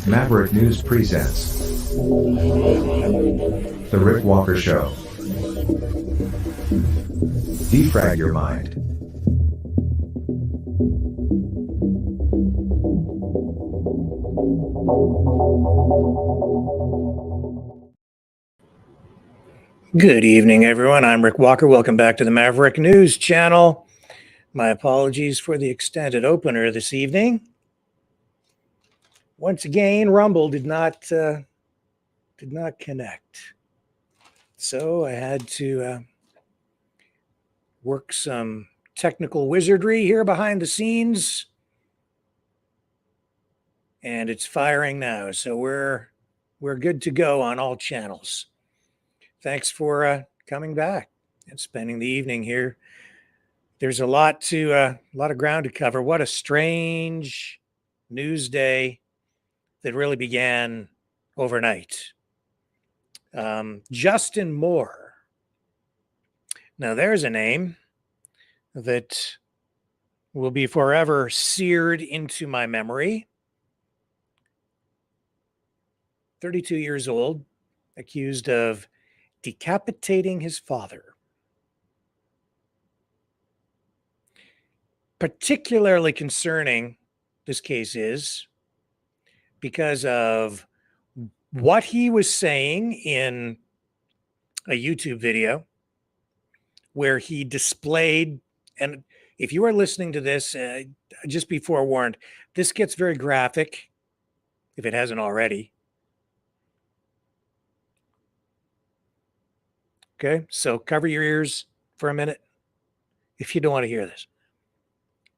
Maverick News presents The Rick Walker Show. Defrag your mind. Good evening, everyone. I'm Rick Walker. Welcome back to the Maverick News channel. My apologies for the extended opener this evening. Once again, Rumble did not connect, so I had to work some technical wizardry here behind the scenes, and it's firing now. So we're good to go on all channels. Thanks for coming back and spending the evening here. There's a lot of ground to cover. What a strange news day that really began overnight. Justin Moore. Now there's a name that will be forever seared into my memory. 32 years old, accused of decapitating his father. Particularly concerning this case is because of what he was saying in a YouTube video where he displayed, and if you are listening to this, just be forewarned, this gets very graphic, if it hasn't already. Okay, so cover your ears for a minute if you don't want to hear this.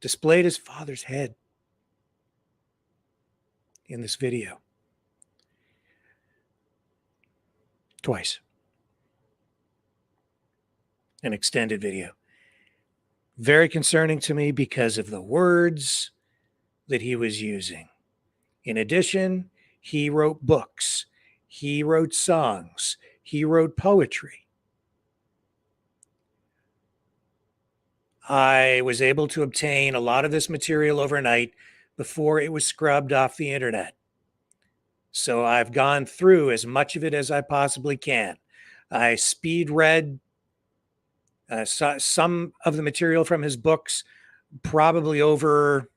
Displayed his father's head in this video. Twice. An extended video. Very concerning to me because of the words that he was using. In addition, he wrote books. He wrote songs. He wrote poetry. I was able to obtain a lot of this material overnight before it was scrubbed off the internet. So I've gone through as much of it as I possibly can. I speed read some of the material from his books, probably over,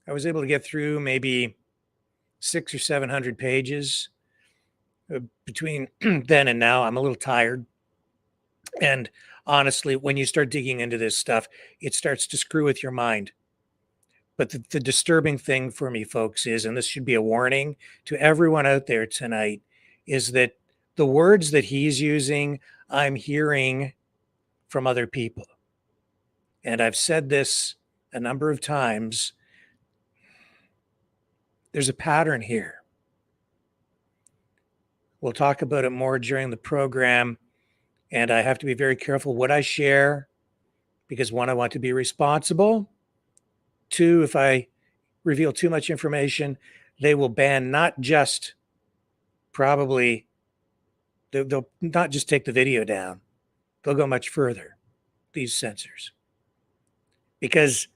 I was able to get through maybe 600 or 700 pages. Between then and now, I'm a little tired. And honestly, when you start digging into this stuff, it starts to screw with your mind. But the disturbing thing for me, folks, is, and this should be a warning to everyone out there tonight, is that the words that he's using, I'm hearing from other people. And I've said this a number of times. There's a pattern here. We'll talk about it more during the program. And I have to be very careful what I share because, one, I want to be responsible. Two, if I reveal too much information, they will ban not just probably, they'll not just take the video down. They'll go much further, these censors. Because,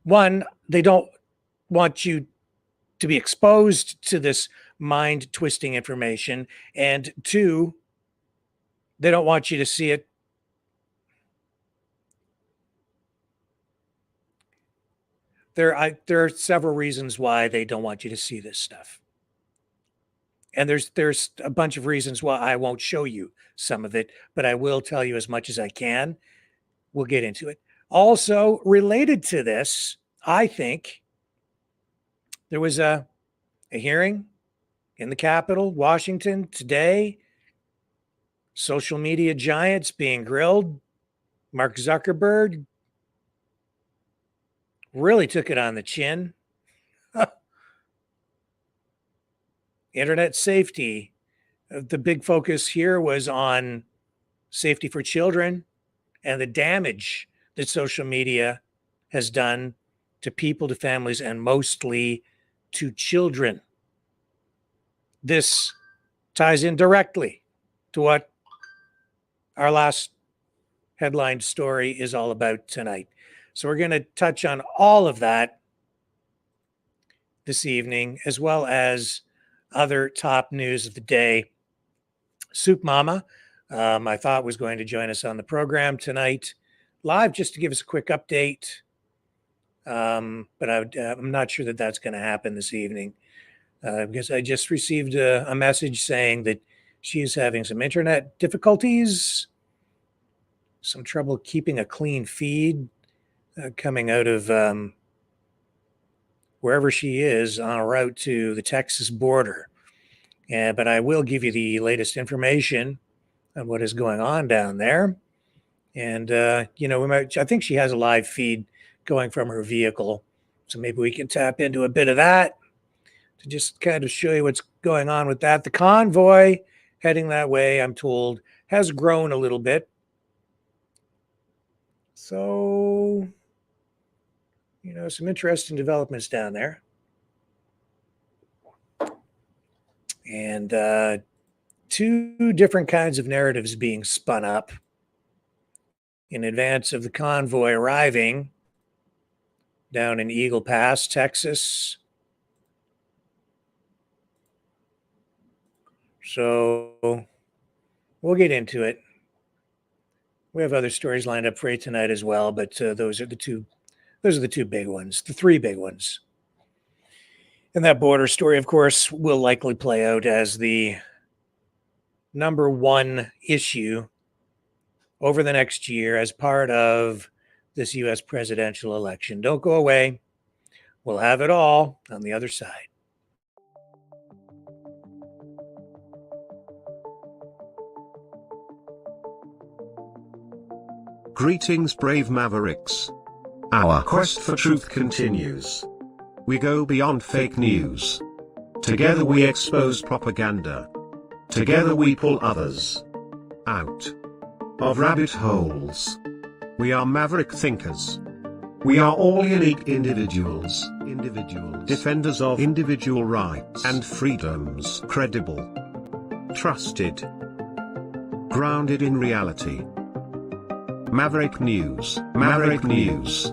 one, they don't want you to be exposed to this mind-twisting information. And two, they don't want you to see it. There are several reasons why they don't want you to see this stuff. And there's a bunch of reasons why I won't show you some of it, but I will tell you as much as I can. We'll get into it. Also, related to this, I think there was a hearing in the Capitol, Washington, today. Social media giants being grilled. Mark Zuckerberg really took it on the chin. Internet safety. The big focus here was on safety for children and the damage that social media has done to people, to families, and mostly to children. This ties in directly to what our last headline story is all about tonight. So we're going to touch on all of that this evening, as well as other top news of the day. Soup Mama, I thought was going to join us on the program tonight live just to give us a quick update. But I'm not sure that that's going to happen this evening because I just received a message saying that she is having some internet difficulties, some trouble keeping a clean feed coming out of wherever she is en route to the Texas border. But I will give you the latest information on what is going on down there. And, I think she has a live feed going from her vehicle. So maybe we can tap into a bit of that to just kind of show you what's going on with that. The convoy heading that way, I'm told, has grown a little bit. So, some interesting developments down there. And two different kinds of narratives being spun up in advance of the convoy arriving down in Eagle Pass, Texas. So we'll get into it. We have other stories lined up for you tonight as well, but those are the two big ones, the three big ones. And that border story, of course, will likely play out as the number one issue over the next year as part of this U.S. presidential election. Don't go away. We'll have it all on the other side. Greetings, brave Mavericks. Our quest for truth continues. We go beyond fake news. Together we expose propaganda. Together we pull others out of rabbit holes. We are maverick thinkers. We are all unique individuals, defenders of individual rights and freedoms, credible, trusted, grounded in reality. Maverick News, Maverick News.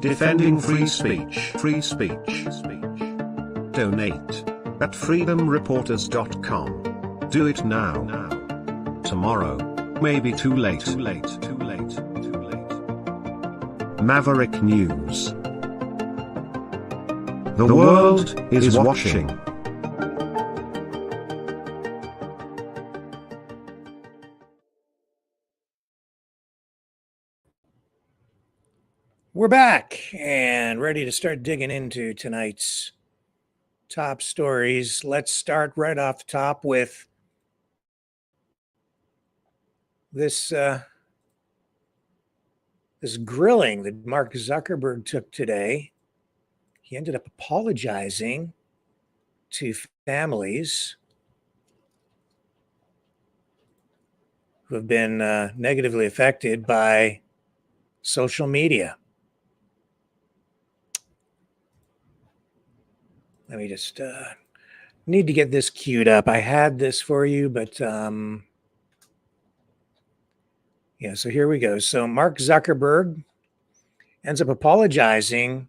Defending free speech, free speech. Donate at freedomreporters.com. Do it now. Tomorrow may be too late. Maverick News. The world is watching. We're back and ready to start digging into tonight's top stories. Let's start right off the top with this grilling that Mark Zuckerberg took today. He ended up apologizing to families who have been negatively affected by social media. Let me just need to get this queued up. I had this for you, but so here we go. So Mark Zuckerberg ends up apologizing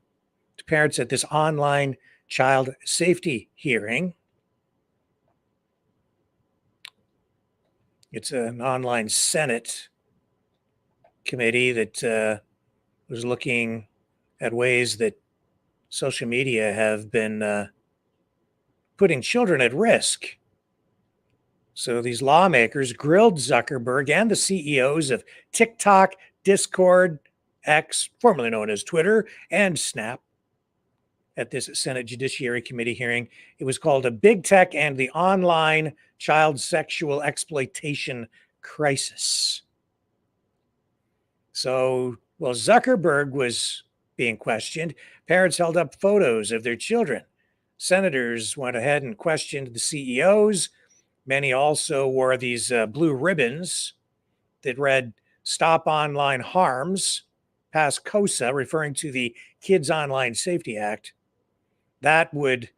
to parents at this online child safety hearing. It's an online Senate committee that was looking at ways that social media have been putting children at risk. So these lawmakers grilled Zuckerberg and the CEOs of TikTok, Discord, X, formerly known as Twitter, and Snap at this Senate Judiciary Committee hearing. It was called a Big Tech and the Online Child Sexual Exploitation Crisis. So, while Zuckerberg was being questioned, parents held up photos of their children. Senators went ahead and questioned the CEOs. Many also wore these blue ribbons that read "Stop Online Harms," passed COSA, referring to the Kids Online Safety Act. That would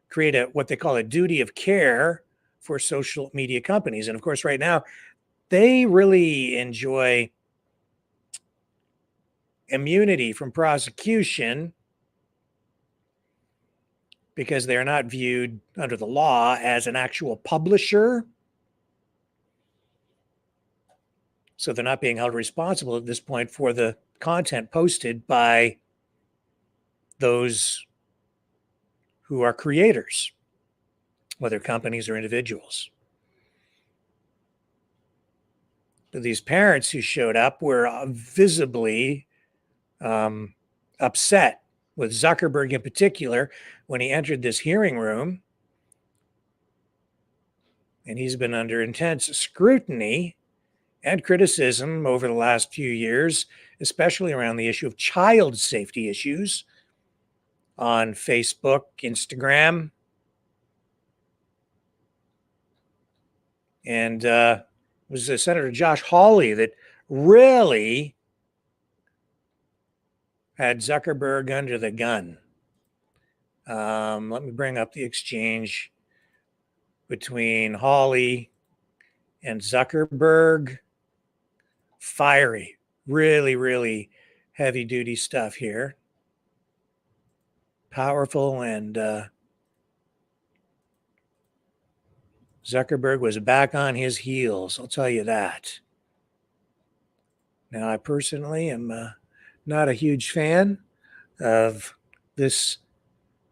create what they call a duty of care for social media companies. And of course, right now, they really enjoy immunity from prosecution because they're not viewed under the law as an actual publisher. So they're not being held responsible at this point for the content posted by those who are creators, whether companies or individuals. But these parents who showed up were visibly upset with Zuckerberg in particular when he entered this hearing room. And he's been under intense scrutiny and criticism over the last few years, especially around the issue of child safety issues on Facebook, Instagram. And it was Senator Josh Hawley that really had Zuckerberg under the gun. Let me bring up the exchange between Hawley and Zuckerberg. Fiery, really, really heavy duty stuff here. Powerful, and Zuckerberg was back on his heels, I'll tell you that. Now, I personally am not a huge fan of this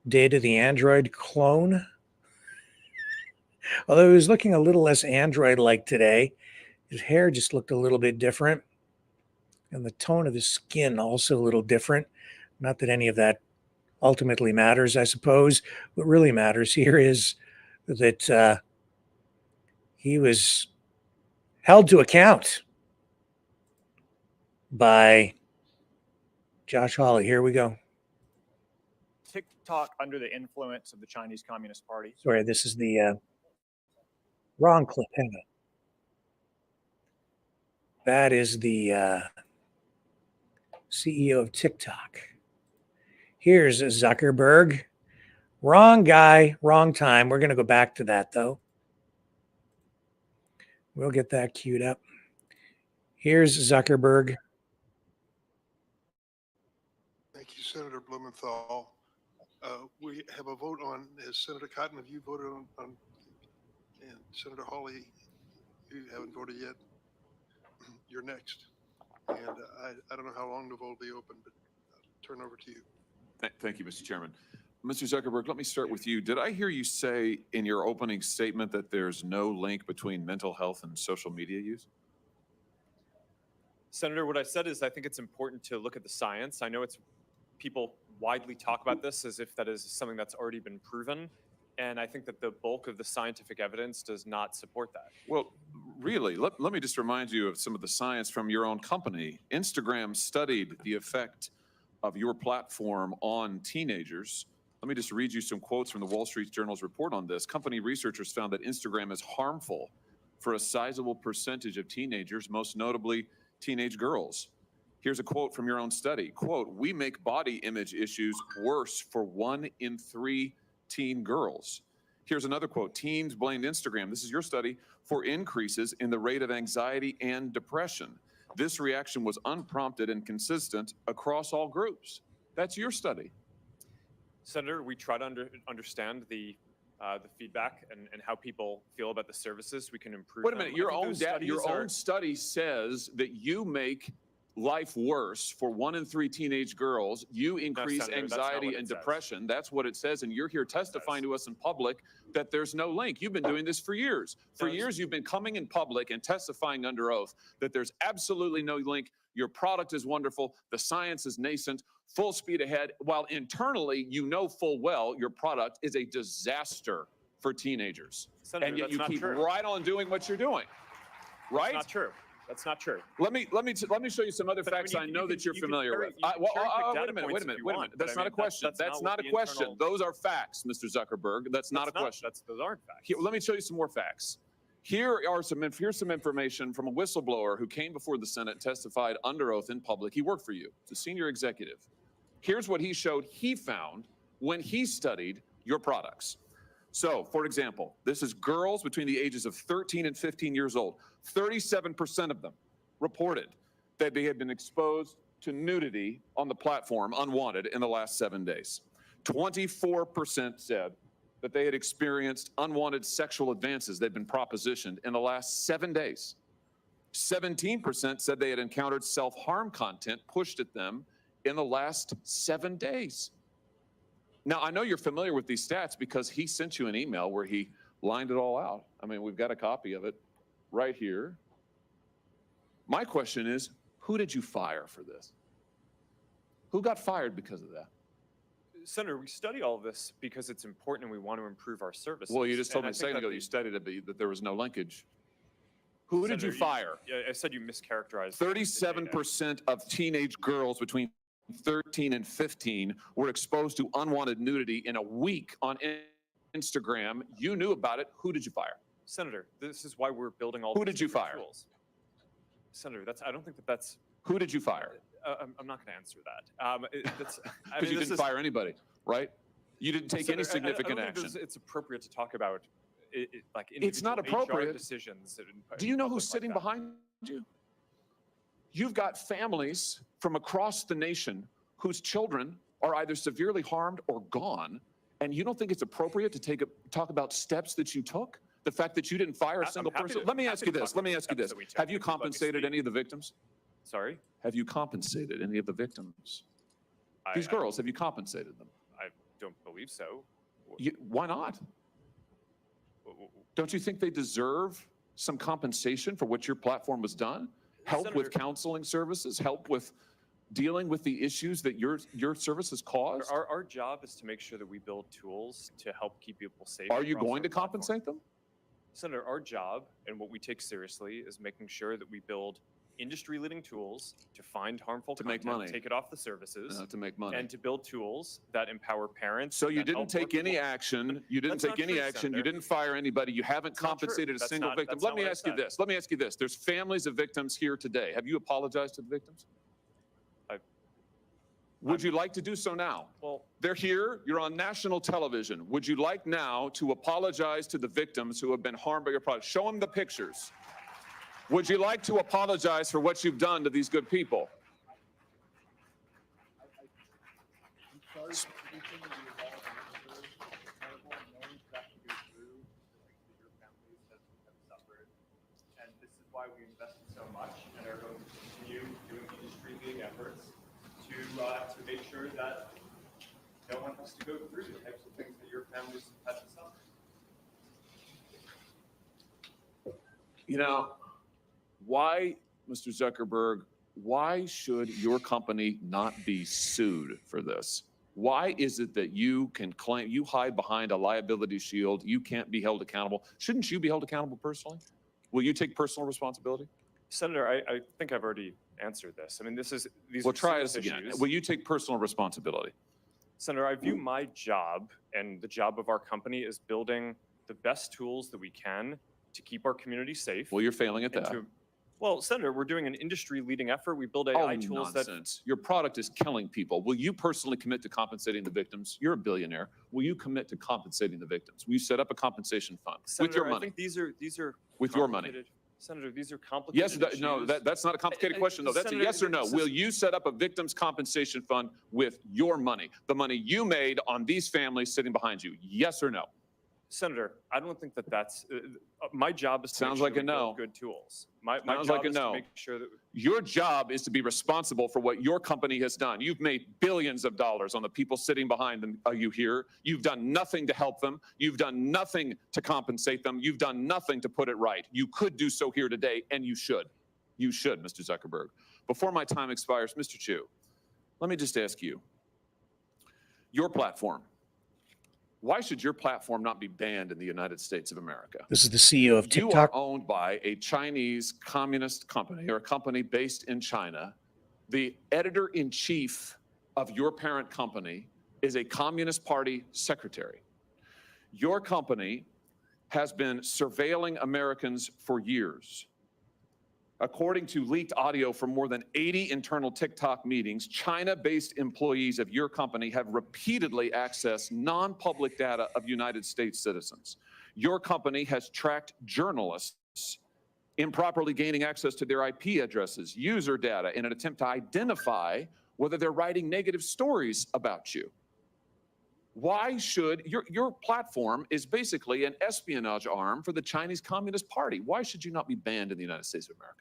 Data the Android clone. Although he was looking a little less Android-like today. His hair just looked a little bit different. And the tone of his skin also a little different. Not that any of that ultimately matters, I suppose. What really matters here is that he was held to account by Josh Hawley. Here we go. TikTok under the influence of the Chinese Communist Party. Sorry, this is the wrong clip. Hang on. That is the CEO of TikTok. Here's Zuckerberg. Wrong guy, wrong time. We're going to go back to that, though. We'll get that queued up. Here's Zuckerberg. Thank you, Senator Blumenthal. We have a vote on, has Senator Cotton, have you voted on and Senator Hawley, you haven't voted yet? You're next. And I don't know how long the vote will be open, but I'll turn over to you. Thank you, Mr. Chairman. Mr. Zuckerberg, let me start with you. Did I hear you say in your opening statement that there's no link between mental health and social media use? Senator, what I said is I think it's important to look at the science. I know it's people widely talk about this as if that is something that's already been proven. And I think that the bulk of the scientific evidence does not support that. Well, really, let me just remind you of some of the science from your own company. Instagram studied the effect of your platform on teenagers. Let me just read you some quotes from the Wall Street Journal's report on this. Company researchers found that Instagram is harmful for a sizable percentage of teenagers, most notably teenage girls. Here's a quote from your own study. Quote, "We make body image issues worse for 1 in 3 teen girls." Here's another quote. Teens blamed Instagram, this is your study, for increases in the rate of anxiety and depression. This reaction was unprompted and consistent across all groups. That's your study. Senator, we try to understand the feedback and how people feel about the services. We can improve. Wait a minute, your own study says that you make life worse for 1 in 3 teenage girls. You increase Senator, anxiety and depression. That's what it says. And you're here testifying to us in public that there's no link. You've been doing this for years. For years, you've been coming in public and testifying under oath that there's absolutely no link. Your product is wonderful. The science is nascent, full speed ahead, while internally, you know full well your product is a disaster for teenagers. Senator, and yet you keep true. right on doing what you're doing. Right? That's not true. That's not true. Let me show you some other facts I know that you're familiar with. Wait a minute. That's not a question. That's not a question. Those are facts, Mr. Zuckerberg. That's not a question. Those aren't facts. Here, let me show you some more facts. Here's some information from a whistleblower who came before the Senate and testified under oath in public. He worked for you. He's a senior executive. Here's what he showed he found when he studied your products. So, for example, this is girls between the ages of 13 and 15 years old. 37% of them reported that they had been exposed to nudity on the platform unwanted in the last 7 days. 24% said that they had experienced unwanted sexual advances they'd been propositioned in the last 7 days. 17% said they had encountered self-harm content pushed at them in the last 7 days. Now, I know you're familiar with these stats because he sent you an email where he lined it all out. I mean, we've got a copy of it right here. My question is, who did you fire for this? Who got fired because of that? Senator, we study all of this because it's important and we want to improve our services. Well, you just told And me I a think second that ago the- you studied it, that there was no linkage. Who did you Senator, fire? Yeah, I said you mischaracterized. the data. 37% of teenage girls between 13 and 15 were exposed to unwanted nudity in a week on Instagram. You knew about it. Who did you fire? Senator, this is why we're building all Who these did you different fire? tools. Senator, I don't think that's. Who did you fire? I'm not going to answer that. Because you didn't fire anybody, right? You didn't take any significant action. It's appropriate to talk about like It's not individual HR appropriate. decisions. Do you know public who's like sitting that. behind you? You've got families from across the nation whose children are either severely harmed or gone, and you don't think it's appropriate to talk about steps that you took? The fact that you didn't fire a I'm single happy person? to- Let me happy ask to you talk this. about Let me the ask you steps this. that we took. Have you If you'd like me to compensated speak. any of the victims? Sorry, Have you compensated any of the victims? These I girls, have you compensated them? don't believe so. Why not? Don't you think they deserve some compensation for what your platform has done? Help with Senator- counseling services, help with dealing with the issues that your services cause? Our job is to make sure that we build tools to help keep people safe. Are you across going our to platform. compensate them? Senator, our job and what we take seriously is making sure that we build industry-leading tools to find harmful To make content, money. take it off the services, To make money. and to build tools that empower parents. So you that help didn't take work with any law. action, you didn't That's take not any true, action, you Senator. didn't fire anybody, you haven't That's not true. compensated a That's single not- victim. that's Let not me what I ask you said. this, let me ask you this. There's families of victims here today. Have you apologized to the victims? Would you like to do so now? Well, They're here, you're on national television. Would you like now to apologize to the victims who have been harmed by your product? Show them the pictures. Would you like to apologize for what you've done to these good people? and this is why we invested so much and are going to continue doing industry-leading efforts to make sure that no one has to go through the types of things that your families have had to suffer. You know, why, Mr. Zuckerberg, why should your company not be sued for this? Why is it that you can claim, you hide behind a liability shield, you can't be held accountable? Shouldn't you be held accountable personally? Will you take personal responsibility? Senator, I think I've already answered this. I mean, these Well, are try serious this again. issues. Will you take personal responsibility? Senator, I view my job and the job of our company as building the best tools that we can to keep our community safe. Well, you're failing at and that. well, Senator, we're doing an industry-leading effort. We build Oh, AI tools that nonsense. Your product is killing people. Will you personally commit to compensating the victims? You're a billionaire. Will you commit to compensating the victims? Will you set up a compensation fund with Senator, your I money? think these are With your money? complicated- Senator, these are complicated Yes, no, issues. that's not a complicated question, though. That's a Senator, yes or no. this is- Will you set up a victims' compensation fund with your money? The money you made on these families sitting behind you? Yes or no? Senator, I don't think that's my job is to Sounds make sure like a we build no. good tools. My Sounds job like a is no. to make sure that Your job is to be responsible for what your company has done. You've made billions of dollars on the people sitting behind them. Are you here? You've done nothing to help them. You've done nothing to compensate them. You've done nothing to put it right. You could do so here today, and you should. You should, Mr. Zuckerberg. Before my time expires, Mr. Chu, let me just ask you, your platform, why should your platform not be banned in the United States of America? This is the CEO of You are TikTok. owned by a Chinese communist company or a company based in China. The editor-in-chief of your parent company is a Communist Party secretary. Your company has been surveilling Americans for years. According to leaked audio from more than 80 internal TikTok meetings, China-based employees of your company have repeatedly accessed non-public data of United States citizens. Your company has tracked journalists improperly gaining access to their IP addresses, user data, in an attempt to identify whether they're writing negative stories about you. Why should your platform is basically an espionage arm for the Chinese Communist Party? Why should you not be banned in the United States of America?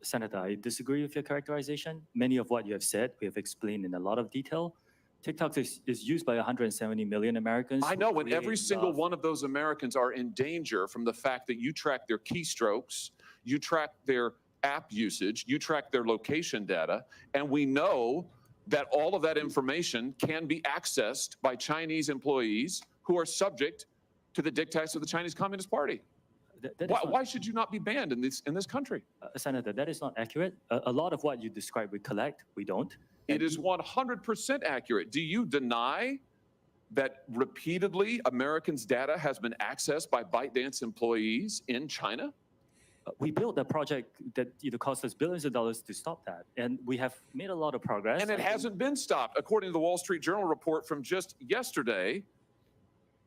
Senator, I disagree with your characterization. Many of what you have said, we have explained in a lot of detail. TikTok is used by 170 million Americans. I who know, and every create single love. one of those Americans are in danger from the fact that you track their keystrokes, you track their app usage, you track their location data, and we know that all of that information can be accessed by Chinese employees who are subject to the dictates of the Chinese Communist Party. Why should you not be banned in this country? Senator, that is not accurate. A lot of what you describe we collect, we don't. It is 100% accurate. Do you deny that repeatedly Americans' data has been accessed by ByteDance employees in China? We built a project that cost us billions of dollars to stop that, and we have made a lot of progress. And it hasn't been stopped. According to the Wall Street Journal report from just yesterday,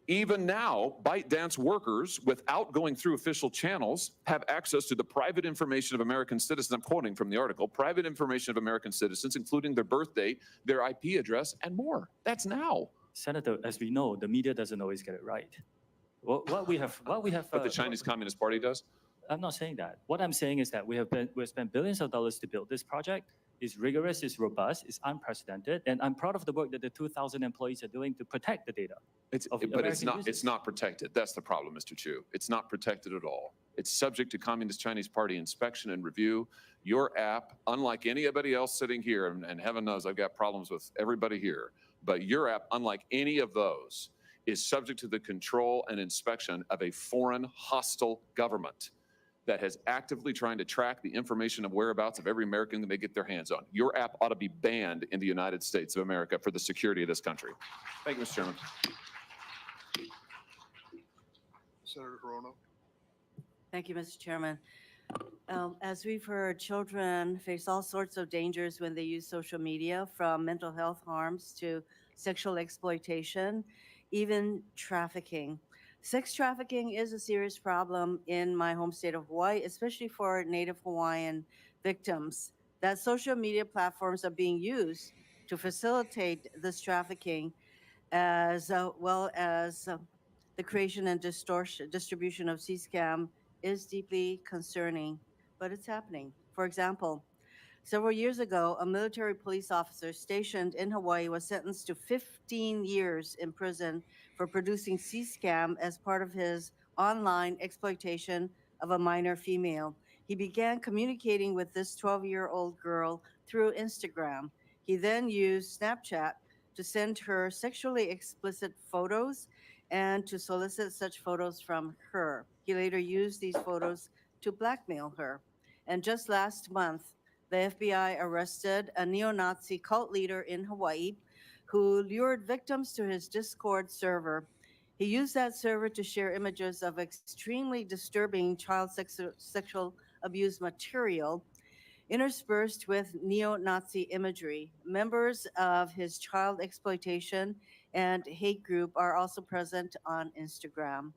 even now, ByteDance workers, without going through official channels, have access to the private information of American citizens. I'm quoting from the article, private information of American citizens, including their birth date, their IP address, and more. That's now. Senator, as we know, the media doesn't always get it right. What we have. But the Chinese Communist Party does? I'm not saying that. What I'm saying is that we've spent billions of dollars to build this project. It's rigorous, it's robust, it's unprecedented, and I'm proud of the work that the 2,000 employees are doing to protect the data. But it's not protected. That's the problem, Mr. Chu. It's not protected at all. It's subject to Communist Chinese Party inspection and review. Your app, unlike anybody else sitting here, and heaven knows I've got problems with everybody here, but your app, unlike any of those, is subject to the control and inspection of a foreign hostile government that has actively trying to track the information of whereabouts of every American that they get their hands on. Your app ought to be banned in the United States of America for the security of this country. Thank you, Mr. Chairman. Senator Hirono. Thank you, Mr. Chairman. As we've heard, children face all sorts of dangers when they use social media, from mental health harms to sexual exploitation, even trafficking. Sex trafficking is a serious problem in my home state of Hawaii, especially for Native Hawaiian victims. That social media platforms are being used to facilitate this trafficking, as well as the creation and distribution of C-scam is deeply concerning, but it's happening. For example, several years ago, a military police officer stationed in Hawaii was sentenced to 15 years in prison for producing C-scam as part of his online exploitation of a minor female. He began communicating with this 12-year-old girl through Instagram. He then used Snapchat to send her sexually explicit photos and to solicit such photos from her. He later used these photos to blackmail her. And just last month, the FBI arrested a neo-Nazi cult leader in Hawaii who lured victims to his Discord server. He used that server to share images of extremely disturbing child sexual abuse material interspersed with neo-Nazi imagery. Members of his child exploitation and hate group are also present on Instagram,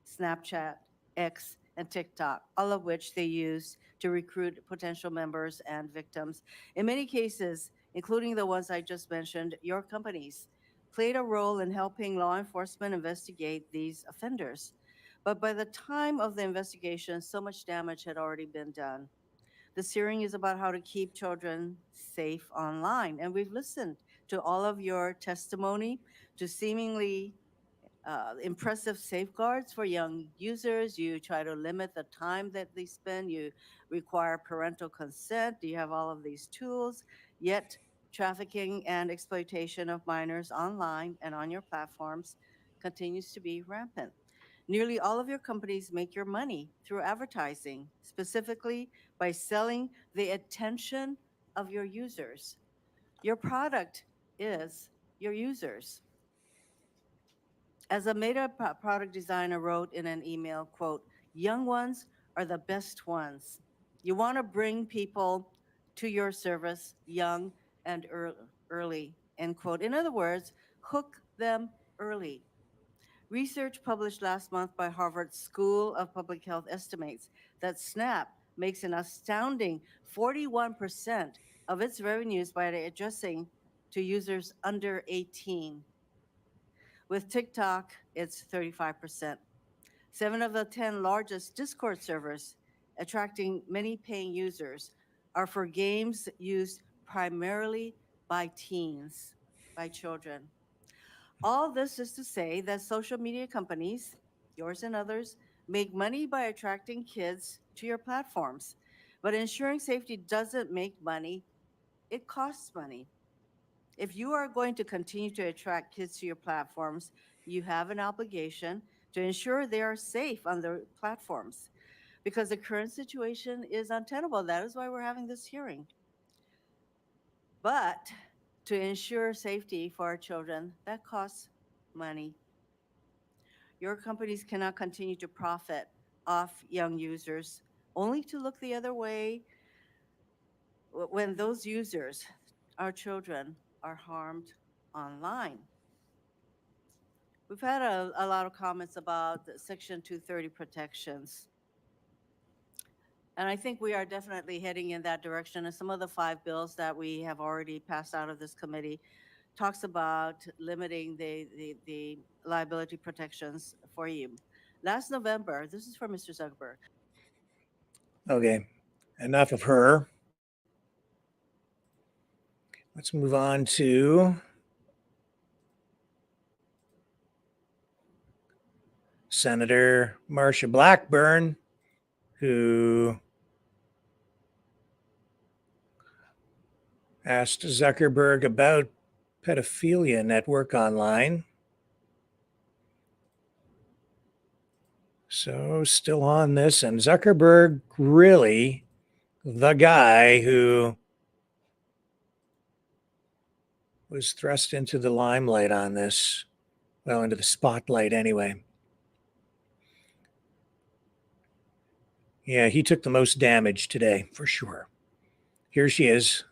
Snapchat, X, and TikTok, all of which they use to recruit potential members and victims. In many cases, including the ones I just mentioned, your companies played a role in helping law enforcement investigate these offenders. But by the time of the investigation, so much damage had already been done. This hearing is about how to keep children safe online, and we've listened to all of your testimony, to seemingly impressive safeguards for young users. You try to limit the time that they spend. You require parental consent. You have all of these tools, yet trafficking and exploitation of minors online and on your platforms continues to be rampant. Nearly all of your companies make your money through advertising, specifically by selling the attention of your users. Your product is your users. As a Meta product designer wrote in an email, quote, "Young ones are the best ones. You want to bring people to your service young and early," end quote. In other words, hook them early. Research published last month by Harvard School of Public Health estimates that Snap makes an astounding 41% of its revenues by addressing to users under 18. With TikTok, it's 35%. 7 of the 10 largest Discord servers, attracting many paying users, are for games used primarily by teens, by children. All this is to say that social media companies, yours and others, make money by attracting kids to your platforms. But ensuring safety doesn't make money, it costs money. If you are going to continue to attract kids to your platforms, you have an obligation to ensure they are safe on the platforms, because the current situation is untenable. That is why we're having this hearing. But to ensure safety for our children, that costs money. Your companies cannot continue to profit off young users, only to look the other way when those users, our children, are harmed online. We've had a lot of comments about the Section 230 protections. And I think we are definitely heading in that direction. And some of the 5 bills that we have already passed out of this committee talks about limiting the liability protections for you. Last November, this is for Mr. Zuckerberg. Okay, enough of her. Let's move on to Senator Marsha Blackburn, who asked Zuckerberg about pedophilia network online. So still on this, and Zuckerberg really the guy who was thrust into the limelight on this, well, into the spotlight anyway. Yeah, he took the most damage today, for sure. Here she is,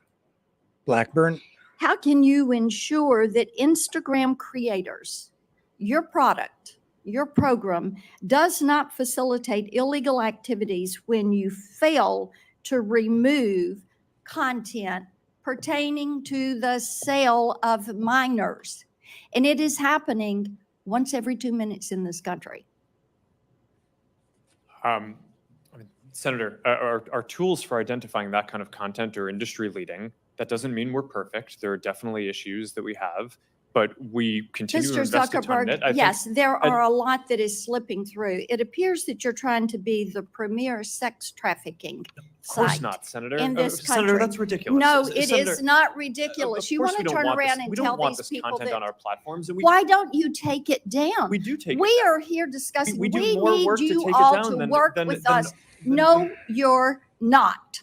Blackburn. How can you ensure that Instagram creators, your product, your program, does not facilitate illegal activities when you fail to remove content pertaining to the sale of minors? And it is happening once every 2 minutes in this country. Senator, our tools for identifying that kind of content are industry leading. That doesn't mean we're perfect. There are definitely issues that we have, but we continue to Mr. invest a ton in Zuckerberg, it. yes, there are a lot that is slipping through. It appears that you're trying to be the premier sex trafficking Of course site not, Senator. in this Senator, country. that's ridiculous. No, it Senator, is not ridiculous. of You course want we to don't turn want around this- and we tell don't want these this people content that, on our platforms, and why don't you take it down? we do take it We down. are here discussing, We we do more need work to you take it all down to than- work than- with than- us. No, you're not.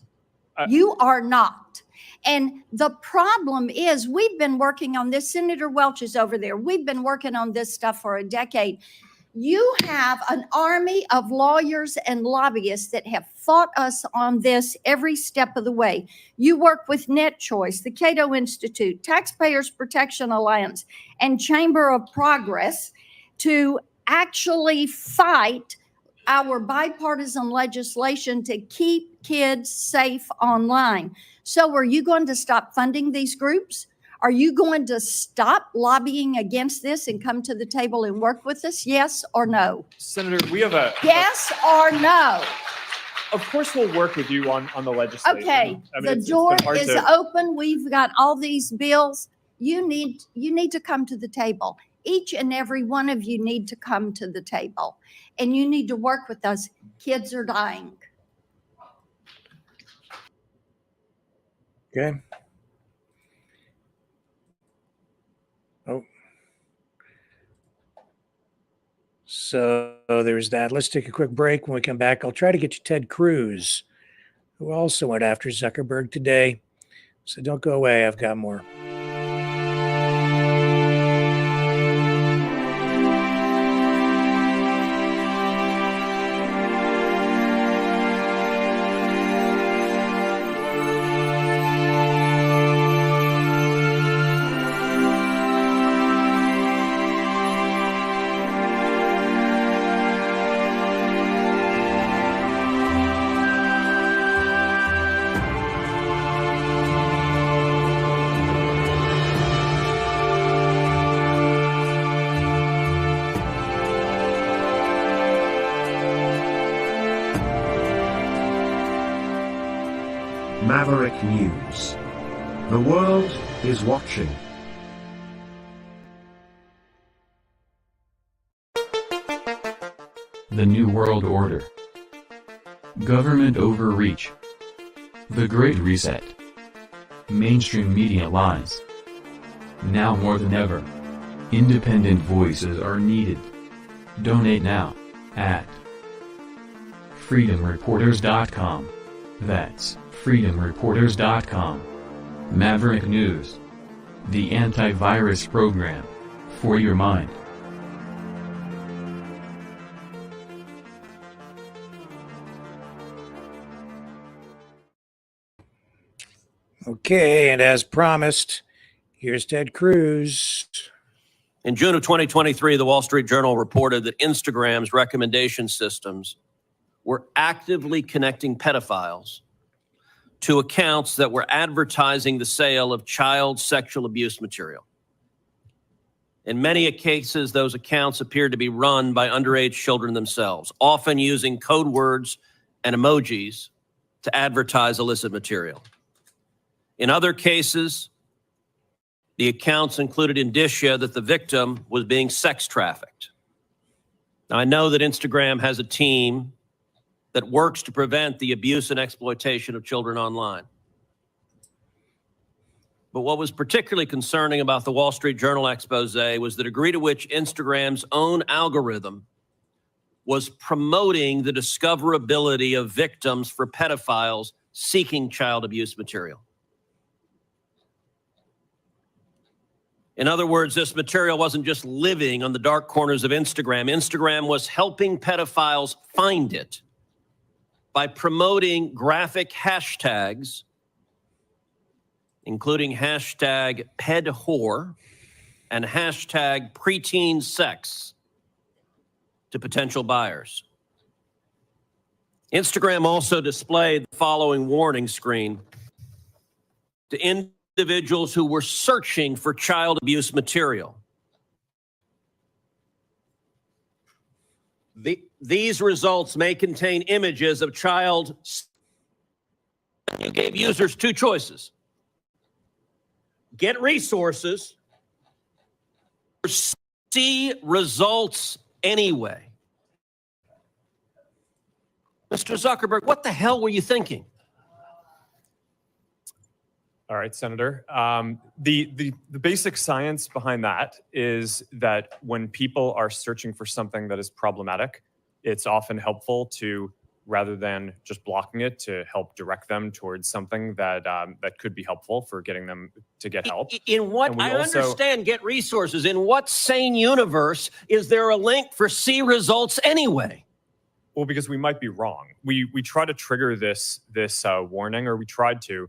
You are not. And the problem is, we've been working on this. Senator Welch is over there. We've been working on this stuff for a decade. You have an army of lawyers and lobbyists that have fought us on this every step of the way. You work with Net Choice, the Cato Institute, Taxpayers Protection Alliance, and Chamber of Progress to actually fight our bipartisan legislation to keep kids safe online. So are you going to stop funding these groups? Are you going to stop lobbying against this and come to the table and work with us? Yes or no? Senator, we have a. Yes or no? Of course, we'll work with you on the legislation. Okay, I mean, the it's been door hard is to- open. We've got all these bills. You need to come to the table. Each and every one of you need to come to the table, and you need to work with us. Kids are dying. Okay. Oh. So there's that. Let's take a quick break. When we come back, I'll try to get you Ted Cruz, who also went after Zuckerberg today. So don't go away. I've got more. Maverick News. The world is watching. The New World Order. Government overreach. The Great Reset. Mainstream media lies. Now more than ever, independent voices are needed. Donate now at freedomreporters.com. That's freedomreporters.com. Maverick News. The antivirus program for your mind. Okay, and as promised, here's Ted Cruz. In June of 2023, the Wall Street Journal reported that Instagram's recommendation systems were actively connecting pedophiles to accounts that were advertising the sale of child sexual abuse material. In many cases, those accounts appeared to be run by underage children themselves, often using code words and emojis to advertise illicit material. In other cases, the accounts included indicia that the victim was being sex trafficked. Now, I know that Instagram has a team that works to prevent the abuse and exploitation of children online. But what was particularly concerning about the Wall Street Journal expose was the degree to which Instagram's own algorithm was promoting the discoverability of victims for pedophiles seeking child abuse material. In other words, this material wasn't just living on the dark corners of Instagram. Instagram was helping pedophiles find it by promoting graphic hashtags, including hashtag pedwhore and hashtag preteen sex to potential buyers. Instagram also displayed the following warning screen to individuals who were searching for child abuse material. These results may contain images of child. You gave users two choices: get resources or see results anyway. Mr. Zuckerberg, what the hell were you thinking? All right, Senator. The basic science behind that is that when people are searching for something that is problematic, it's often helpful to, rather than just blocking it, to help direct them towards something that that could be helpful for getting them to get help. In what, I understand get resources. In what sane universe is there a link for see results anyway? Well, because we might be wrong. We try to trigger this warning, or we tried to,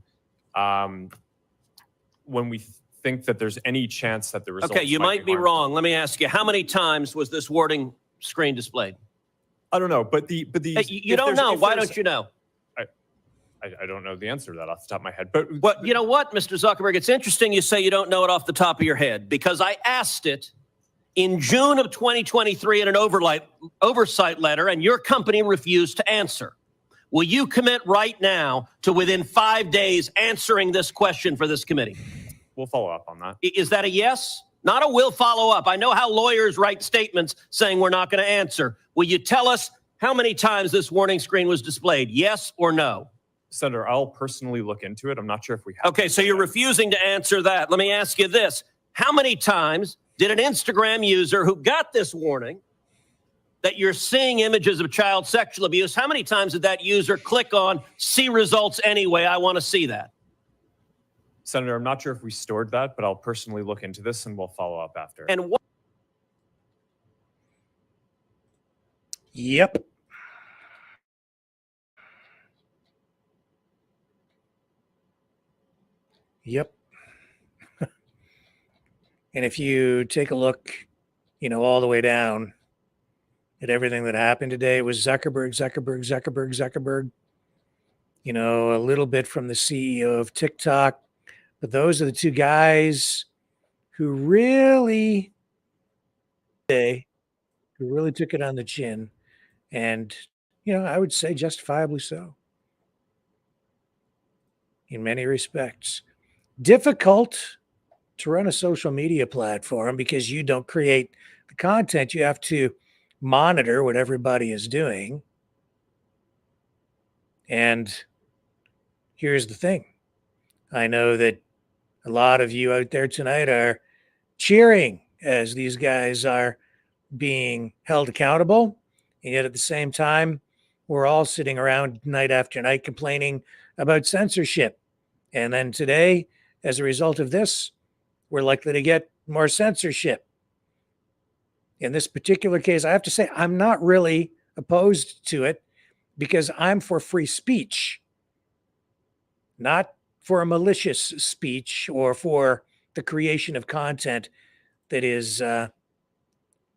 when we think that there's any chance that the results. Okay, you might be wrong. Let me ask you, how many times was this warning screen displayed? I don't know, but the you don't know. Why don't you know? I don't know the answer to that off the top of my head. But you know what, Mr. Zuckerberg? It's interesting you say you don't know it off the top of your head, because I asked it in June of 2023 in an oversight letter, and your company refused to answer. Will you commit right now to within 5 days answering this question for this committee? We'll follow up on that. Is that a yes? Not a will follow up. I know how lawyers write statements saying we're not going to answer. Will you tell us how many times this warning screen was displayed? Yes or no? Senator, I'll personally look into it. I'm not sure if we have. Okay, so you're refusing to answer that. Let me ask you this. How many times did an Instagram user who got this warning that you're seeing images of child sexual abuse, how many times did that user click on see results anyway? I want to see that. Senator, I'm not sure if we stored that, but I'll personally look into this and we'll follow up after. And what? Yep. Yep. And if you take a look, all the way down at everything that happened today, it was Zuckerberg. A little bit from the CEO of TikTok. But those are the two guys who really took it on the chin. And, I would say justifiably so. in many respects. Difficult to run a social media platform because you don't create the content. You have to monitor what everybody is doing. And here's the thing. I know that a lot of you out there tonight are cheering as these guys are being held accountable. And yet at the same time, we're all sitting around night after night complaining about censorship. And then today, as a result of this, we're likely to get more censorship. In this particular case, I have to say, I'm not really opposed to it because I'm for free speech, not for a malicious speech or for the creation of content that is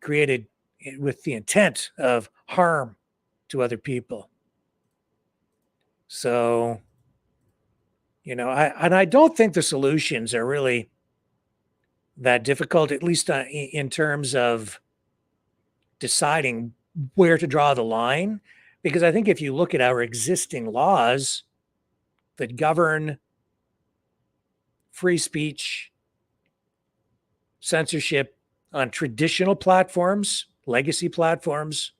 created with the intent of harm to other people. So, I don't think the solutions are really that difficult, at least in terms of deciding where to draw the line. Because I think if you look at our existing laws that govern free speech, censorship on traditional platforms, legacy platforms,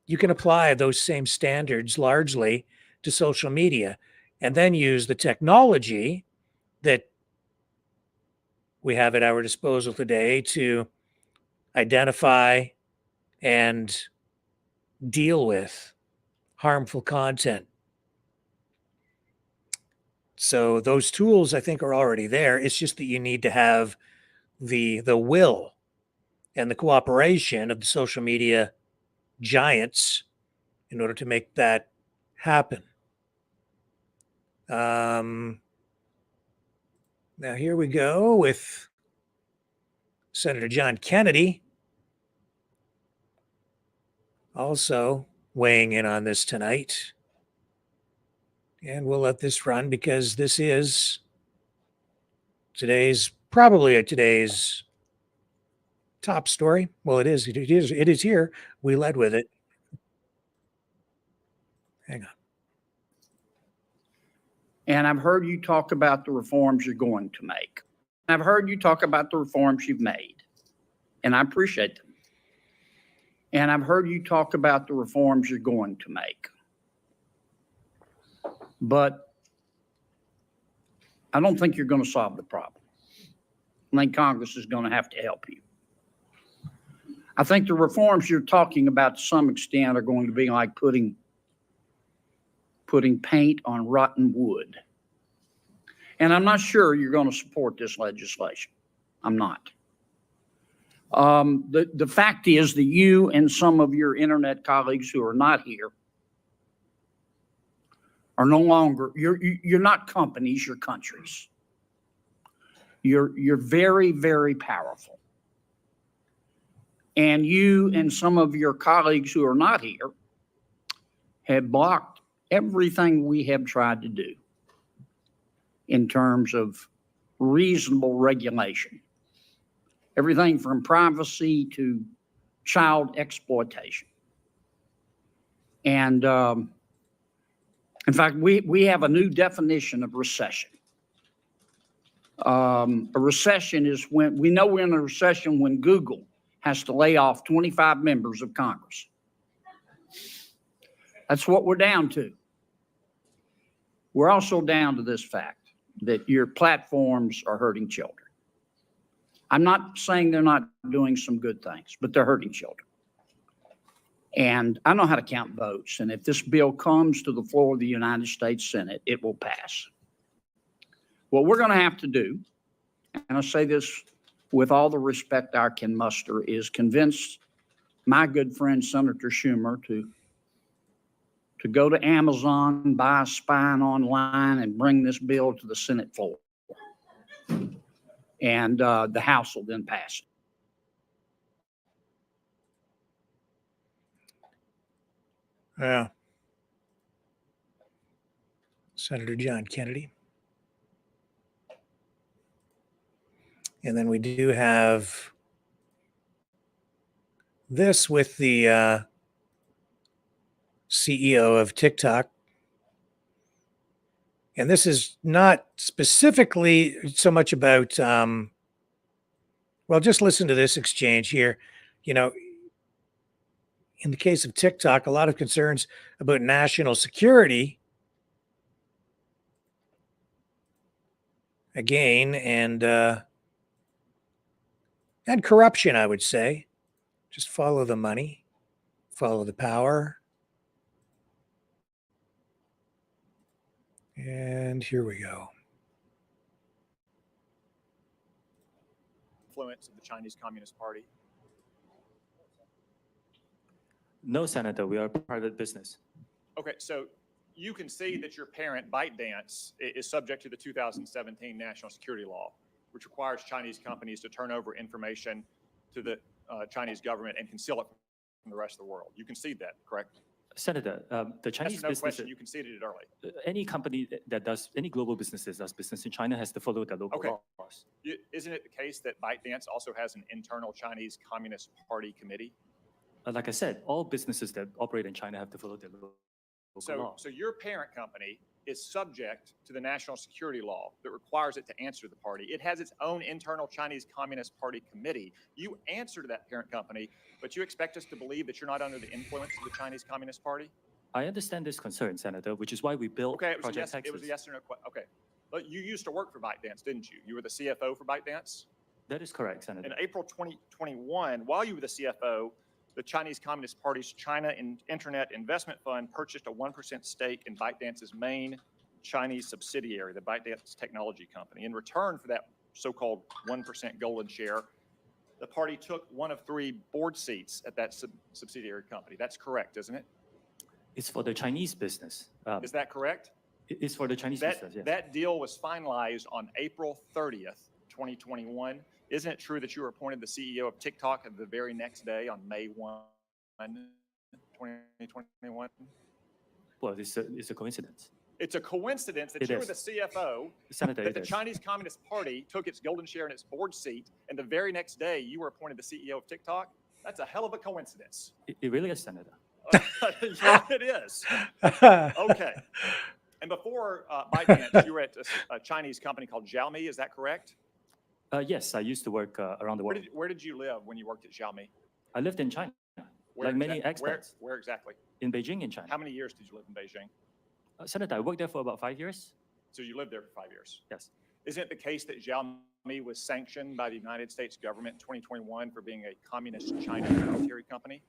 you can apply those same standards largely to social media and then use the technology that we have at our disposal today to identify and deal with harmful content. So those tools, I think, are already there. It's just that you need to have the will and the cooperation of the social media giants in order to make that happen. Now here we go with Senator John Kennedy also weighing in on this tonight. And we'll let this run because this is probably today's top story. Well, it is here. We led with it. Hang on. And I've heard you talk about the reforms you're going to make. I've heard you talk about the reforms you've made, and I appreciate them. And I've heard you talk about the reforms you're going to make. But I don't think you're going to solve the problem. I think Congress is going to have to help you. I think the reforms you're talking about to some extent are going to be like putting paint on rotten wood. And I'm not sure you're going to support this legislation. I'm not. The fact is that you and some of your internet colleagues who are not here are no longer, you're not companies, you're countries. You're very, very powerful. And you and some of your colleagues who are not here have blocked everything we have tried to do in terms of reasonable regulation. Everything from privacy to child exploitation. And in fact, we have a new definition of recession. A recession is when, we know we're in a recession when Google has to lay off 25 members of Congress. That's what we're down to. We're also down to this fact that your platforms are hurting children. I'm not saying they're not doing some good things, but they're hurting children. And I know how to count votes. And if this bill comes to the floor of the United States Senate, it will pass. What we're going to have to do, and I say this with all the respect I can muster, is convince my good friend Senator Schumer to go to Amazon, buy a spine online, and bring this bill to the Senate floor. And the House will then pass it. Yeah. Senator John Kennedy. And then we do have this with the CEO of TikTok And this is not specifically so much about, well, just listen to this exchange here. You know, in the case of TikTok, a lot of concerns about national security again, and corruption, I would say. Just follow the money, follow the power. And here we go. Influence of the Chinese Communist Party? No, Senator, we are a private business. Okay, so you can see that your parent, ByteDance, is subject to the 2017 national security law, which requires Chinese companies to turn over information to the Chinese government and conceal it from the rest of the world. You concede that, correct? Senator, the Chinese Yes or no business, question, you conceded it early. any company that does, any global business that does business in China has to follow the local Okay. laws. Isn't it the case that ByteDance also has an internal Chinese Communist Party committee? Like I said, all businesses that operate in China have to follow the local law. So your parent company is subject to the national security law that requires it to answer the party. It has its own internal Chinese Communist Party committee. You answer to that parent company, but you expect us to believe that you're not under the influence of the Chinese Communist Party? I understand this concern, Senator, which is why we built Okay, it was, Project it Texas. was a yes or no question. Okay. But you used to work for ByteDance, didn't you? You were the CFO for ByteDance? That is correct, Senator. In April 2021, while you were the CFO, the Chinese Communist Party's China Internet Investment Fund purchased a 1% stake in ByteDance's main Chinese subsidiary, the ByteDance Technology Company. In return for that so-called 1% golden share, the party took one of 3 board seats at that subsidiary company. That's correct, isn't it? It's for the Chinese business. Is that correct? It's for the Chinese business, yes. That deal was finalized on April 30th, 2021. Isn't it true that you were appointed the CEO of TikTok the very next day on May 1, 2021? Well, it's a coincidence. It's a coincidence that you were the CFO, Senator, that the Chinese Communist Party took its golden share in its board seat, and the very next day you were appointed the CEO of TikTok? That's a hell of a coincidence. It really is, Senator. Yeah, it is. Okay. And before ByteDance, you were at a Chinese company called Xiaomi, is that correct? Yes, I used to work around the world. Where did you live when you worked at Xiaomi? I lived in China, like many expats. Where exactly? In Beijing, in China. How many years did you live in Beijing? Senator, I worked there for about 5 years. So you lived there for 5 years? Yes. Isn't it the case that Xiaomi was sanctioned by the United States government in 2021 for being a communist China military company?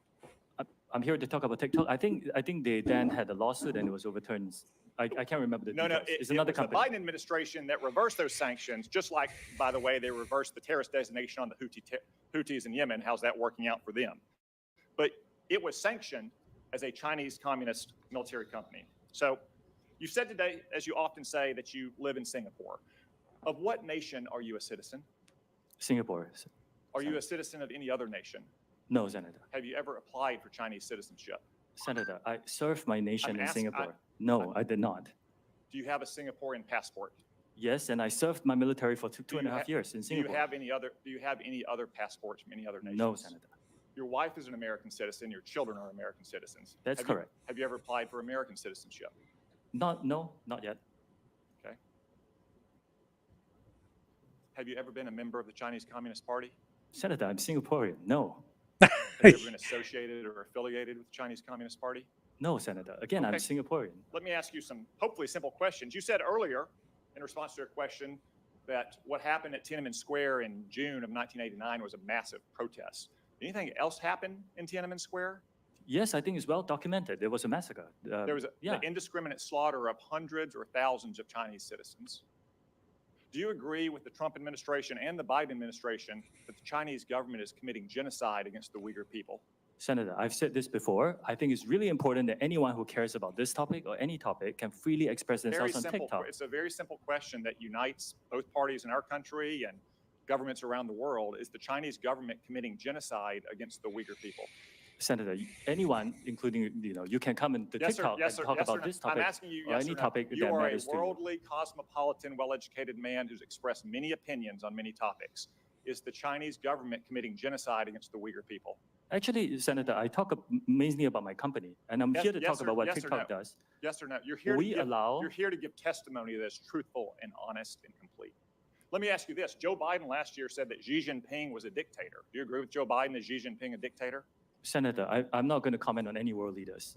I'm here to talk about TikTok. I think they then had a lawsuit and it was overturned. I can't remember the details. No, it's another it was company. the Biden administration that reversed those sanctions, just like, by the way, they reversed the terrorist designation on the Houthis in Yemen. How's that working out for them? But it was sanctioned as a Chinese communist military company. So you said today, as you often say, that you live in Singapore. Of what nation are you a citizen? Singapore. Are you a citizen of any other nation? No, Senator. Have you ever applied for Chinese citizenship? Senator, I served my nation in asking- Singapore. No, I did not. Do you have a Singaporean passport? Yes, and I served my military for two and a half years in Do you Singapore. have any other passports from any other nations? No, Senator. Your wife is an American citizen. Your children are American citizens. That's correct. Have you ever applied for American citizenship? No, not yet. Okay. Have you ever been a member of the Chinese Communist Party? Senator, I'm Singaporean. No. Have you ever been associated or affiliated with the Chinese Communist Party? No, Senator. Again, I'm Okay. Singaporean. Let me ask you some hopefully simple questions. You said earlier, in response to a question, that what happened at Tiananmen Square in June of 1989 was a massive protest. Anything else happen in Tiananmen Square? Yes, I think it's well documented. There was a massacre. There was yeah. the indiscriminate slaughter of hundreds or thousands of Chinese citizens. Do you agree with the Trump administration and the Biden administration that the Chinese government is committing genocide against the Uyghur people? Senator, I've said this before. I think it's really important that anyone who cares about this topic or any topic can freely express themselves on TikTok. It's a very simple question that unites both parties in our country and governments around the world. Is the Chinese government committing genocide against the Uyghur people? Senator, anyone, including, you can come into TikTok and talk about this topic. I'm asking you, or yes any or no. topic You that are a matters to you. worldly, cosmopolitan, well-educated man who's expressed many opinions on many topics. Is the Chinese government committing genocide against the Uyghur people? Actually, Senator, I talk mainly about my company, and I'm here to talk about what yes or TikTok no? does. Yes or no? You're here to give testimony that's truthful and honest and complete. Let me ask you this. Joe Biden last year said that Xi Jinping was a dictator. Do you agree with Joe Biden? Is Xi Jinping a dictator? Senator, I'm not going to comment on any world leaders.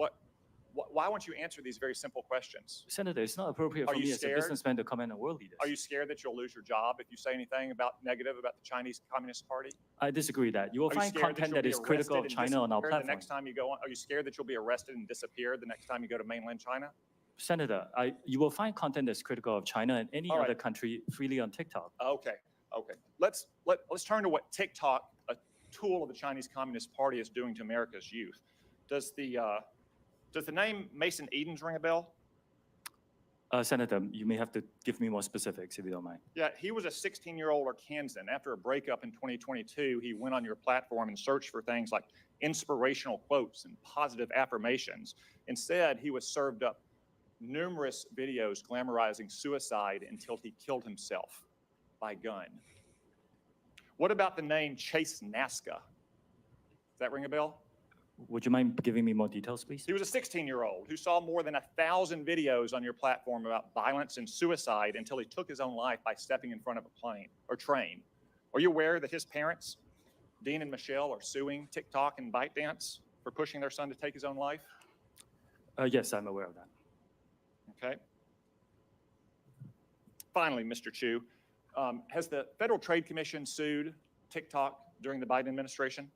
Why won't you answer these very simple questions? Senator, it's not appropriate for me as a businessman to comment on world leaders. Are you scared that you'll lose your job if you say anything negative about the Chinese Communist Party? I disagree that. You will find content that is critical of China on our platform. The next time you go on, are you scared that you'll be arrested and disappear the next time you go to mainland China? Senator, you will find content that's critical of China and any other country freely on TikTok. Okay. Let's turn to what TikTok, a tool of the Chinese Communist Party, is doing to America's youth. Does the name Mason Edens ring a bell? Senator, you may have to give me more specifics if you don't mind. Yeah, he was a 16-year-old Arkansan. After a breakup in 2022, he went on your platform and searched for things like inspirational quotes and positive affirmations. Instead, he was served up numerous videos glamorizing suicide until he killed himself by gun. What about the name Chase Nazca? Does that ring a bell? Would you mind giving me more details, please? He was a 16-year-old who saw more than 1,000 videos on your platform about violence and suicide until he took his own life by stepping in front of a plane or train. Are you aware that his parents, Dean and Michelle, are suing TikTok and ByteDance for pushing their son to take his own life? Yes, I'm aware of that. Okay. Finally, Mr. Chu, has the Federal Trade Commission sued TikTok during the Biden administration?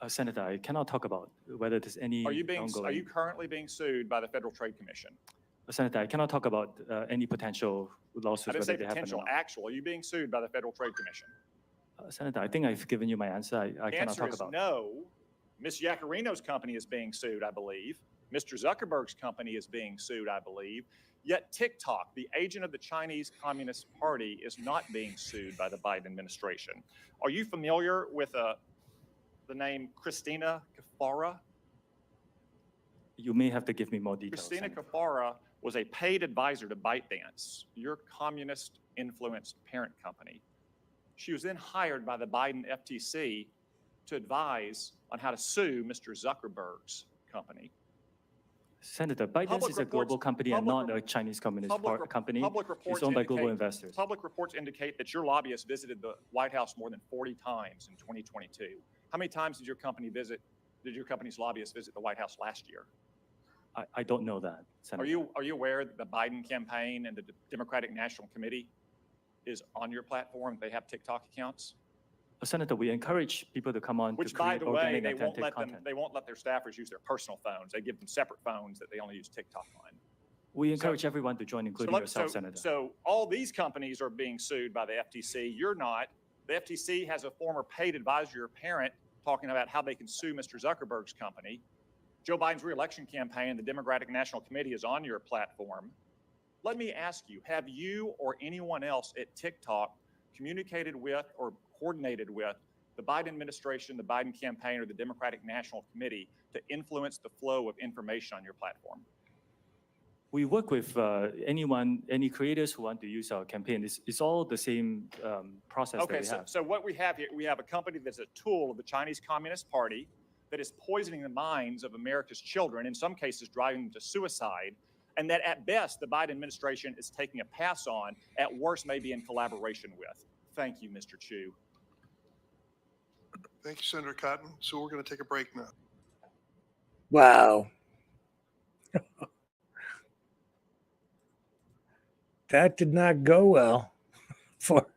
Senator, I cannot talk about whether there's any Are you ongoing... currently being sued by the Federal Trade Commission? Senator, I cannot talk about any potential lawsuits. I didn't say whether they happen or potential, not. actual. Are you being sued by the Federal Trade Commission? Senator, I think I've given you my answer. I cannot talk about. No. Ms. Yacarino's company is being sued, I believe. Mr. Zuckerberg's company is being sued, I believe. Yet TikTok, the agent of the Chinese Communist Party, is not being sued by the Biden administration. Are you familiar with the name Christina Kafara? You may have to give me more details. Christina Kafara was a paid advisor to ByteDance, your communist-influenced parent company. She was then hired by the Biden FTC to advise on how to sue Mr. Zuckerberg's company. Senator, ByteDance is a global company and not a Chinese Communist company. It's owned by global investors. Public reports indicate that your lobbyist visited the White House more than 40 times in 2022. How many times did your company's lobbyist visit the White House last year? I don't know that, Senator. Are you aware that the Biden campaign and the Democratic National Committee is on your platform? They have TikTok accounts? Senator, we encourage people to come on Which, to by create the way, organic, authentic content. they won't let their staffers use their personal phones. They give them separate phones that they only use TikTok on. We encourage everyone to join, including yourself, Senator. So all these companies are being sued by the FTC. You're not. The FTC has a former paid advisor, your parent, talking about how they can sue Mr. Zuckerberg's company. Joe Biden's reelection campaign, the Democratic National Committee, is on your platform. Let me ask you, have you or anyone else at TikTok communicated with or coordinated with the Biden administration, the Biden campaign, or the Democratic National Committee to influence the flow of information on your platform? We work with any creators who want to use our campaign. It's all the same process that we have. So what we have here, we have a company that's a tool of the Chinese Communist Party that is poisoning the minds of America's children, in some cases driving them to suicide, and that at best the Biden administration is taking a pass on, at worst maybe in collaboration with. Thank you, Mr. Chu. Thank you, Senator Cotton. So we're going to take a break now. Wow. That did not go well for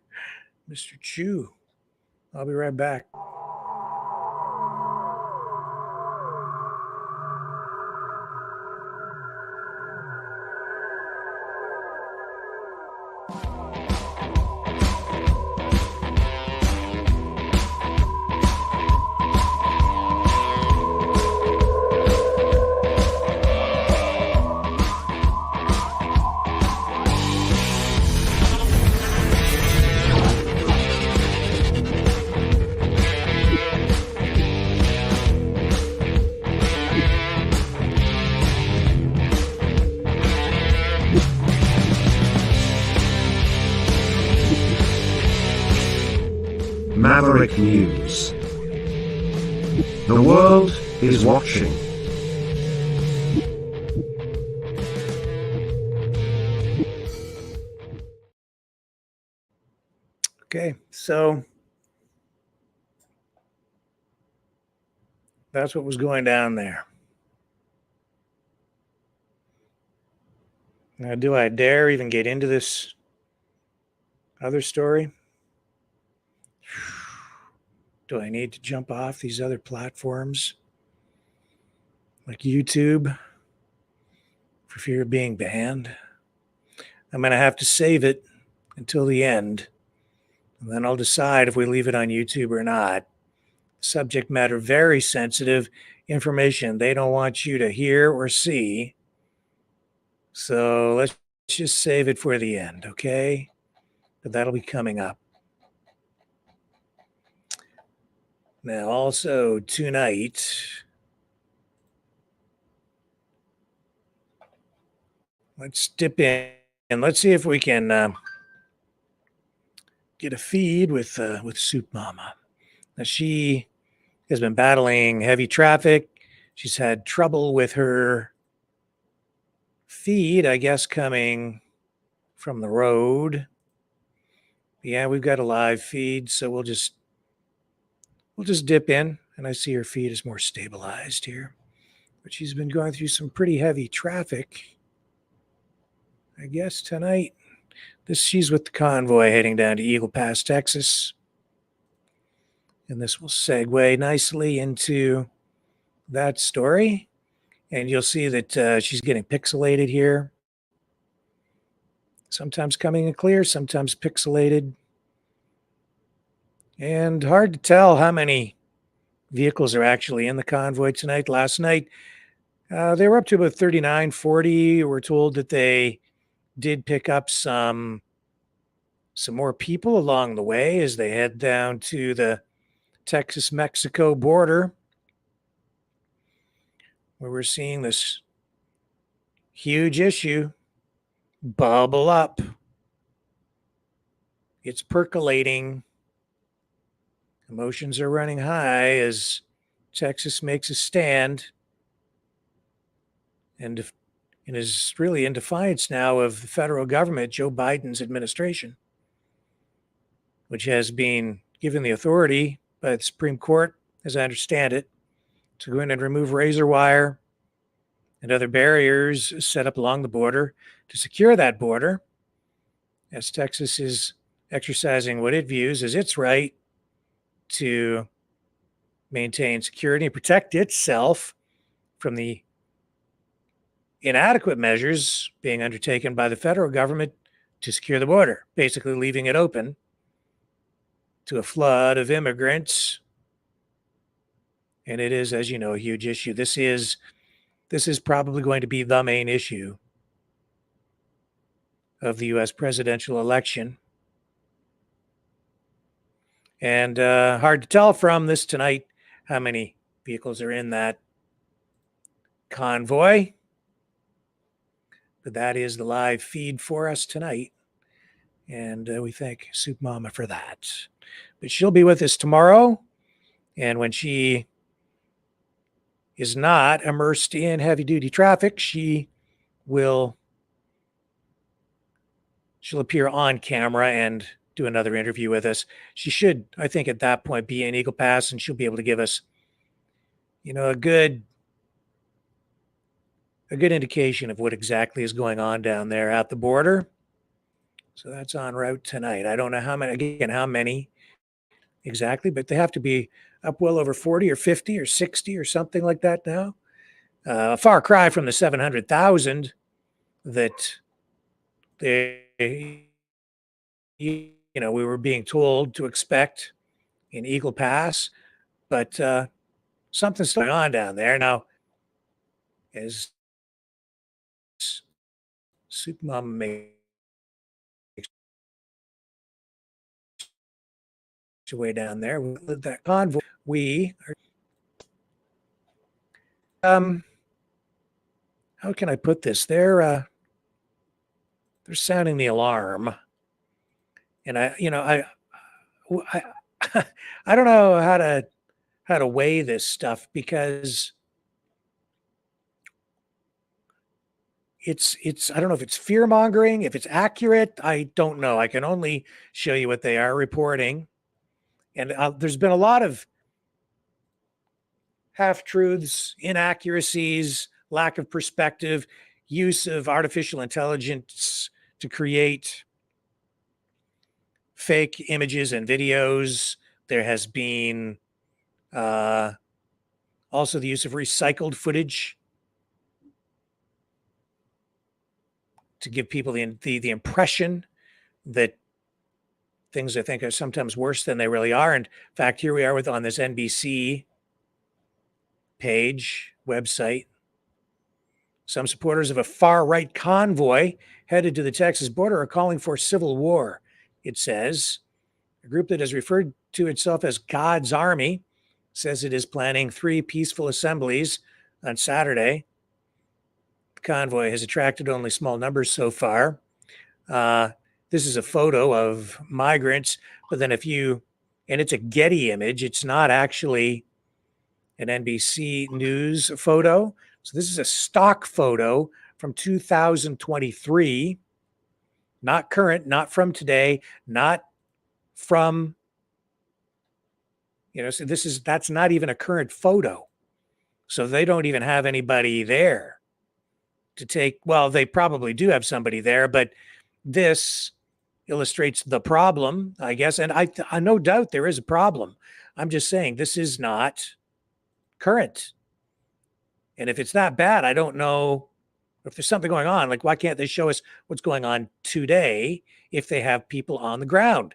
Mr. Chu. I'll be right back. Maverick News. The world is watching. Okay, so that's what was going down there. Now, do I dare even get into this other story? Do I need to jump off these other platforms like YouTube for fear of being banned? I'm going to have to save it until the end, and then I'll decide if we leave it on YouTube or not. Subject matter very sensitive information they don't want you to hear or see. So let's just save it for the end, okay? But that'll be coming up. Now, also tonight, let's dip in and let's see if we can get a feed with Soup Mama. Now, she has been battling heavy traffic. She's had trouble with her feed, I guess, coming from the road. Yeah, we've got a live feed, so we'll just dip in, and I see her feed is more stabilized here. But she's been going through some pretty heavy traffic, I guess, tonight. She's with the convoy heading down to Eagle Pass, Texas. And this will segue nicely into that story. And you'll see that she's getting pixelated here. Sometimes coming in clear, sometimes pixelated. And hard to tell how many vehicles are actually in the convoy tonight. Last night, they were up to about 39, 40. We're told that they did pick up some more people along the way as they head down to the Texas-Mexico border, where we're seeing this huge issue bubble up. It's percolating. Emotions are running high as Texas makes a stand and is really in defiance now of the federal government, Joe Biden's administration, which has been given the authority by the Supreme Court, as I understand it, to go in and remove razor wire and other barriers set up along the border to secure that border, as Texas is exercising what it views as its right to maintain security and protect itself from the inadequate measures being undertaken by the federal government to secure the border, basically leaving it open to a flood of immigrants. And it is, as you know, a huge issue. This is probably going to be the main issue of the U.S. presidential election. And hard to tell from this tonight how many vehicles are in that convoy. But that is the live feed for us tonight. And we thank Soup Mama for that. But she'll be with us tomorrow. And when she is not immersed in heavy-duty traffic, she'll appear on camera and do another interview with us. She should, I think, at that point be in Eagle Pass, and she'll be able to give us, a good indication of what exactly is going on down there at the border. So that's en route tonight. I don't know how many exactly, but they have to be up well over 40 or 50 or 60 or something like that now. A far cry from the 700,000 that we were being told to expect in Eagle Pass, but something's going on down there now. As Soup Mama makes your way down there with that convoy, we are, how can I put this? They're sounding the alarm, and I I don't know how to how to weigh this stuff, because it's I don't know if it's fear mongering, if it's accurate. I don't know. I can only show you what they are reporting. And there's been a lot of half truths, inaccuracies, lack of perspective, use of artificial intelligence to create fake images and videos. There has been also the use of recycled footage to give people the impression that things I think are sometimes worse than they really are. In fact, here we are on this NBC page, website. Some supporters of a far-right convoy headed to the Texas border are calling for civil war, it says. A group that has referred to itself as God's Army says it is planning 3 peaceful assemblies on Saturday. The convoy has attracted only small numbers so far. This is a photo of migrants, but then and it's a Getty image, it's not actually an NBC News photo. So this is a stock photo from 2023, not current, not from today, not from, so that's not even a current photo. So they don't even have anybody there to take. Well, they probably do have somebody there, but this illustrates the problem, I guess. And I no doubt there is a problem. I'm just saying this is not current. And if it's that bad, I don't know if there's something going on. Like, why can't they show us what's going on today if they have people on the ground?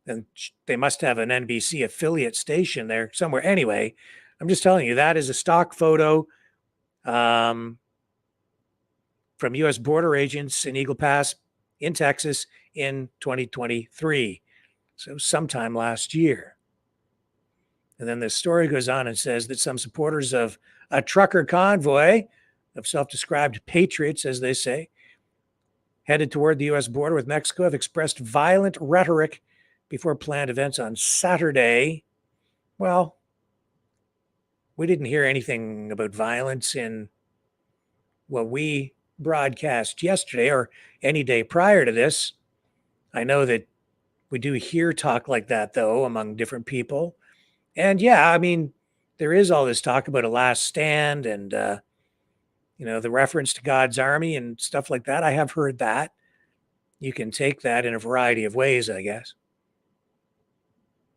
And they must have an NBC affiliate station there somewhere. Anyway, I'm just telling you, that is a stock photo from U.S. border agents in Eagle Pass in Texas in 2023. So sometime last year. And then the story goes on and says that some supporters of a trucker convoy of self-described patriots, as they say, headed toward the U.S. border with Mexico have expressed violent rhetoric before planned events on Saturday. Well, we didn't hear anything about violence in what we broadcast yesterday or any day prior to this. I know that we do hear talk like that, though, among different people. And yeah, I mean, there is all this talk about a last stand and, the reference to God's Army and stuff like that. I have heard that. You can take that in a variety of ways, I guess.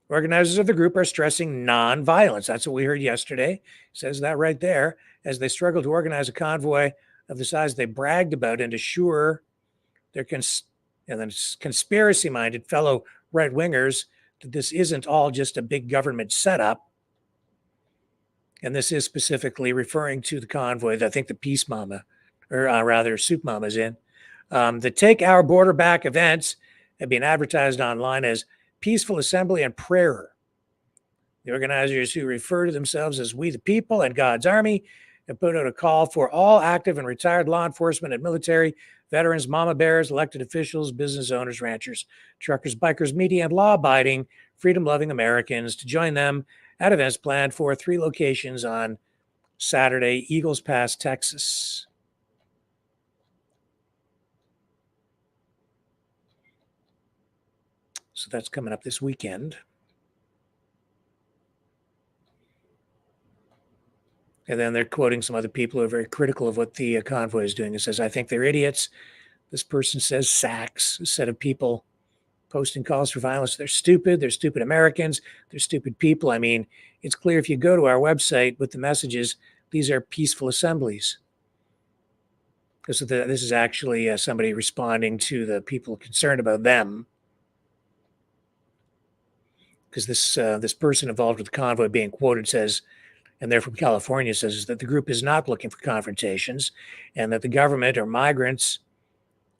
Organizers of the group are stressing nonviolence. That's what we heard yesterday. It says that right there, as they struggle to organize a convoy of the size they bragged about and assure their conspiracy-minded fellow right-wingers that this isn't all just a big government setup. And this is specifically referring to the convoy that I think the Peace Mama, or rather Soup Mama's in. The Take Our Border Back events have been advertised online as peaceful assembly and prayer. The organizers, who refer to themselves as We the People and God's Army, have put out a call for all active and retired law enforcement and military, veterans, mama bears, elected officials, business owners, ranchers, truckers, bikers, media, and law-abiding, freedom-loving Americans to join them at events planned for 3 locations on Saturday, Eagles Pass, Texas. So that's coming up this weekend. And then they're quoting some other people who are very critical of what the convoy is doing. It says, I think they're idiots. This person says Sachs, a set of people posting calls for violence. They're stupid. They're stupid Americans. They're stupid people. I mean, it's clear if you go to our website with the messages, these are peaceful assemblies. This is actually somebody responding to the people concerned about them. Because this person involved with the convoy being quoted says, and they're from California, says that the group is not looking for confrontations and that the government or migrants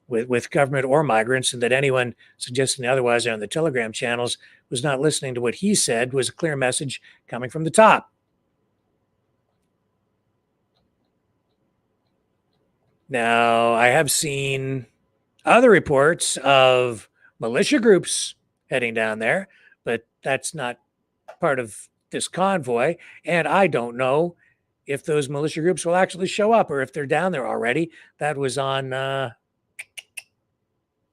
with government or migrants, and that anyone suggesting otherwise on the Telegram channels was not listening to what he said was a clear message coming from the top. Now, I have seen other reports of militia groups heading down there, but that's not part of this convoy. And I don't know if those militia groups will actually show up or if they're down there already. That was on, might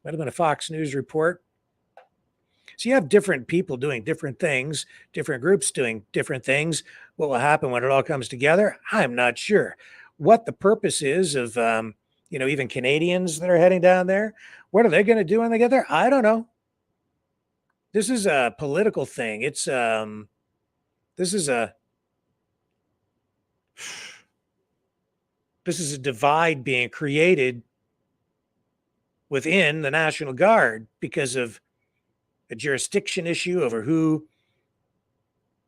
have been a Fox News report. So you have different people doing different things, different groups doing different things. What will happen when it all comes together? I'm not sure. What the purpose is of, even Canadians that are heading down there, what are they going to do when they get there? I don't know. This is a political thing. This is a divide being created within the National Guard because of a jurisdiction issue over who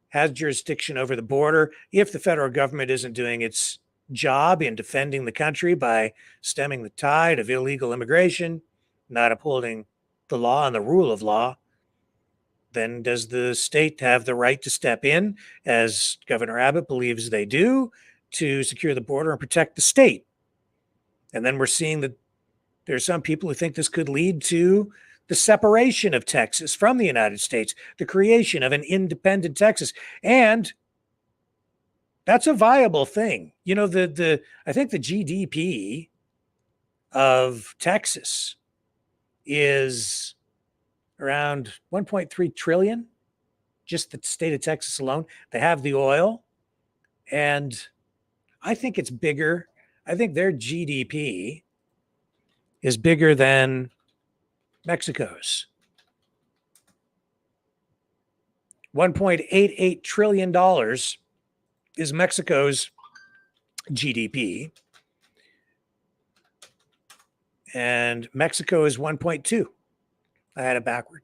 has jurisdiction over the border. If the federal government isn't doing its job in defending the country by stemming the tide of illegal immigration, not upholding the law and the rule of law, then does the state have the right to step in, as Governor Abbott believes they do, to secure the border and protect the state? And then we're seeing that there are some people who think this could lead to the separation of Texas from the United States, the creation of an independent Texas. And that's a viable thing. I think the GDP of Texas is around 1.3 trillion, just the state of Texas alone. They have the oil, and I think it's bigger. I think their GDP is bigger than Mexico's. $1.88 trillion is Mexico's GDP. And Mexico is 1.2. I had it backward.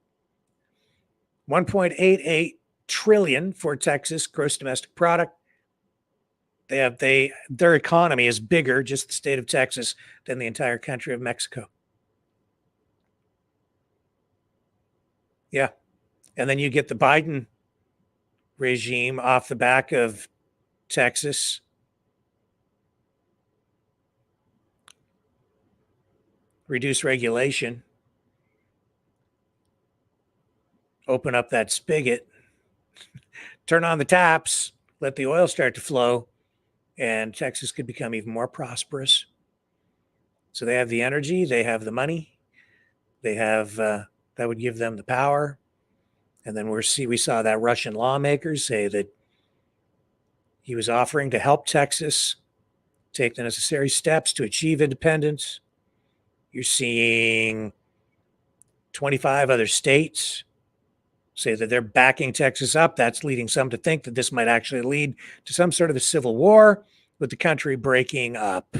1.88 trillion for Texas gross domestic product. Their economy is bigger, just the state of Texas, than the entire country of Mexico. Yeah. And then you get the Biden regime off the back of Texas. Reduce regulation. Open up that spigot. Turn on the taps. Let the oil start to flow. And Texas could become even more prosperous. So they have the energy. They have the money. They have... that would give them the power. And then we saw that Russian lawmaker say that he was offering to help Texas take the necessary steps to achieve independence. You're seeing 25 other states say that they're backing Texas up. That's leading some to think that this might actually lead to some sort of a civil war with the country breaking up.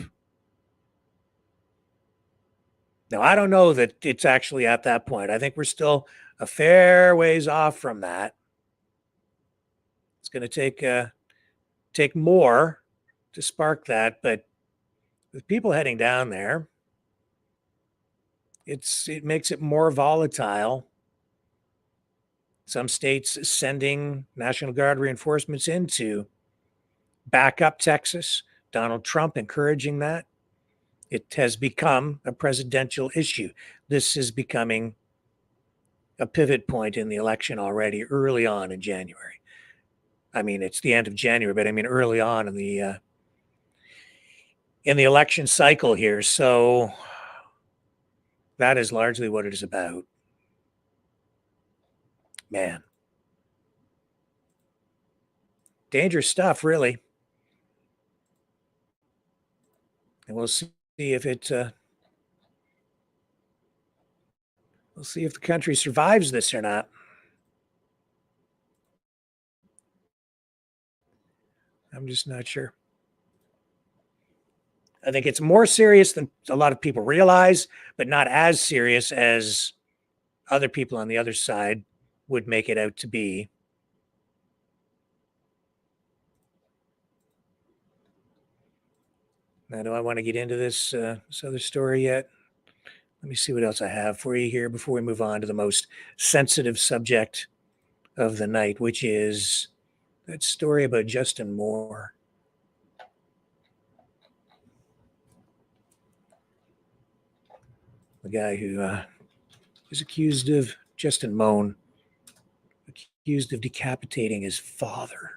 Now, I don't know that it's actually at that point. I think we're still a fair ways off from that. It's going to take more to spark that, but with people heading down there, it makes it more volatile. Some states sending National Guard reinforcements in to back up Texas. Donald Trump encouraging that. It has become a presidential issue. This is becoming a pivot point in the election already early on in January. I mean, it's the end of January, but I mean early on in the election cycle here. So that is largely what it is about. Man. Dangerous stuff, really. And we'll see if we'll see if the country survives this or not. I'm just not sure. I think it's more serious than a lot of people realize, but not as serious as other people on the other side would make it out to be. Now, do I want to get into this other story yet? Let me see what else I have for you here before we move on to the most sensitive subject of the night, which is that story about Justin Moore. The guy who is accused of, Justin Mohn, accused of decapitating his father.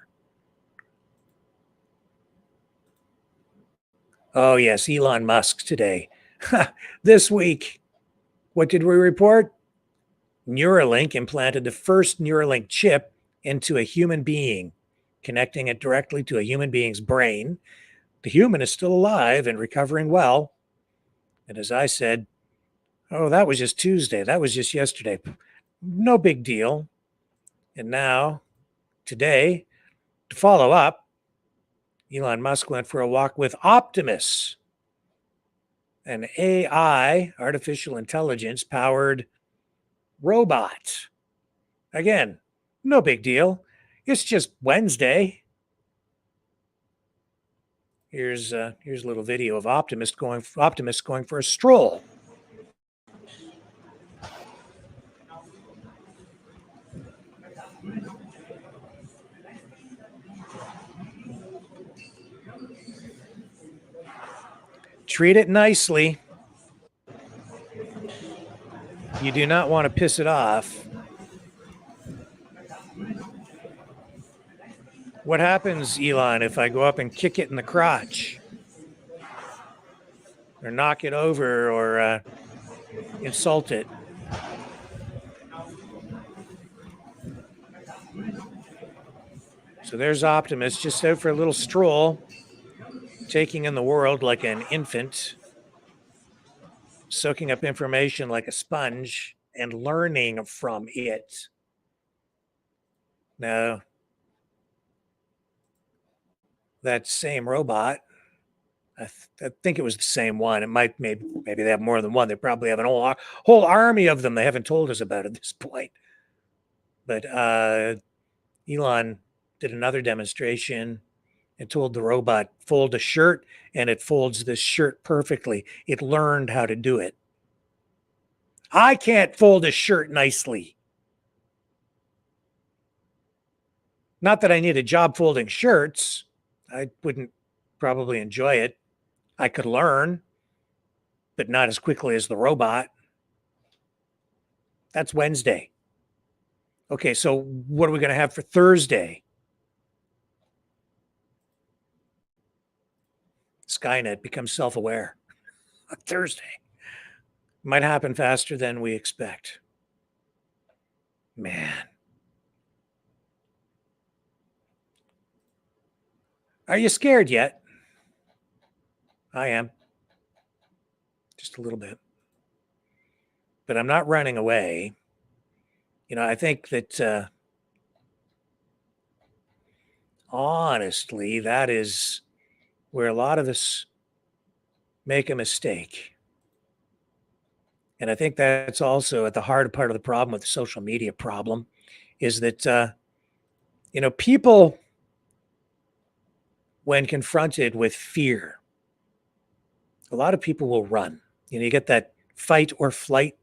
Oh, yes, Elon Musk today. This week, what did we report? Neuralink implanted the first Neuralink chip into a human being, connecting it directly to a human being's brain. The human is still alive and recovering well. And as I said, oh, that was just Tuesday. That was just yesterday. No big deal. And now, today, to follow up, Elon Musk went for a walk with Optimus, an AI, artificial intelligence powered robot. Again, no big deal. It's just Wednesday. Here's a little video of Optimus going for a stroll. Treat it nicely. You do not want to piss it off. What happens, Elon, if I go up and kick it in the crotch? Or knock it over or insult it? So there's Optimus just out for a little stroll, taking in the world like an infant, soaking up information like a sponge and learning from it. Now, that same robot, I think it was the same one. It might, maybe they have more than one. They probably have a whole army of them they haven't told us about at this point. But Elon did another demonstration and told the robot, fold a shirt, and it folds this shirt perfectly. It learned how to do it. I can't fold a shirt nicely. Not that I need a job folding shirts. I wouldn't probably enjoy it. I could learn, but not as quickly as the robot. That's Wednesday. Okay, so what are we going to have for Thursday? Skynet becomes self-aware. Thursday. Might happen faster than we expect. Man. Are you scared yet? I am. Just a little bit. But I'm not running away. You know, I think that honestly, that is where a lot of us make a mistake. And I think that's also at the hard part of the problem with the social media problem is that, you know, people, when confronted with fear, a lot of people will run. You know, you get that fight or flight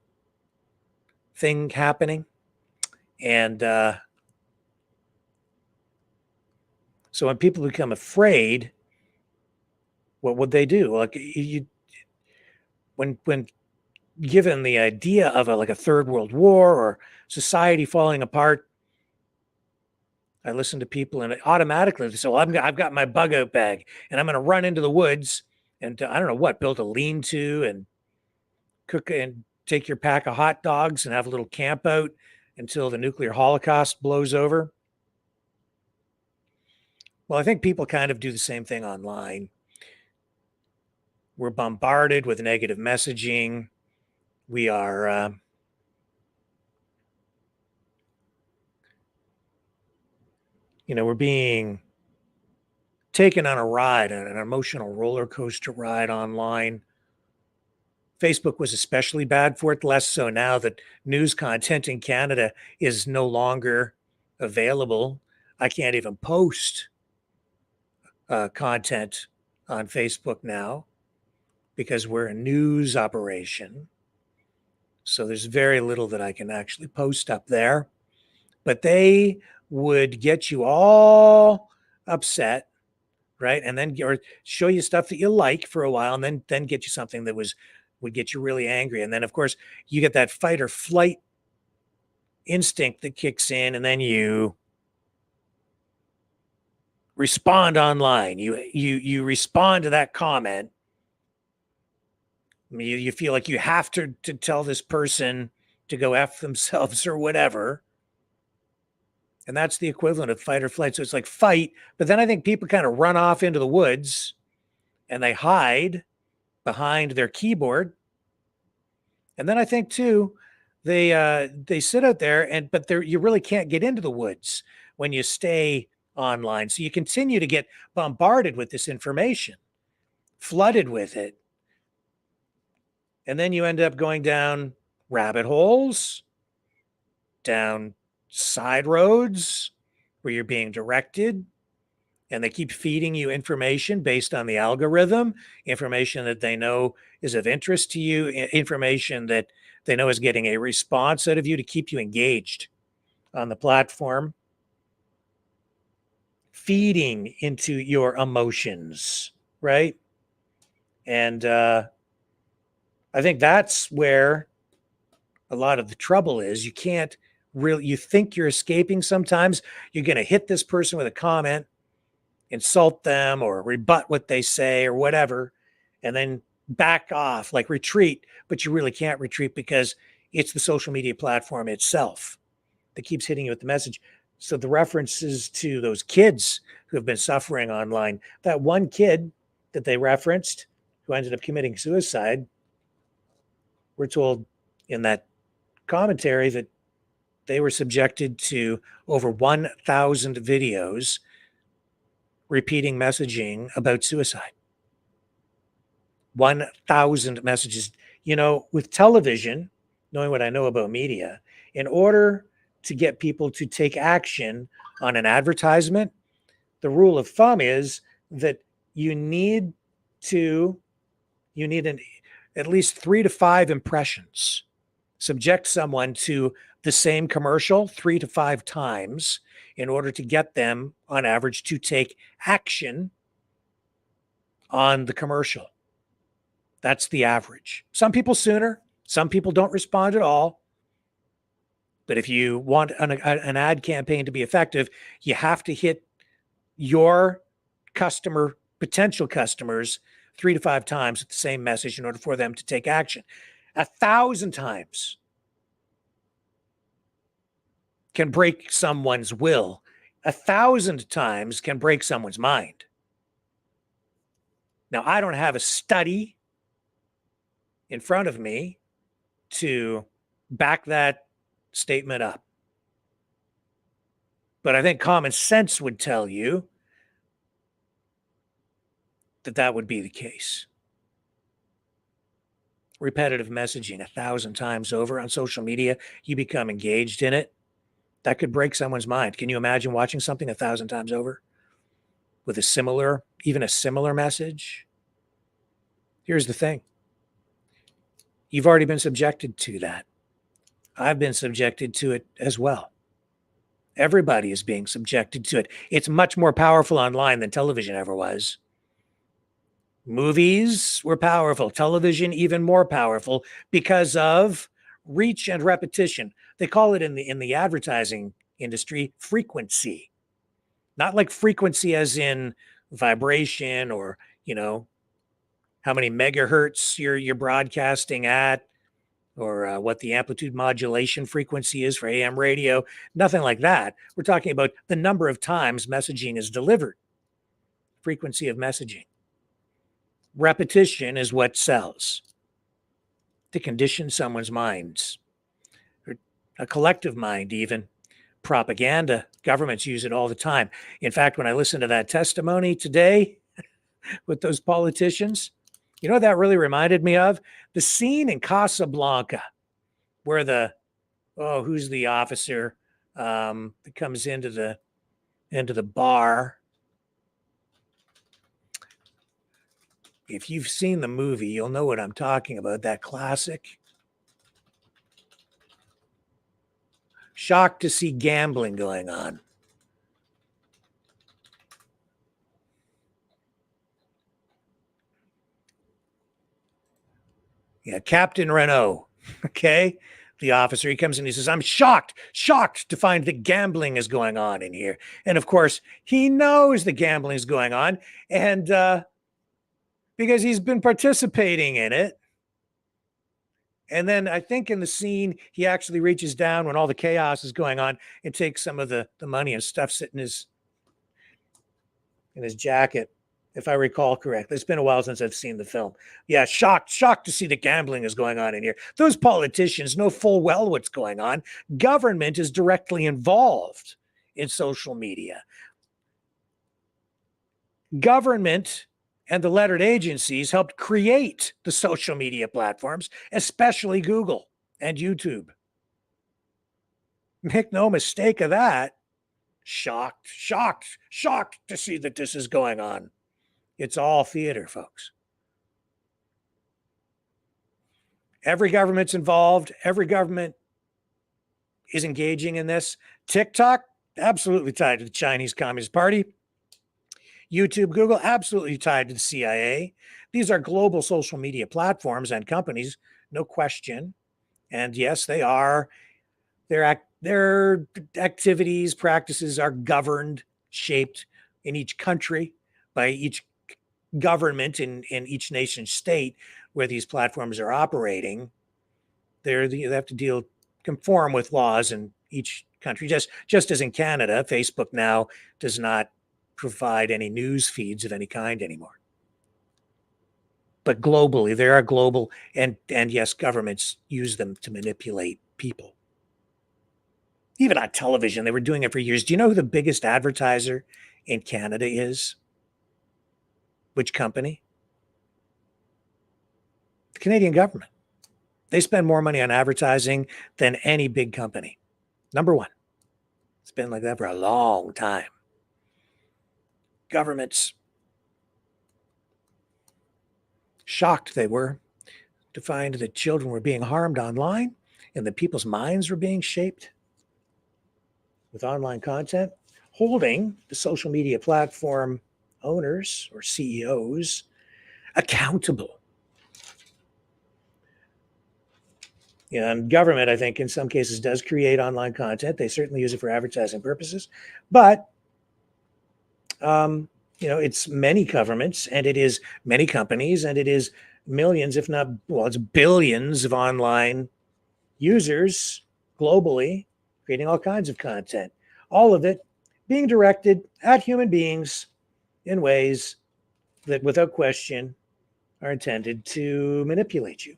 thing happening. And so when people become afraid, what would they do? Like when given the idea of like a third world war or society falling apart, I listen to people and automatically they say, well, I've got my bug out bag and I'm going to run into the woods and I don't know what, build a lean-to and cook and take your pack of hot dogs and have a little camp out until the nuclear holocaust blows over. Well, I think people kind of do the same thing online. We're bombarded with negative messaging. We are you know, we're being taken on a ride, an emotional roller coaster ride online. Facebook was especially bad for it, less so now that news content in Canada is no longer available. I can't even post content on Facebook now because we're a news operation. So there's very little that I can actually post up there. But they would get you all upset, right? And then or show you stuff that you like for a while and then get you something that would get you really angry. And then of course you get that fight or flight instinct that kicks in, and then you respond online. You respond to that comment. I mean, you feel like you have to tell this person to go F themselves or whatever. And that's the equivalent of fight or flight. So it's like fight, but then I think people kind of run off into the woods and they hide behind their keyboard. And then I think too, they sit out there but you really can't get into the woods when you stay online. So you continue to get bombarded with this information, flooded with it. And then you end up going down rabbit holes, down side roads where you're being directed, and they keep feeding you information based on the algorithm, information that they know is of interest to you, information that they know is getting a response out of you to keep you engaged on the platform, feeding into your emotions, right? And I think that's where a lot of the trouble is. You can't really, you think you're escaping sometimes. You're going to hit this person with a comment, insult them or rebut what they say or whatever, and then back off, like retreat. But you really can't retreat because it's the social media platform itself that keeps hitting you with the message. So the references to those kids who have been suffering online, that one kid that they referenced who ended up committing suicide, we're told in that commentary that they were subjected to over 1,000 videos repeating messaging about suicide. 1,000 messages. You know, with television, knowing what I know about media, in order to get people to take action on an advertisement, the rule of thumb is that you need at least 3 to 5 impressions. Subject someone to the same commercial 3 to 5 times in order to get them, on average, to take action on the commercial. That's the average. Some people sooner, some people don't respond at all. But if you want an ad campaign to be effective, you have to hit your potential customers 3 to 5 times with the same message in order for them to take action. 1,000 times can break someone's will. 1,000 times can break someone's mind. Now, I don't have a study in front of me to back that statement up. But I think common sense would tell you that that would be the case. Repetitive messaging 1,000 times over on social media, you become engaged in it. That could break someone's mind. Can you imagine watching something 1,000 times over with even a similar message? Here's the thing. You've already been subjected to that. I've been subjected to it as well. Everybody is being subjected to it. It's much more powerful online than television ever was. Movies were powerful, television even more powerful because of reach and repetition. They call it in the advertising industry frequency. Not like frequency as in vibration or, how many megahertz you're broadcasting at, or what the amplitude modulation frequency is for AM radio. Nothing like that. We're talking about the number of times messaging is delivered. Frequency of messaging. Repetition is what sells. To condition someone's minds, or a collective mind even. Propaganda. Governments use it all the time. In fact, when I listened to that testimony today with those politicians, you know what that really reminded me of? The scene in Casablanca where who's the officer that comes into the bar. If you've seen the movie, you'll know what I'm talking about, that classic. Shocked to see gambling going on. Yeah, Captain Renault, okay? the officer. He comes in, he says, I'm shocked to find that gambling is going on in here. And of course, he knows the gambling is going on, and because he's been participating in it. And then I think in the scene, he actually reaches down when all the chaos is going on and takes some of the money and stuffs it in his jacket, if I recall correctly. It's been a while since I've seen the film. Yeah, shocked to see that gambling is going on in here. Those politicians know full well what's going on. Government is directly involved in social media. Government and the lettered agencies helped create the social media platforms, especially Google and YouTube. Make no mistake of that. Shocked to see that this is going on. It's all theater, folks. Every government's involved. Every government is engaging in this. TikTok, absolutely tied to the Chinese Communist Party. YouTube, Google, absolutely tied to the CIA. These are global social media platforms and companies, no question. And yes, they are. Their activities, practices are governed, shaped in each country by each government in each nation state where these platforms are operating. They have to conform with laws in each country. Just as in Canada, Facebook now does not provide any news feeds of any kind anymore. But globally, there are global, and yes, governments use them to manipulate people. Even on television, they were doing it for years. Do you know who the biggest advertiser in Canada is? Which company? The Canadian government. They spend more money on advertising than any big company. Number one. It's been like that for a long time. Governments, shocked they were to find that children were being harmed online and that people's minds were being shaped with online content, holding the social media platform owners or CEOs accountable. And government, I think, in some cases does create online content. They certainly use it for advertising purposes. But it's many governments, and it is many companies, and it is millions, if not, it's billions of online users globally creating all kinds of content. All of it being directed at human beings in ways that, without question, are intended to manipulate you.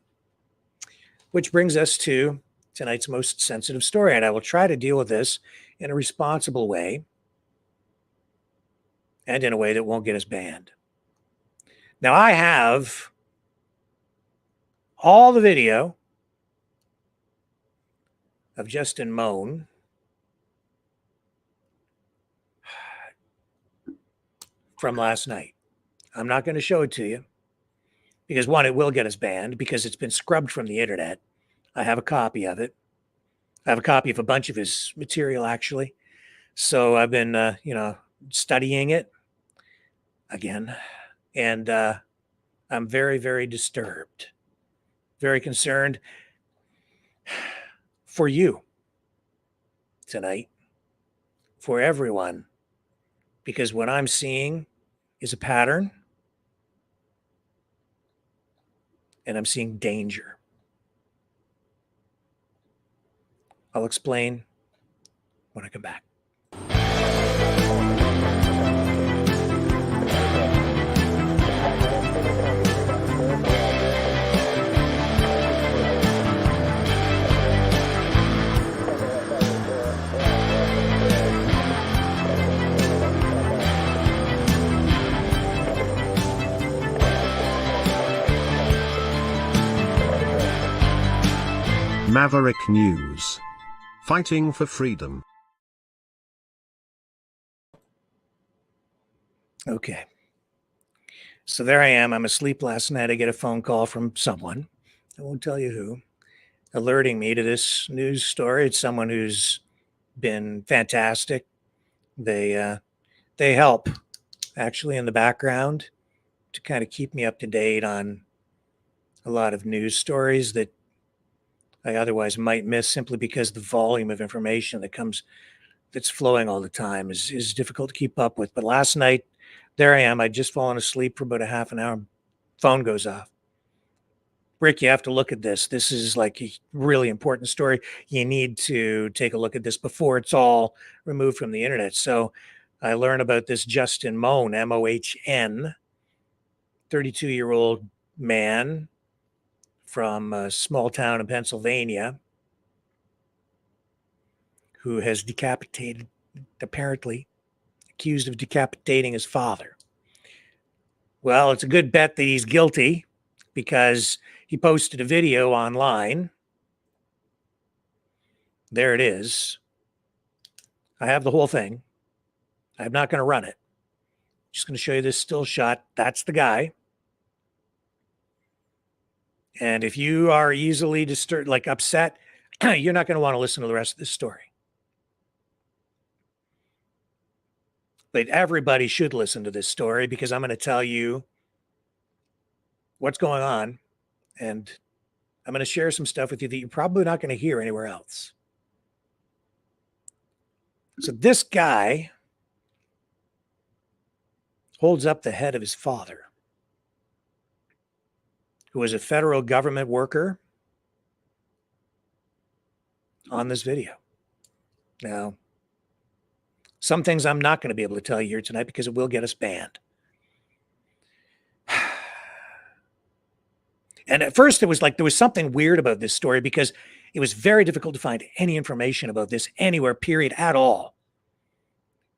Which brings us to tonight's most sensitive story, and I will try to deal with this in a responsible way, and in a way that won't get us banned. Now, I have all the video of Justin Mohn from last night. I'm not going to show it to you because, one, it will get us banned because it's been scrubbed from the internet. I have a copy of it. I have a copy of a bunch of his material, actually. So I've been, studying it again, and I'm very, very disturbed, very concerned for you tonight, for everyone, because what I'm seeing is a pattern, and I'm seeing danger. I'll explain when I come back. Maverick News. Fighting for freedom. Okay. So there I am. I'm asleep last night. I get a phone call from someone, I won't tell you who, alerting me to this news story. It's someone who's been fantastic. They help actually in the background to kind of keep me up to date on a lot of news stories that I otherwise might miss simply because the volume of information that's flowing all the time is difficult to keep up with. But last night, there I am. I'd just fallen asleep for about a half an hour. Phone goes off. Rick, you have to look at this. This is like a really important story. You need to take a look at this before it's all removed from the internet. So I learned about this Justin Mohn, Mohn, 32-year-old man from a small town in Pennsylvania who has apparently accused of decapitating his father. Well, it's a good bet that he's guilty because he posted a video online. There it is. I have the whole thing. I'm not going to run it. Just going to show you this still shot. That's the guy. And if you are easily disturbed, like upset, you're not going to want to listen to the rest of this story. But everybody should listen to this story because I'm going to tell you what's going on. And I'm going to share some stuff with you that you're probably not going to hear anywhere else. So this guy holds up the head of his father, who was a federal government worker, on this video. Now, some things I'm not going to be able to tell you here tonight because it will get us banned. And at first it was like there was something weird about this story because it was very difficult to find any information about this anywhere, period, at all.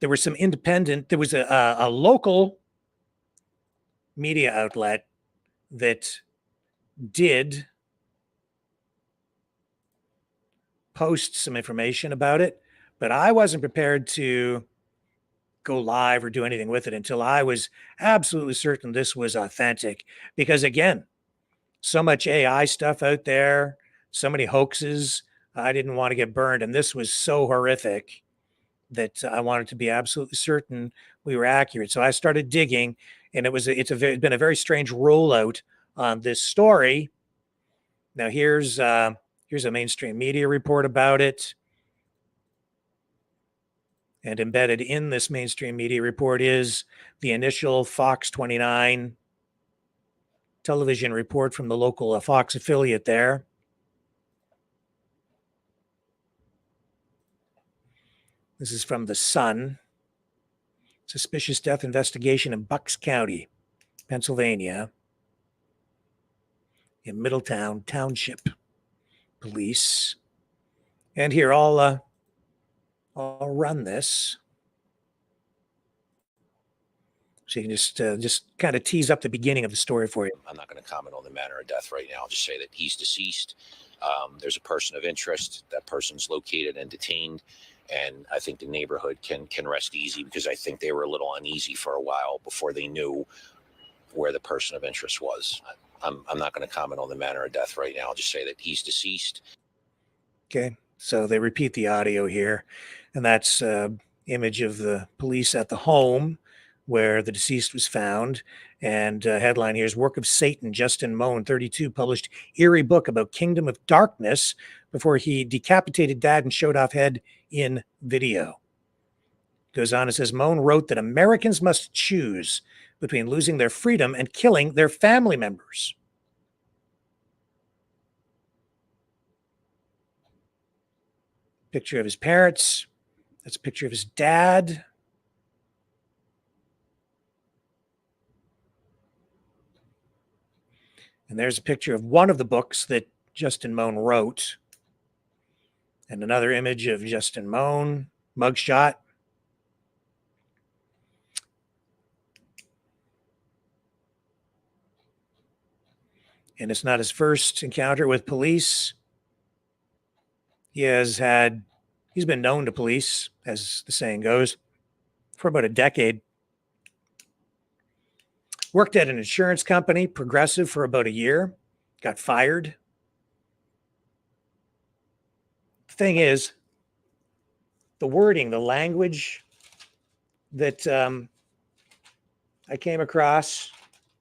There was there was a local media outlet that did post some information about it, but I wasn't prepared to go live or do anything with it until I was absolutely certain this was authentic. Because again, so much AI stuff out there, so many hoaxes. I didn't want to get burned. And this was so horrific that I wanted to be absolutely certain we were accurate. So I started digging, and it's been a very strange rollout on this story. Now here's a mainstream media report about it. And embedded in this mainstream media report is the initial Fox 29 television report from the local Fox affiliate there. This is from The Sun. Suspicious death investigation in Bucks County, Pennsylvania, in Middletown Township Police. And here, I'll run this so you can just kind of tease up the beginning of the story for you. I'm not going to comment on the manner of death right now. I'll just say that he's deceased. There's a person of interest. That person's located and detained. And I think the neighborhood can rest easy because I think they were a little uneasy for a while before they knew where the person of interest was. I'm not going to comment on the manner of death right now. I'll just say that he's deceased. Okay. So they repeat the audio here, and that's image of the police at the home where the deceased was found. And headline here is Work of Satan. Justin Mohn, 32, published eerie book about Kingdom of Darkness before he decapitated dad and showed off head in video. Goes on and says, Mohn wrote that Americans must choose between losing their freedom and killing their family members. Picture of his parents. That's a picture of his dad. And there's a picture of one of the books that Justin Mohn wrote. And another image of Justin Mohn, mugshot. And it's not his first encounter with police. He's been known to police, as the saying goes, for about a decade. Worked at an insurance company, Progressive, for about a year. Got fired. The thing is, the wording, the language that I came across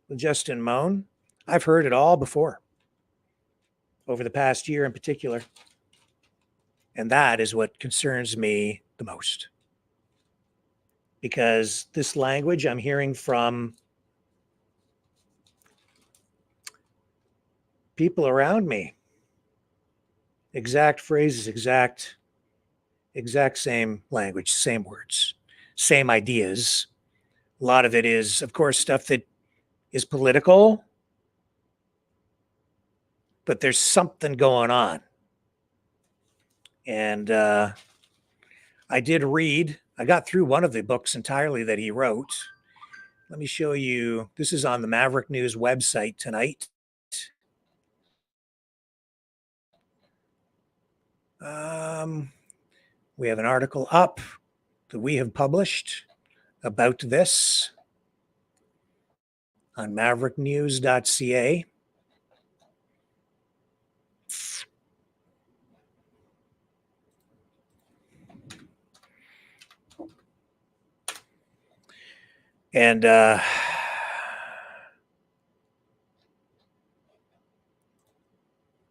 with Justin Mohn, I've heard it all before. over the past year in particular. And that is what concerns me the most. Because this language I'm hearing from people around me, exact phrases, exact same language, same words, same ideas. A lot of it is, of course, stuff that is political, but there's something going on. And I did read, I got through one of the books entirely that he wrote. Let me show you. This is on the Maverick News website tonight. We have an article up that we have published about this on mavericknews.ca. And I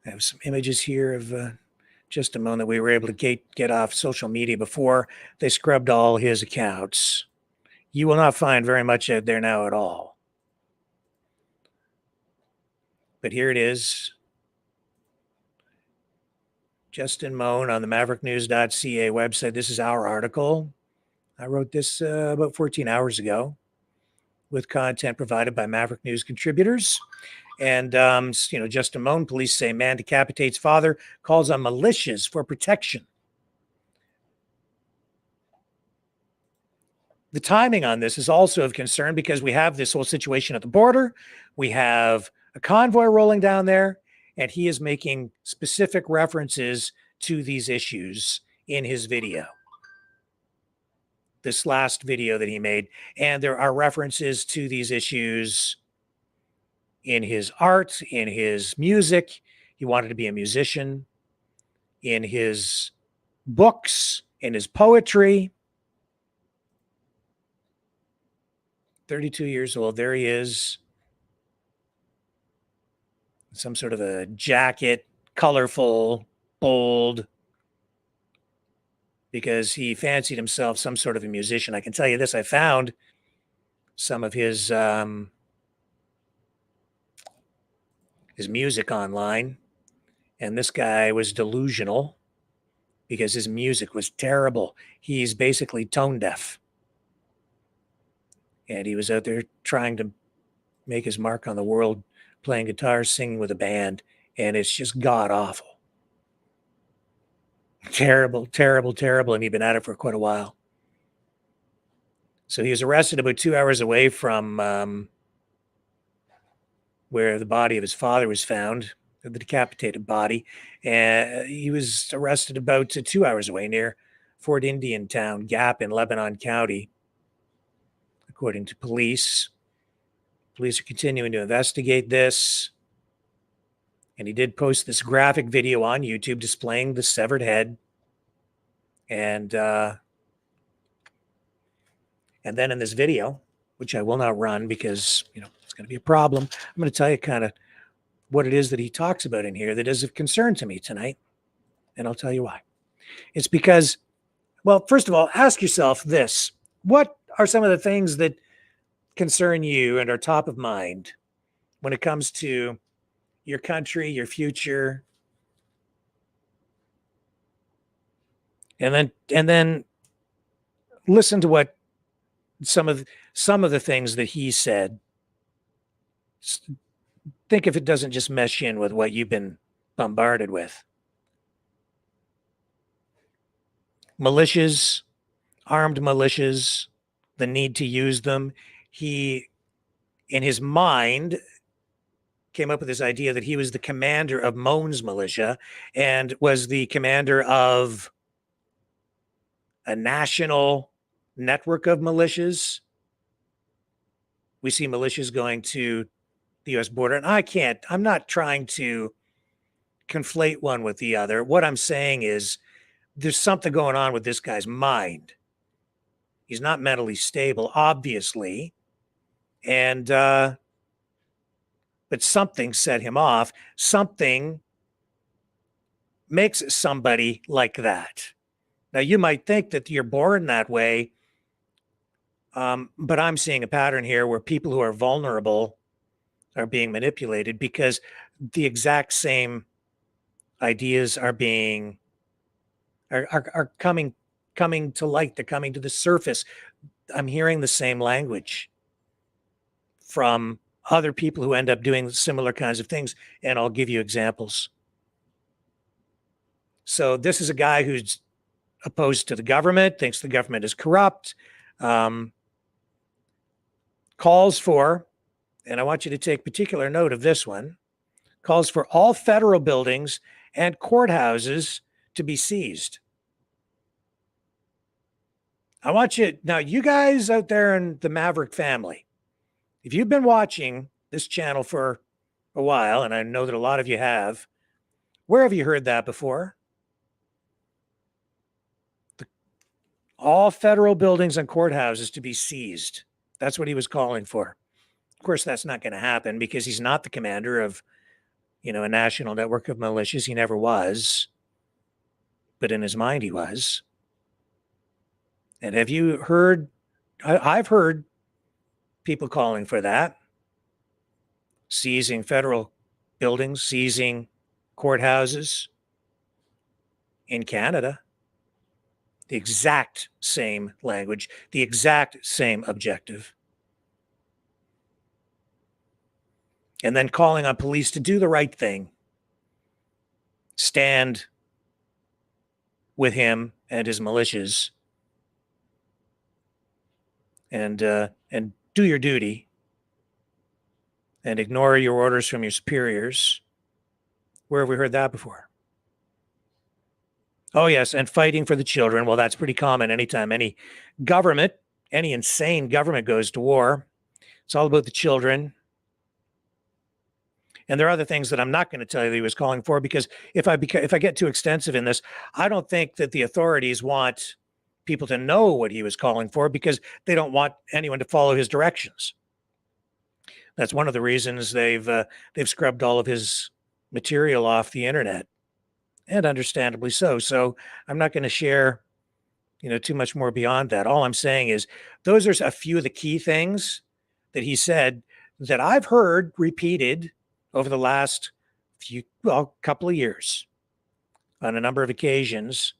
have some images here of just a moment that we were able to get off social media before they scrubbed all his accounts. You will not find very much out there now at all. But here it is. Justin Mohn on the mavericknews.ca website. This is our article. I wrote this about 14 hours ago with content provided by Maverick News contributors. And, Justin Mohn, police say man decapitates father, calls on militias for protection. The timing on this is also of concern because we have this whole situation at the border. We have a convoy rolling down there, and he is making specific references to these issues in his video. This last video that he made. And there are references to these issues in his art, in his music. He wanted to be a musician. In his books, in his poetry. 32 years old. There he is. Some sort of a jacket, colorful, bold, because he fancied himself some sort of a musician. I can tell you this, I found some of his music online, and this guy was delusional because his music was terrible. He's basically tone deaf. And he was out there trying to make his mark on the world, playing guitar, singing with a band, and it's just god-awful. Terrible, terrible, terrible, and he'd been at it for quite a while. So he was arrested about 2 hours away from where the body of his father was found, the decapitated body. And he was arrested about 2 hours away near Fort Indian Town, Gap in Lebanon County, according to police. Police are continuing to investigate this. And he did post this graphic video on YouTube displaying the severed head. And then in this video, which I will not run because, it's going to be a problem, I'm going to tell you kind of what it is that he talks about in here that is of concern to me tonight. And I'll tell you why. It's because, well, first of all, ask yourself this. What are some of the things that concern you and are top of mind when it comes to your country, your future? And then listen to what some of the things that he said. Think if it doesn't just mesh in with what you've been bombarded with. Militias, armed militias, the need to use them. He, in his mind, came up with this idea that he was the commander of Mohn's militia and was the commander of a national network of militias. We see militias going to the U.S. border, and I'm not trying to conflate one with the other. What I'm saying is there's something going on with this guy's mind. He's not mentally stable, obviously. And, but something set him off. Something makes somebody like that? Now, you might think that you're born that way, but I'm seeing a pattern here where people who are vulnerable are being manipulated because the exact same ideas are coming to light. They're coming to the surface. I'm hearing the same language from other people who end up doing similar kinds of things, and I'll give you examples. So this is a guy who's opposed to the government, thinks the government is corrupt, calls for, and I want you to take particular note of this one, calls for all federal buildings and courthouses to be seized. I want you, now you guys out there in the Maverick family, if you've been watching this channel for a while, and I know that a lot of you have, where have you heard that before? All federal buildings and courthouses to be seized. That's what he was calling for. Of course, that's not going to happen because he's not the commander of, a national network of militias. He never was. But in his mind, he was. And have you heard? I've heard people calling for that. Seizing federal buildings, seizing courthouses in Canada. The exact same language, the exact same objective. And then calling on police to do the right thing. Stand with him and his militias. And do your duty. And ignore your orders from your superiors. Where have we heard that before? Oh, yes, and fighting for the children. Well, that's pretty common anytime any government, any insane government goes to war. It's all about the children. And there are other things that I'm not going to tell you that he was calling for because if I get too extensive in this, I don't think that the authorities want people to know what he was calling for because they don't want anyone to follow his directions. That's one of the reasons they've scrubbed all of his material off the internet. And understandably so. So I'm not going to share, too much more beyond that. All I'm saying is those are a few of the key things that he said that I've heard repeated over the last couple of years on a number of occasions.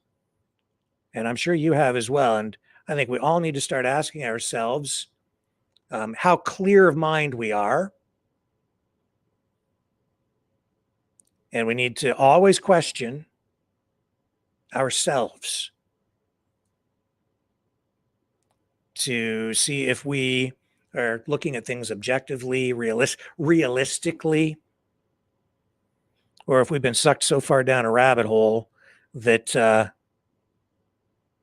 And I'm sure you have as well. And I think we all need to start asking ourselves how clear of mind we are. And we need to always question ourselves to see if we are looking at things objectively, realistically, or if we've been sucked so far down a rabbit hole that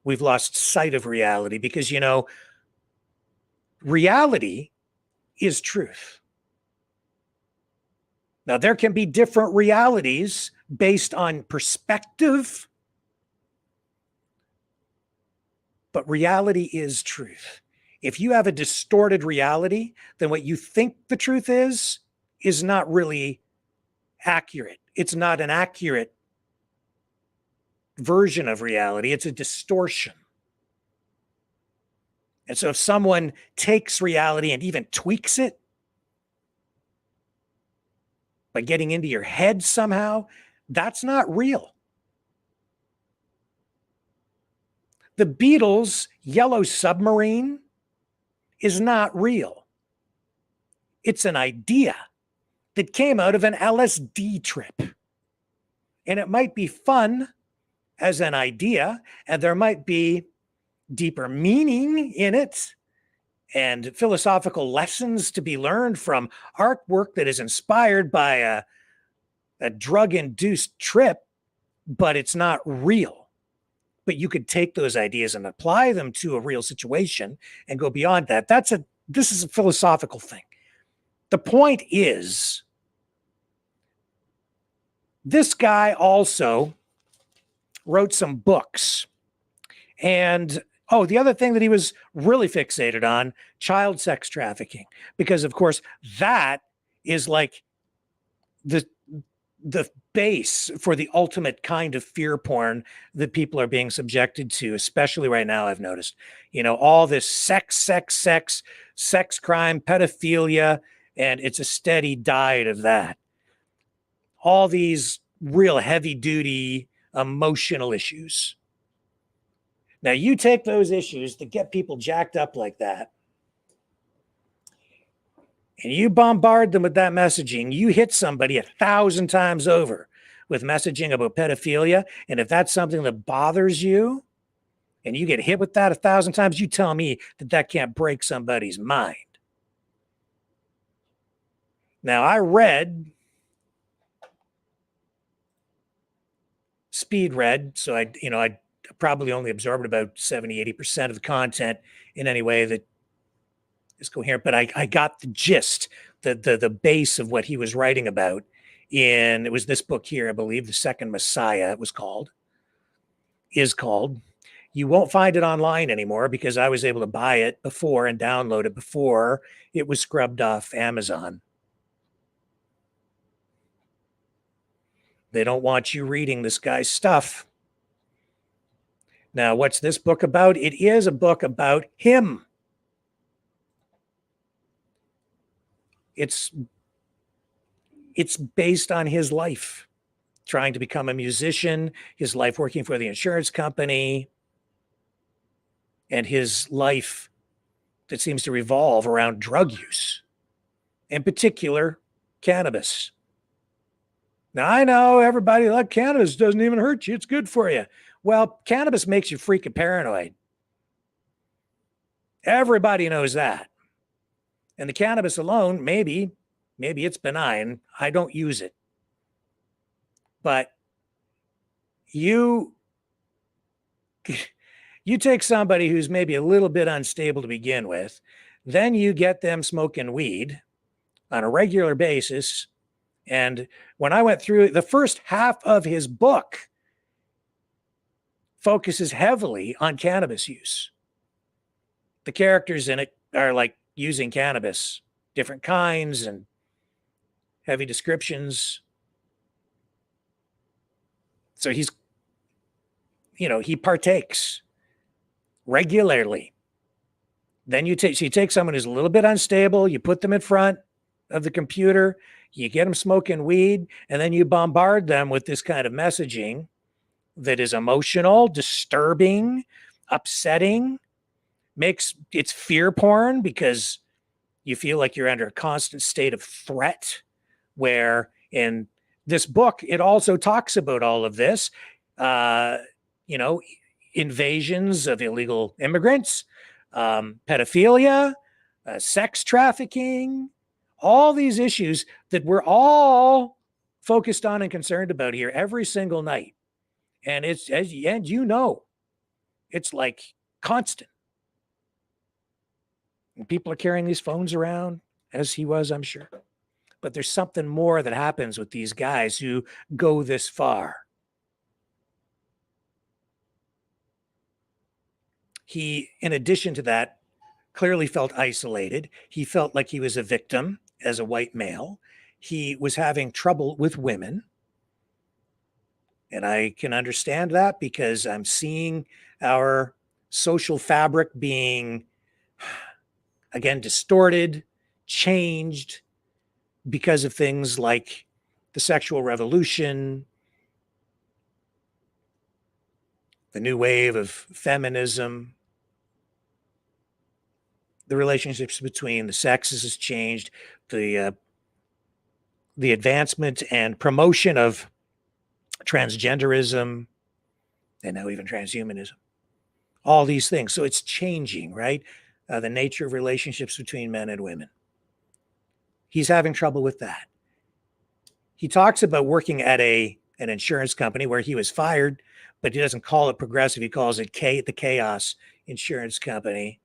we've lost sight of reality. Because, reality is truth. Now, there can be different realities based on perspective, but reality is truth. If you have a distorted reality, then what you think the truth is not really accurate. It's not an accurate version of reality. It's a distortion. And so if someone takes reality and even tweaks it, by getting into your head somehow, that's not real. The Beatles' Yellow Submarine is not real. It's an idea that came out of an LSD trip. And it might be fun as an idea, and there might be deeper meaning in it, and philosophical lessons to be learned from artwork that is inspired by a drug-induced trip, but it's not real. But you could take those ideas and apply them to a real situation and go beyond that. This is a philosophical thing. The point is, this guy also wrote some books. And the other thing that he was really fixated on, child sex trafficking, because of course that is like the base for the ultimate kind of fear porn that people are being subjected to, especially right now. I've noticed, all this sex crime, pedophilia, and it's a steady diet of that. All these real heavy duty emotional issues. Now you take those issues that get people jacked up like that, and you bombard them with that messaging. You hit somebody 1,000 times over with messaging about pedophilia. And if that's something that bothers you and you get hit with that 1,000 times, you tell me that can't break somebody's mind. Now, I speed read, so I probably only absorbed about 70, 80% of the content in any way that is coherent, but I got the gist, the base of what he was writing about it was this book here, I believe, The Second Messiah, it was called. You won't find it online anymore because I was able to buy it before and download it before it was scrubbed off Amazon. They don't want you reading this guy's stuff. Now, what's this book about? It is a book about him. It's based on his life, trying to become a musician, his life working for the insurance company, and his life that seems to revolve around drug use, in particular, cannabis. Now, I know everybody like cannabis doesn't even hurt you. It's good for you. Well, cannabis makes you freaking paranoid. Everybody knows that. And the cannabis alone, maybe it's benign. I don't use it. But you take somebody who's maybe a little bit unstable to begin with, then you get them smoking weed on a regular basis. And when I went through the first half of his book, focuses heavily on cannabis use. The characters in it are like using cannabis, different kinds and heavy descriptions. So he partakes regularly. Then you take someone who's a little bit unstable, you put them in front of the computer, you get them smoking weed, and then you bombard them with this kind of messaging that is emotional, disturbing, upsetting, it's fear porn because you feel like you're under a constant state of threat, where in this book, it also talks about all of this, invasions of illegal immigrants, pedophilia, sex trafficking, all these issues that we're all focused on and concerned about here every single night. And it's like constant. And people are carrying these phones around, as he was, I'm sure. But there's something more that happens with these guys who go this far. He, in addition to that, clearly felt isolated. He felt like he was a victim as a white male. He was having trouble with women. And I can understand that because I'm seeing our social fabric being, again, distorted, changed because of things like the sexual revolution, the new wave of feminism, the relationships between the sexes has changed, the advancement and promotion of transgenderism, and now even transhumanism, all these things. So it's changing, right? The nature of relationships between men and women. He's having trouble with that. He talks about working at an insurance company where he was fired, but he doesn't call it Progressive. He calls it the Chaos Insurance Company.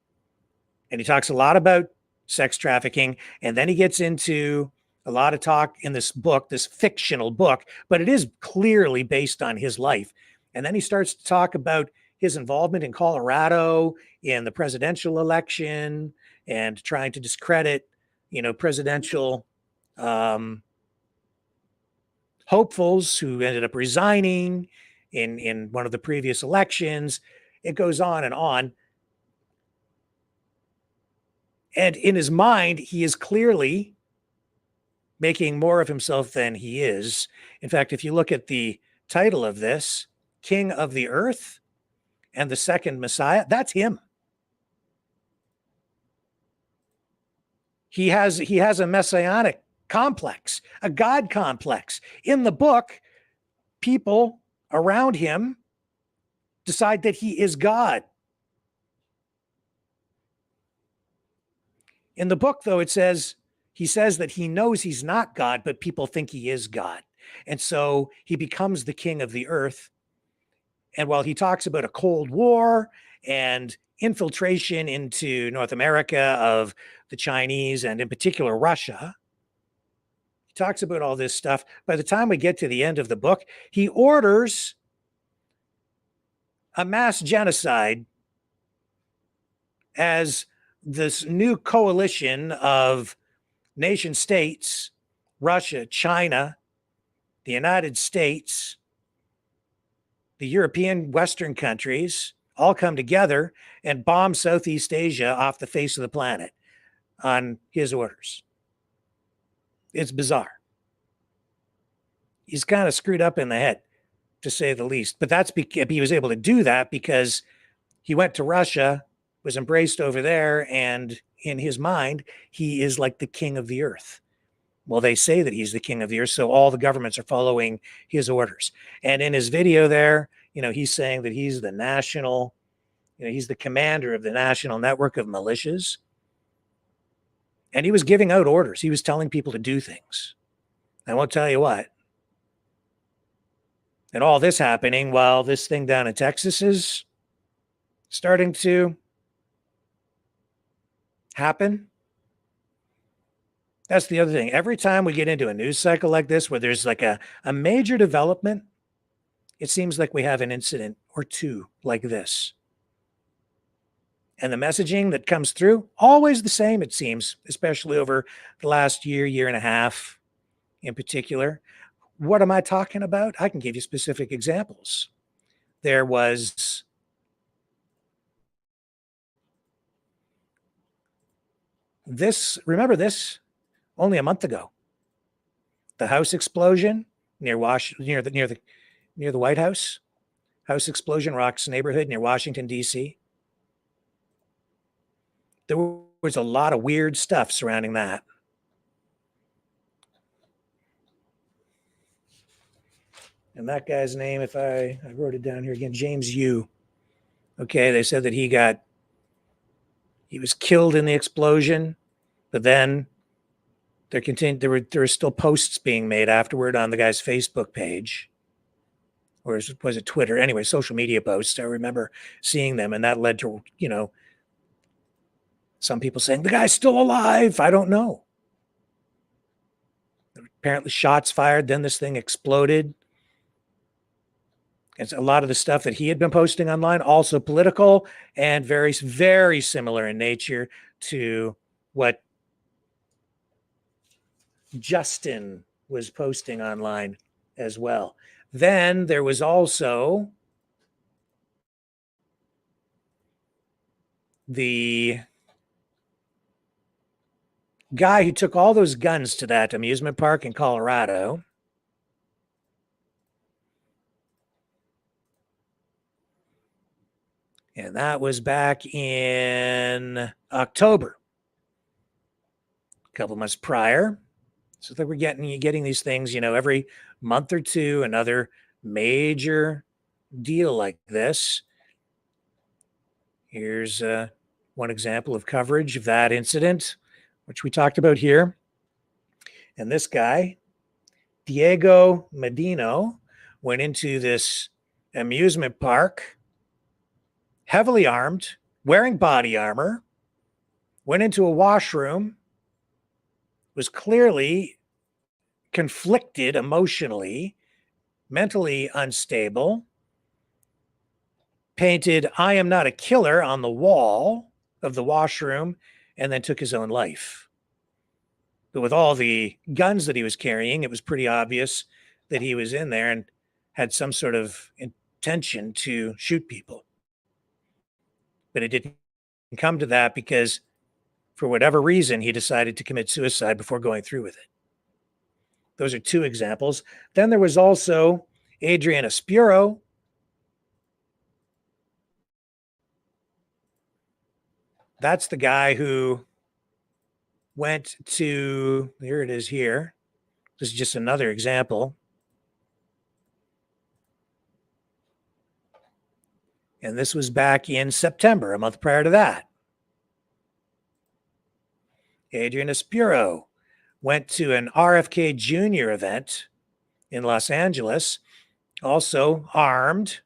And he talks a lot about sex trafficking. And then he gets into a lot of talk in this book, this fictional book, but it is clearly based on his life. And then he starts to talk about his involvement in Colorado in the presidential election and trying to discredit, presidential hopefuls who ended up resigning in one of the previous elections. It goes on and on. And in his mind, he is clearly making more of himself than he is. In fact, if you look at the title of this, King of the Earth and the Second Messiah, that's him. He has a messianic complex, a God complex. In the book, people around him decide that he is God. In the book, though, he says that he knows he's not God, but people think he is God. And so he becomes the king of the earth. And while he talks about a Cold War and infiltration into North America of the Chinese and in particular Russia, he talks about all this stuff. By the time we get to the end of the book, he orders a mass genocide as this new coalition of nation states, Russia, China, the United States, the European Western countries all come together and bomb Southeast Asia off the face of the planet on his orders. It's bizarre. He's kind of screwed up in the head, to say the least. But that's because he was able to do that because he went to Russia, was embraced over there, and in his mind, he is like the king of the earth. Well, they say that he's the king of the earth, so all the governments are following his orders. And in his video there, he's saying that he's the national, he's the commander of the national network of militias. And he was giving out orders. He was telling people to do things. I won't tell you what. And all this happening while this thing down in Texas is starting to happen. That's the other thing. Every time we get into a news cycle like this, where there's like a major development, it seems like we have an incident or two like this. And the messaging that comes through, always the same, it seems, especially over the last year and a half in particular. What am I talking about? I can give you specific examples. There was this, remember this, only a month ago. The house explosion near the White House. House explosion rocks neighborhood near Washington, D.C. There was a lot of weird stuff surrounding that. And that guy's name, if I wrote it down here again, James Yu. Okay, they said that he was killed in the explosion, but then there were still posts being made afterward on the guy's Facebook page. Or was it Twitter? Anyway, social media posts. I remember seeing them, and that led to, some people saying the guy's still alive. I don't know. Apparently shots fired, then this thing exploded. And a lot of the stuff that he had been posting online, also political and very, very similar in nature to what Justin was posting online as well. Then there was also the guy who took all those guns to that amusement park in Colorado. And that was back in October, a couple months prior. So that we're getting these things, every month or two, another major deal like this. Here's one example of coverage of that incident, which we talked about here. And this guy, Diego Medino, went into this amusement park, heavily armed, wearing body armor, went into a washroom, was clearly conflicted emotionally, mentally unstable, painted "I am not a killer" on the wall of the washroom, and then took his own life. But with all the guns that he was carrying, it was pretty obvious that he was in there and had some sort of intention to shoot people. But it didn't come to that because for whatever reason, he decided to commit suicide before going through with it. Those are two examples. Then there was also Adrian Espuro. That's the guy who went to, here it is here. This is just another example. And this was back in September, a month prior to that. Adrian Espuro went to an RFK Jr. event in Los Angeles, also armed.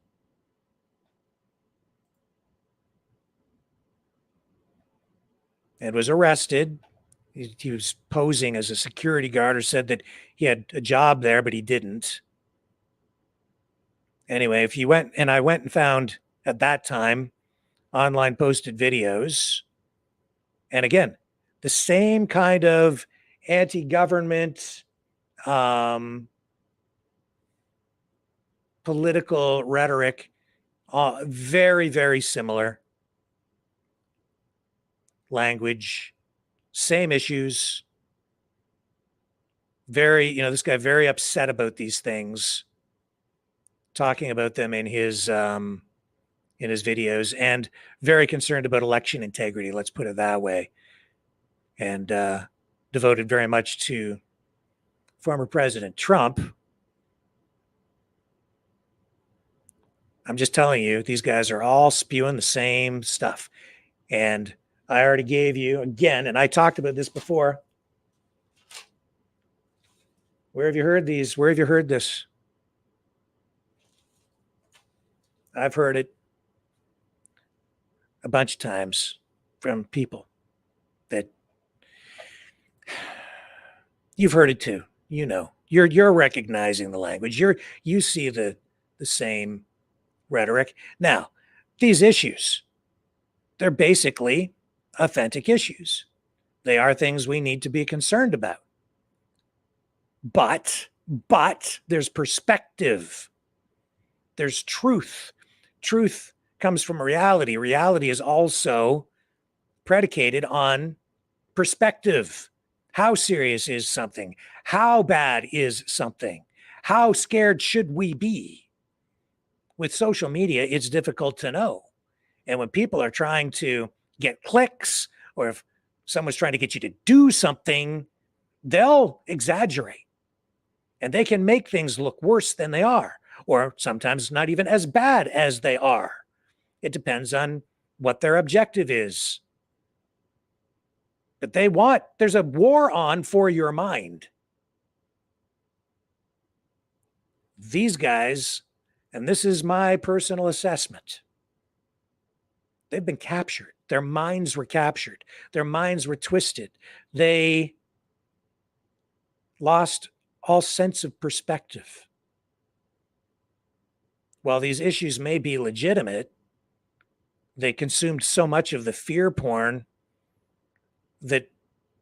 And was arrested. He was posing as a security guard, or said that he had a job there, but he didn't. Anyway, if you went, and I went and found at that time online posted videos. And again, the same kind of anti-government political rhetoric, very, very similar language, same issues. Very, this guy very upset about these things, talking about them in his videos, and very concerned about election integrity, let's put it that way, and devoted very much to former President Trump. I'm just telling you, these guys are all spewing the same stuff. And I already gave you, again, and I talked about this before. Where have you heard these? Where have you heard this? I've heard it a bunch of times from people that you've heard it too. You're recognizing the language. You see the same rhetoric. Now, these issues, they're basically authentic issues. They are things we need to be concerned about. But there's perspective. There's truth. Truth comes from reality. Reality is also predicated on perspective. How serious is something? How bad is something? How scared should we be? With social media, it's difficult to know. And when people are trying to get clicks, or if someone's trying to get you to do something, they'll exaggerate. And they can make things look worse than they are, or sometimes not even as bad as they are. It depends on what their objective is. But there's a war on for your mind. These guys, and this is my personal assessment, they've been captured. Their minds were captured. Their minds were twisted. They lost all sense of perspective. While these issues may be legitimate, they consumed so much of the fear porn that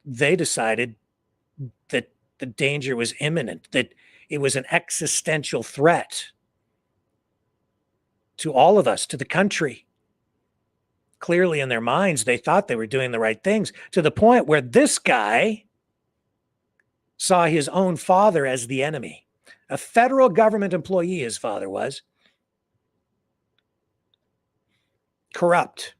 they decided that the danger was imminent, that it was an existential threat to all of us, to the country. Clearly in their minds, they thought they were doing the right things, to the point where this guy saw his own father as the enemy. A federal government employee, his father was. Corrupt.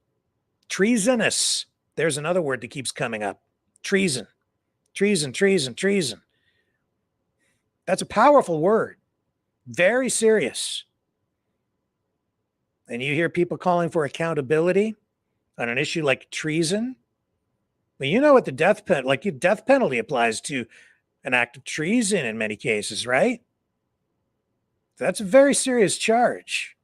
Treasonous. There's another word that keeps coming up. Treason. Treason, treason, treason. That's a powerful word. Very serious. And you hear people calling for accountability on an issue like treason. Well, you know what the death penalty applies to an act of treason in many cases, right? That's a very serious charge.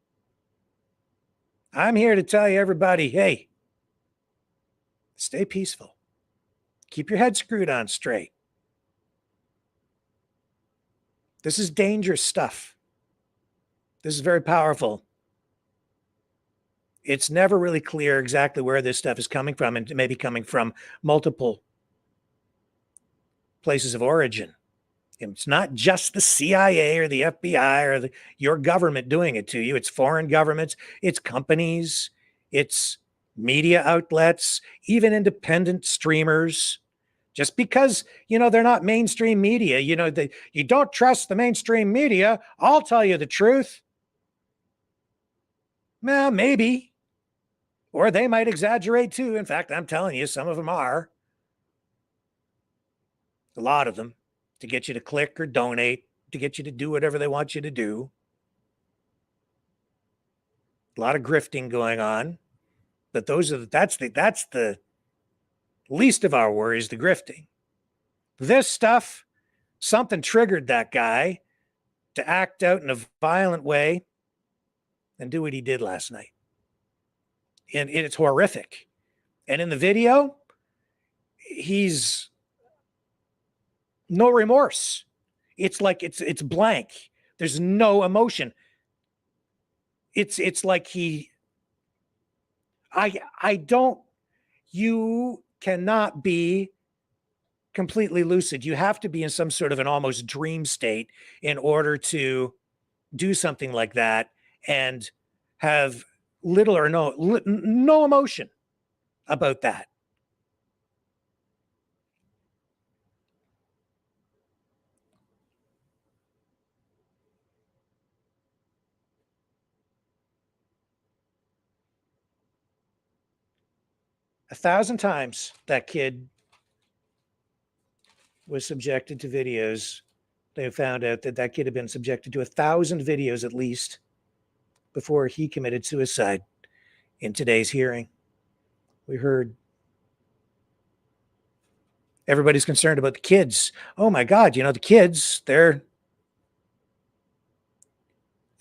I'm here to tell you, everybody, hey, stay peaceful. Keep your head screwed on straight. This is dangerous stuff. This is very powerful. It's never really clear exactly where this stuff is coming from, and it may be coming from multiple places of origin. It's not just the CIA or the FBI or your government doing it to you. It's foreign governments, it's companies, it's media outlets, even independent streamers. Just because, they're not mainstream media, you don't trust the mainstream media, I'll tell you the truth. Well, maybe. Or they might exaggerate too. In fact, I'm telling you, some of them are. A lot of them, to get you to click or donate, to get you to do whatever they want you to do. A lot of grifting going on. But that's the least of our worries, the grifting. This stuff, something triggered that guy to act out in a violent way and do what he did last night. And it's horrific. And in the video, he's no remorse. It's like it's blank. There's no emotion. It's like you cannot be completely lucid. You have to be in some sort of an almost dream state in order to do something like that and have little or no emotion about that. A 1,000 times that kid was subjected to videos. They found out that kid had been subjected to 1,000 videos at least before he committed suicide. In today's hearing, we heard everybody's concerned about the kids. Oh my God, the kids, they're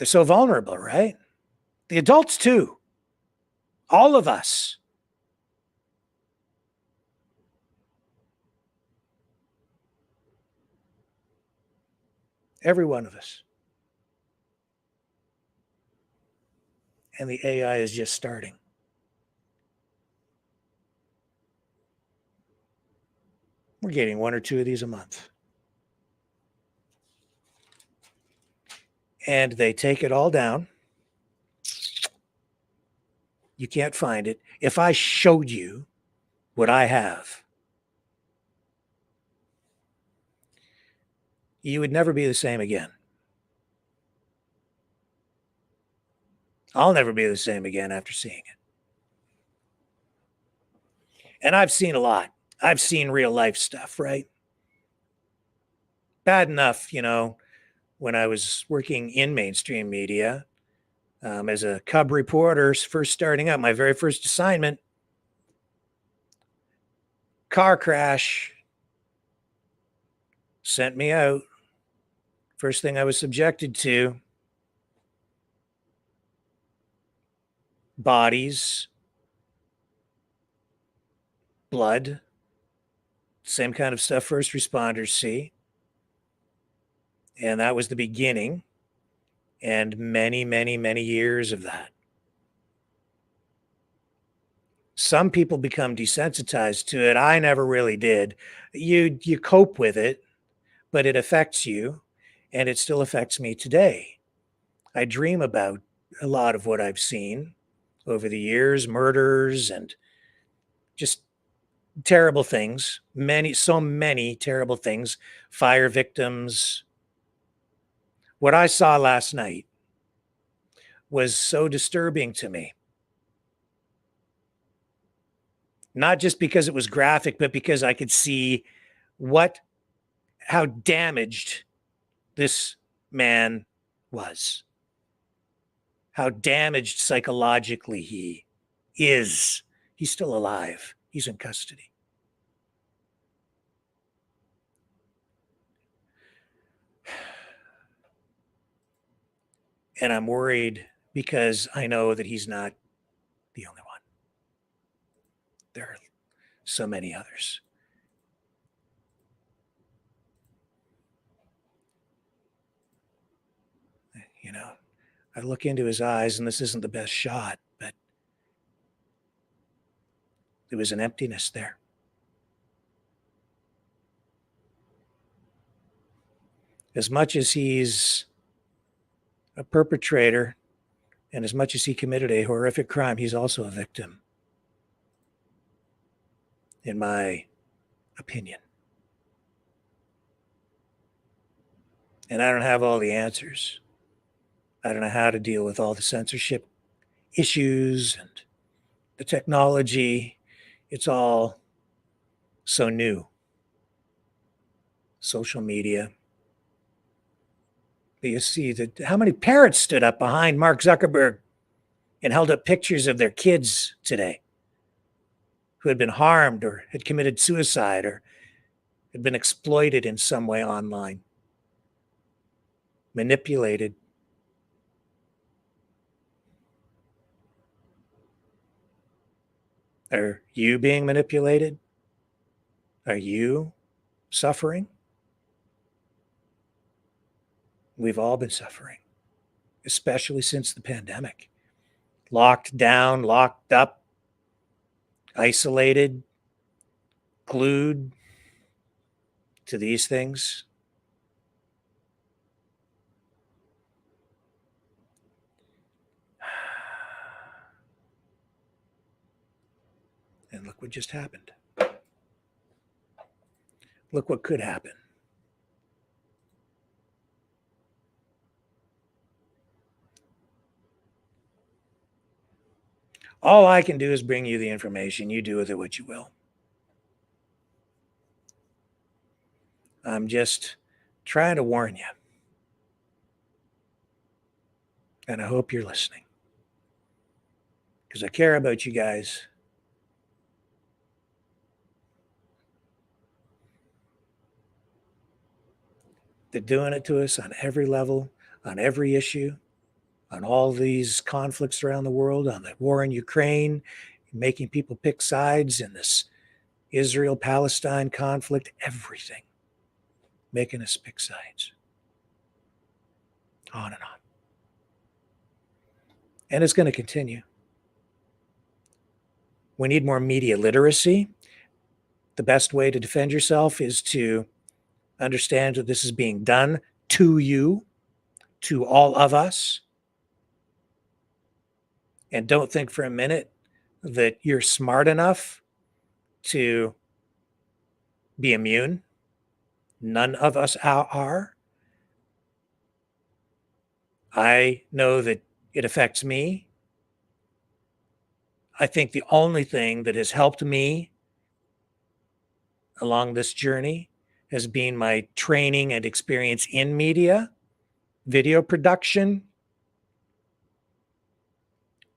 so vulnerable, right? The adults too. All of us. Every one of us. And the AI is just starting. We're getting 1 or 2 of these a month. And they take it all down. You can't find it. If I showed you what I have, you would never be the same again. I'll never be the same again after seeing it. And I've seen a lot. I've seen real life stuff, right? Bad enough, when I was working in mainstream media, as a cub reporter, first starting out, my very first assignment, car crash, sent me out. First thing I was subjected to, bodies, blood, same kind of stuff first responders see. And that was the beginning, and many, many, many years of that. Some people become desensitized to it. I never really did. You cope with it, but it affects you, and it still affects me today. I dream about a lot of what I've seen over the years, murders and just terrible things, so many terrible things, fire victims. What I saw last night was so disturbing to me. Not just because it was graphic, but because I could see how damaged this man was. How damaged psychologically he is. He's still alive. He's in custody. And I'm worried because I know that he's not the only one. There are so many others. I look into his eyes, and this isn't the best shot, but there was an emptiness there. as much as he's a perpetrator and as much as he committed a horrific crime, he's also a victim, in my opinion. And I don't have all the answers. I don't know how to deal with all the censorship issues and the technology. It's all so new. Social media. But you see that how many parents stood up behind Mark Zuckerberg and held up pictures of their kids today who had been harmed or had committed suicide or had been exploited in some way online, manipulated. Are you being manipulated? Are you suffering? We've all been suffering, especially since the pandemic. Locked down, locked up, isolated, glued to these things. And look what just happened. Look what could happen. All I can do is bring you the information. You do with it what you will. I'm just trying to warn you. And I hope you're listening. Because I care about you guys. They're doing it to us on every level, on every issue, on all these conflicts around the world, on the war in Ukraine, making people pick sides in this Israel-Palestine conflict, everything, making us pick sides. On and on. And it's going to continue. We need more media literacy. The best way to defend yourself is to understand that this is being done to you, to all of us. And don't think for a minute that you're smart enough to be immune. None of us are. I know that it affects me. I think the only thing that has helped me along this journey has been my training and experience in media, video production,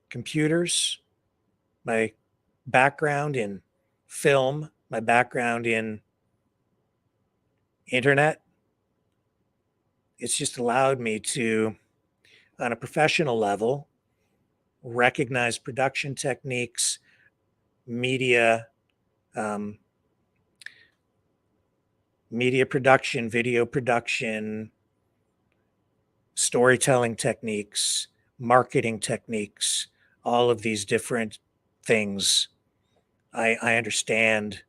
computers, my background in film, my background in internet. It's just allowed me to, on a professional level, recognize production techniques, media production, video production, storytelling techniques, marketing techniques, all of these different things I understand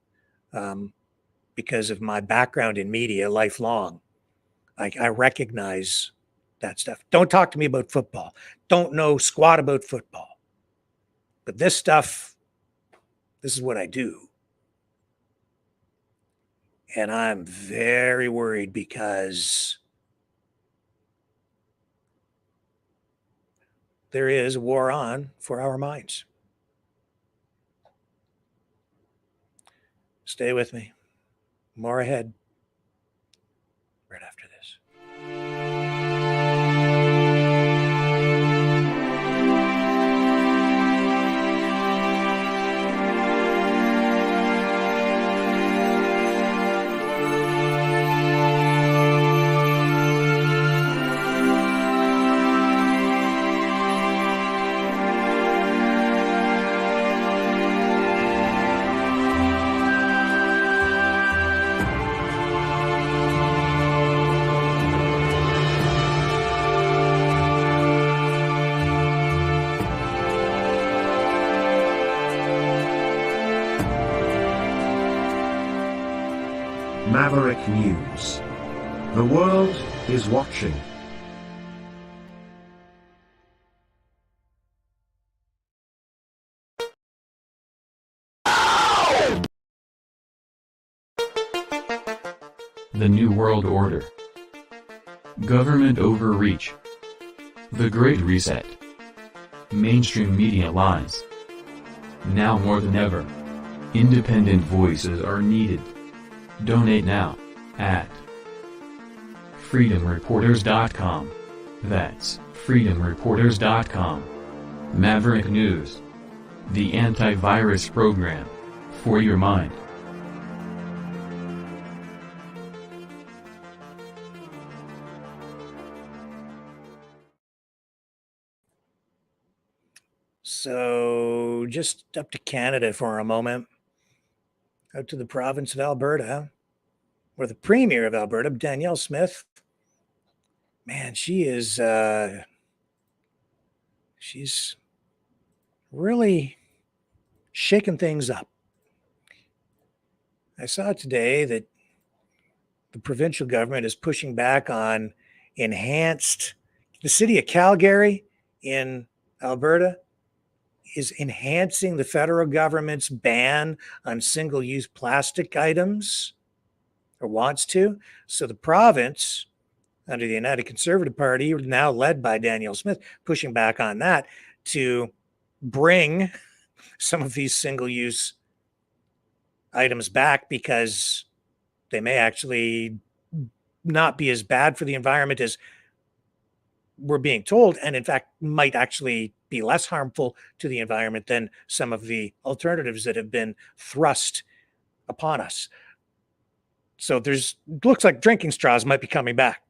because of my background in media lifelong. I recognize that stuff. Don't talk to me about football. Don't know squat about football. But this stuff, this is what I do. And I'm very worried because there is a war on for our minds. Stay with me. More ahead right after this. Maverick News. The world is watching. The New World Order. Government overreach. The Great Reset. Mainstream media lies. Now more than ever, independent voices are needed. Donate now at freedomreporters.com. That's freedomreporters.com. Maverick News. The antivirus program for your mind. So just up to Canada for a moment, out to the province of Alberta, where the Premier of Alberta, Danielle Smith, man, she's really shaking things up. I saw today that the provincial government is pushing back on the city of Calgary in Alberta is enhancing the federal government's ban on single-use plastic items, or wants to. So the province, under the United Conservative Party, now led by Danielle Smith, pushing back on that to bring some of these single-use items back because they may actually not be as bad for the environment as we're being told, and in fact might actually be less harmful to the environment than some of the alternatives that have been thrust upon us. So looks like drinking straws might be coming back.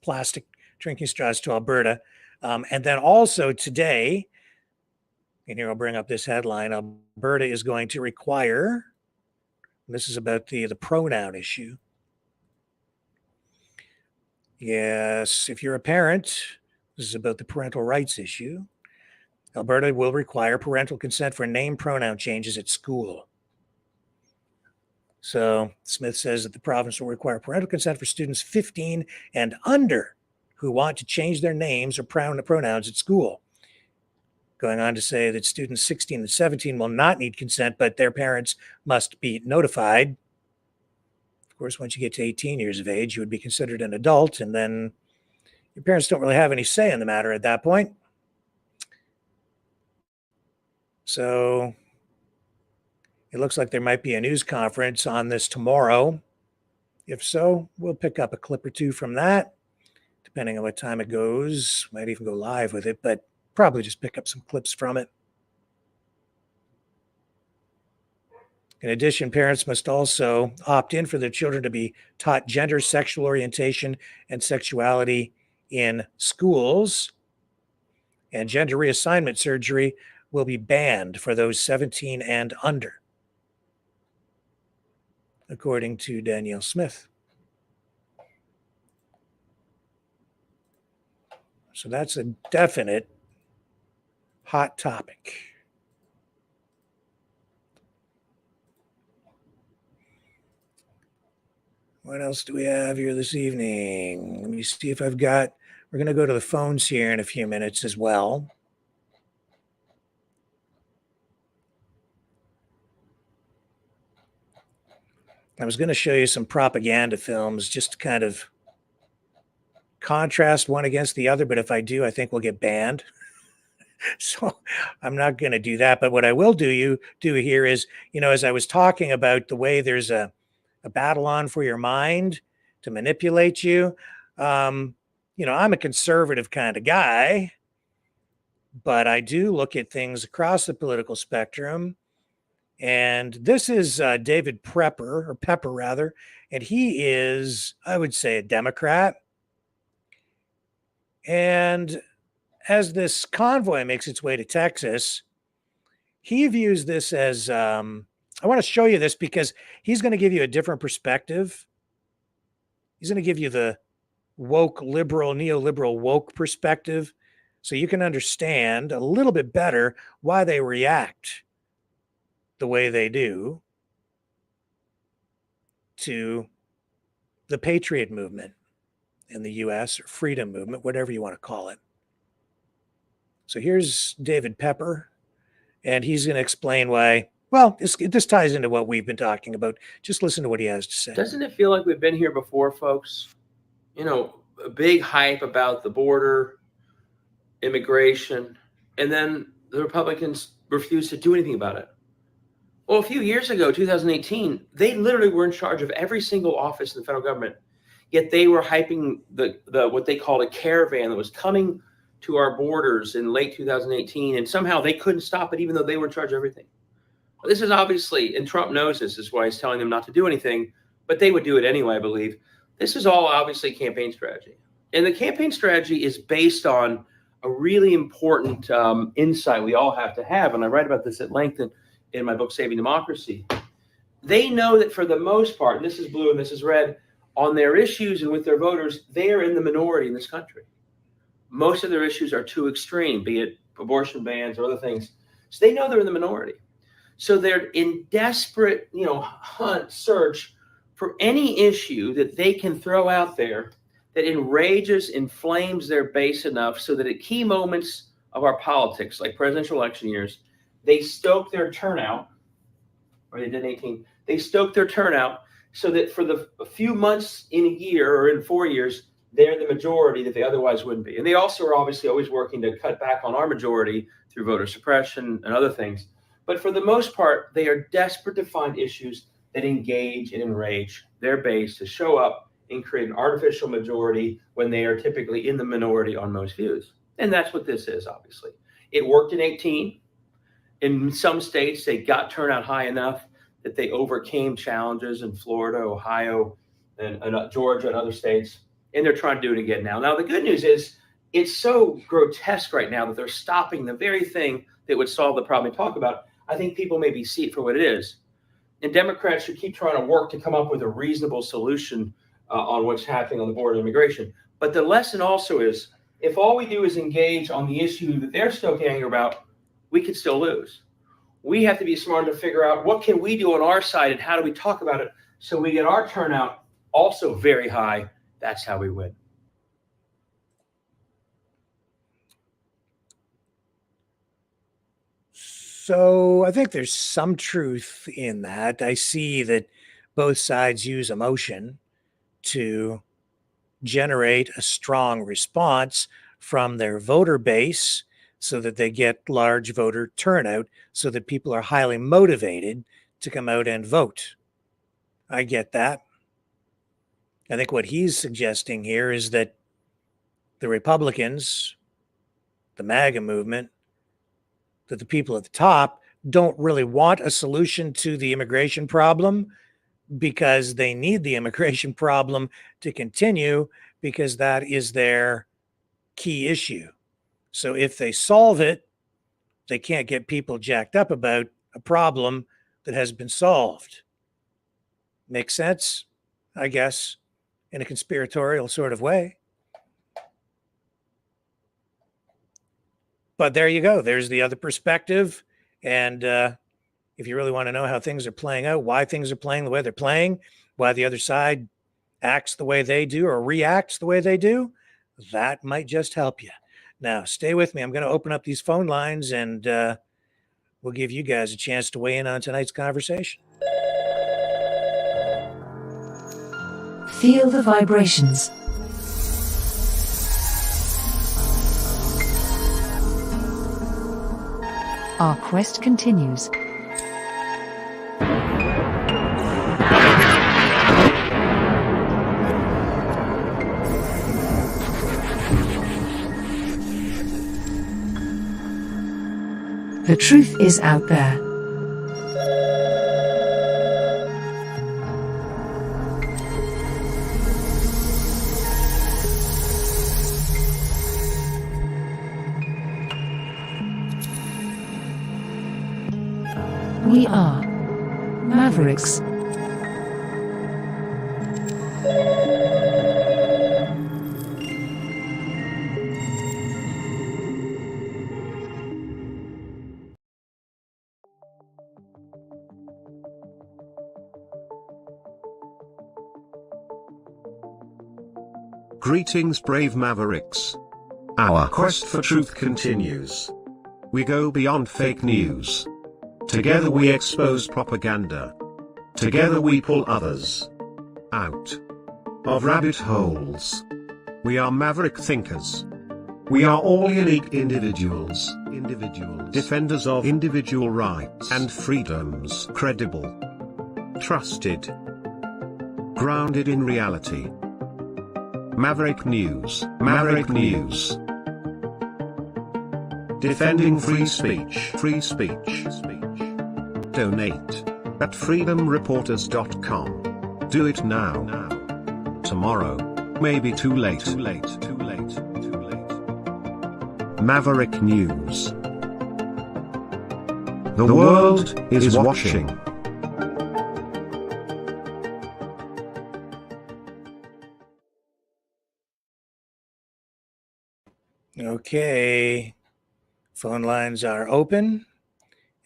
Plastic drinking straws to Alberta. And then also today, and here I'll bring up this headline, Alberta is going to require, this is about the pronoun issue. Yes, if you're a parent, this is about the parental rights issue. Alberta will require parental consent for name pronoun changes at school. So Smith says that the province will require parental consent for students 15 and under who want to change their names or pronouns at school. Going on to say that students 16 and 17 will not need consent, but their parents must be notified. Of course, once you get to 18 years of age, you would be considered an adult, and then your parents don't really have any say in the matter at that point. So it looks like there might be a news conference on this tomorrow. If so, we'll pick up a clip or two from that, depending on what time it goes. Might even go live with it, but probably just pick up some clips from it. In addition, parents must also opt in for their children to be taught gender, sexual orientation, and sexuality in schools. And gender reassignment surgery will be banned for those 17 and under, according to Danielle Smith. So that's a definite hot topic. What else do we have here this evening? Let me see if we're going to go to the phones here in a few minutes as well. I was going to show you some propaganda films just to kind of contrast one against the other, but if I do, I think we'll get banned. So I'm not going to do that. But what I will do here is, as I was talking about the way there's a battle on for your mind to manipulate you. I'm a conservative kind of guy, but I do look at things across the political spectrum. And this is David Pepper, and he is, I would say, a Democrat. And as this convoy makes its way to Texas, he views this as, I want to show you this because he's going to give you a different perspective. He's going to give you the woke, liberal, neoliberal woke perspective so you can understand a little bit better why they react the way they do to the Patriot movement in the US, or freedom movement, whatever you want to call it. So here's David Pepper, and he's going to explain why. Well, this ties into what we've been talking about. Just listen to what he has to say. Doesn't it feel like we've been here before, folks? You know, a big hype about the border, immigration, and then the Republicans refused to do anything about it. Well, a few years ago, 2018, they literally were in charge of every single office in the federal government. Yet they were hyping the what they called a caravan that was coming to our borders in late 2018, and somehow they couldn't stop it, even though they were in charge of everything. Well, this is obviously, and Trump knows this is why he's telling them not to do anything, but they would do it anyway, I believe. This is all obviously campaign strategy. And the campaign strategy is based on a really important insight we all have to have, and I write about this at length in my book, Saving Democracy. They know that for the most part, and this is blue and this is red, on their issues and with their voters, they are in the minority in this country. Most of their issues are too extreme, be it abortion bans or other things. So they know they're in the minority. So they're in desperate, search for any issue that they can throw out there that enrages, inflames their base enough so that at key moments of our politics, like presidential election years, they stoke their turnout, or they did 18, they stoked their turnout so that for the few months in a year or in 4 years, they're the majority that they otherwise wouldn't be. And they also are obviously always working to cut back on our majority through voter suppression and other things. But for the most part, they are desperate to find issues that engage and enrage their base to show up and create an artificial majority when they are typically in the minority on most views. And that's what this is, obviously. It worked in 18. In some states, they got turnout high enough that they overcame challenges in Florida, Ohio, and Georgia and other states. And they're trying to do it again now. Now, the good news is it's so grotesque right now that they're stopping the very thing that would solve the problem they talk about. I think people maybe see it for what it is. And Democrats should keep trying to work to come up with a reasonable solution on what's happening on the border of immigration. But the lesson also is, if all we do is engage on the issue that they're stoking anger about, we could still lose. We have to be smart to figure out what can we do on our side and how do we talk about it so we get our turnout also very high. That's how we win. So I think there's some truth in that. I see that both sides use emotion to generate a strong response from their voter base so that they get large voter turnout, so that people are highly motivated to come out and vote. I get that. I think what he's suggesting here is that the Republicans, the MAGA movement, that the people at the top don't really want a solution to the immigration problem because they need the immigration problem to continue because that is their key issue. So if they solve it, they can't get people jacked up about a problem that has been solved. Makes sense, I guess, in a conspiratorial sort of way. But there you go. There's the other perspective. And if you really want to know how things are playing out, why things are playing the way they're playing, why the other side acts the way they do or reacts the way they do, that might just help you. Now, stay with me. I'm going to open up these phone lines and we'll give you guys a chance to weigh in on tonight's conversation. Feel the vibrations. Our quest continues. The truth is out there. We are Mavericks. Greetings, brave Mavericks. Our quest for truth continues. We go beyond fake news. Together we expose propaganda. Together we pull others out of rabbit holes. We are maverick thinkers. We are all unique individuals, defenders of individual rights and freedoms, credible, trusted, grounded in reality. Maverick News, Maverick News. Defending free speech, free speech. Donate at freedomreporters.com. Do it now. Tomorrow may be too late. Maverick News. The world is watching. Okay. Phone lines are open,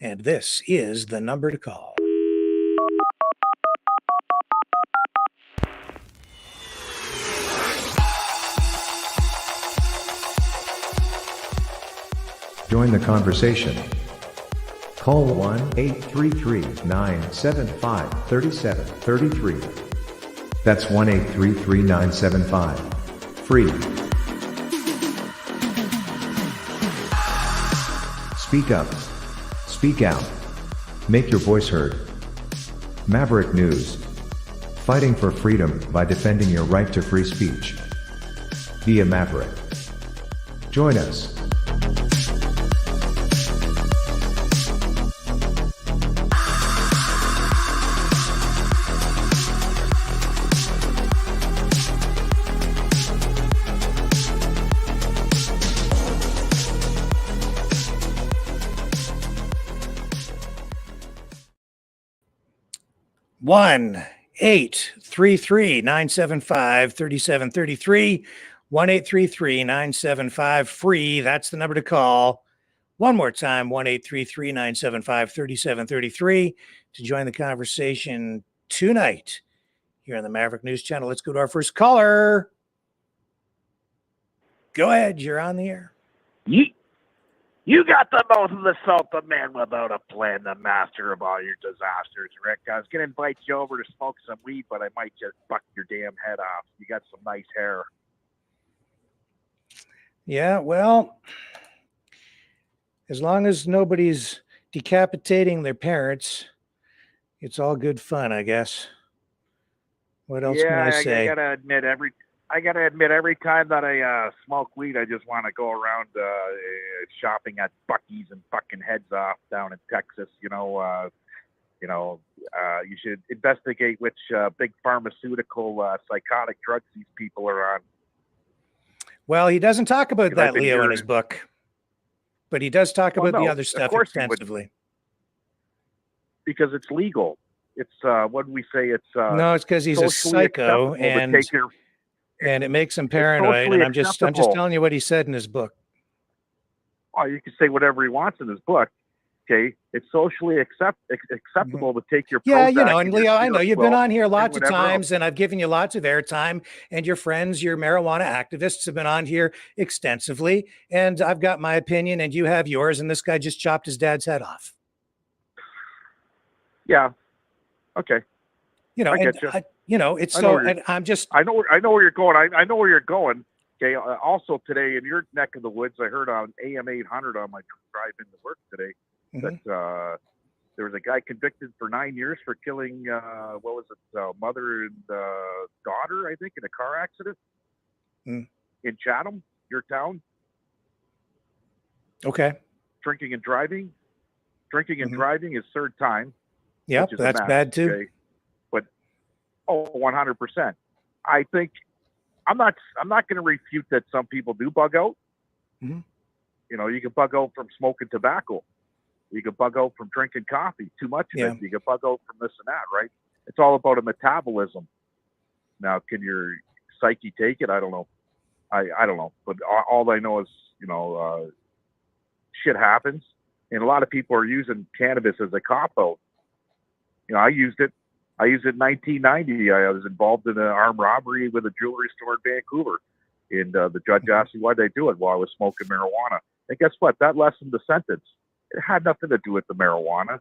and this is the number to call. Join the conversation. Call 1-833-975-3733. That's 1-833-975-FREE. Speak up. Speak out. Make your voice heard. Maverick News. Fighting for freedom by defending your right to free speech. Be a Maverick. Join us. One 833-975-3733. 1-833-975-FREE. That's the number to call. One more time, 1-833-975-3733 to join the conversation tonight here on the Maverick News Channel. Let's go to our first caller. Go ahead. You're on the air. You got the mouth of the salt of man without a plan, the master of all your disasters, Rick. I was going to invite you over to smoke some weed, but I might just buck your damn head off. You got some nice hair. Yeah, well, as long as nobody's decapitating their parents, it's all good fun, I guess. What else can I say? I gotta admit, every time that I smoke weed, I just want to go around shopping at Buc-ee's and fucking heads off down in Texas. You should investigate which big pharmaceutical psychotic drugs these people are on. Well, he doesn't talk about that, Leo, in hearing his book, but he does talk about the other stuff extensively. Because it's legal. It's what do we say? It's no, it's because he's a psycho, and it makes him paranoid. And I'm just telling you what he said in his book. Oh, you can say whatever he wants in his book. Okay, it's socially acceptable to take your and Leo, I know you've been on here lots of times, and I've given you lots of airtime, and your friends, your marijuana activists, have been on here extensively, and I've got my opinion, and you have yours, and this guy just chopped his dad's head off. Yeah. Okay. It's so, and I'm just. I know where you're going. I know where you're going. Okay. Also today in your neck of the woods, I heard on AM 800 on my drive into work today that there was a guy convicted for 9 years for killing mother and daughter, I think, in a car accident in Chatham, your town. Okay. Drinking and driving is third time. Yep, that's bad too. Okay? But 100%. I think I'm not going to refute that some people do bug out. Mm-hmm. You can bug out from smoking tobacco. You can bug out from drinking coffee, too much of it. You can bug out from this and that, right? It's all about a metabolism. Now, can your psyche take it? I don't know. I don't know. But all I know is, shit happens. And a lot of people are using cannabis as a cop-out. I used it. I used it in 1990. I was involved in an armed robbery with a jewelry store in Vancouver. And the judge asked me, why'd they do it? Well, I was smoking marijuana. And guess what? That lessened the sentence. It had nothing to do with the marijuana.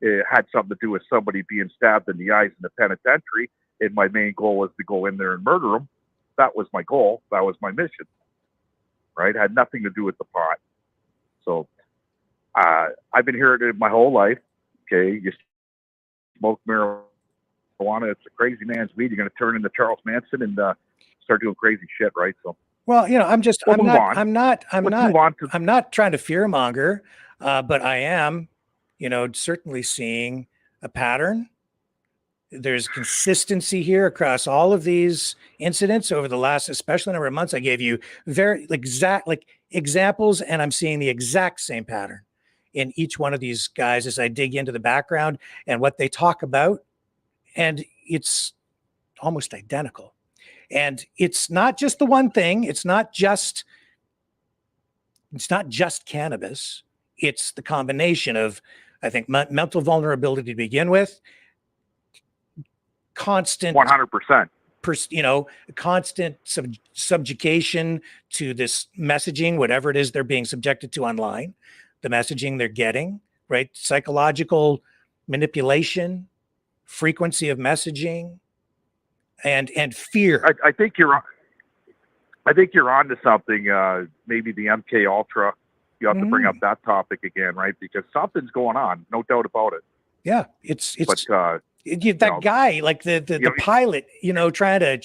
It had something to do with somebody being stabbed in the eyes in the penitentiary. And my main goal was to go in there and murder them. That was my goal. That was my mission. Right? It had nothing to do with the pot. So I've been hearing it my whole life. Okay, you smoke marijuana, it's a crazy man's weed. You're going to turn into Charles Manson and start doing crazy shit, right? So, well, you know, I'm not trying to fearmonger, but I am, you know, certainly seeing a pattern. There's consistency here across all of these incidents over the last, especially number of months. I gave you very exact examples, and I'm seeing the exact same pattern in each one of these guys as I dig into the background and what they talk about. And it's almost identical. And it's not just the one thing. It's not just cannabis. It's the combination of, I think, mental vulnerability to begin with, constant 100%. You know, constant subjugation to this messaging, whatever it is they're being subjected to online, the messaging they're getting, right? Psychological manipulation, frequency of messaging, and fear. I think you're on to something. Maybe the MK Ultra. You have to bring up that topic again, right? Because something's going on, no doubt about it. Yeah, that guy, like the pilot, you know, trying to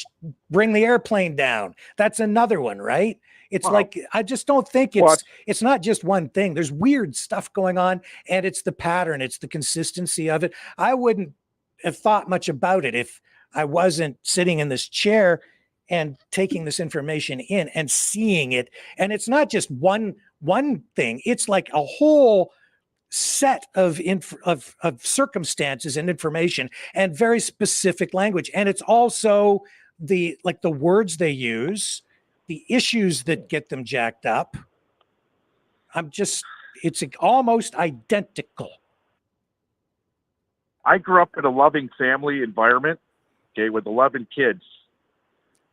bring the airplane down. That's another one, right? It's like, I just don't think it's not just one thing. There's weird stuff going on, and it's the pattern. It's the consistency of it. I wouldn't have thought much about it if I wasn't sitting in this chair and taking this information in and seeing it. And it's not just one thing. It's like a whole set of circumstances and information and very specific language. And it's also the words they use, the issues that get them jacked up. It's almost identical. I grew up in a loving family environment, okay, with 11 kids.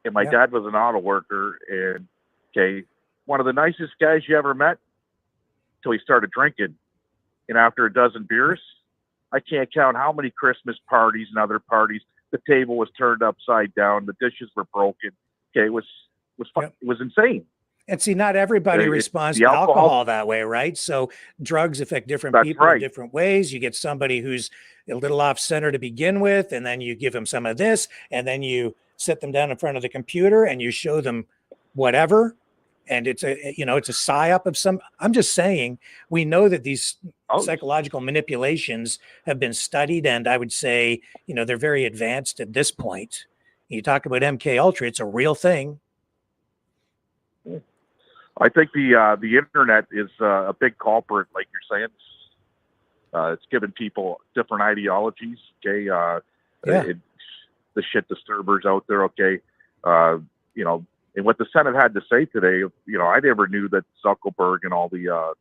And my dad was an auto worker, and okay, one of the nicest guys you ever met till he started drinking. And after a dozen beers, I can't count how many Christmas parties and other parties, the table was turned upside down, the dishes were broken. Okay, it was insane. And see, not everybody responds to alcohol that way, right? So drugs affect different people in different ways. You get somebody who's a little off center to begin with, and then you give them some of this, and then you sit them down in front of the computer and you show them whatever. And it's a psyop of some. I'm just saying, we know that these psychological manipulations have been studied, and I would say, you know, they're very advanced at this point. You talk about MK Ultra; it's a real thing. I think the internet is a big culprit, like you're saying. It's given people different ideologies. Okay, the shit disturbers out there. Okay, you know. And what the Senate had to say today, you know, I never knew that Zuckerberg and all the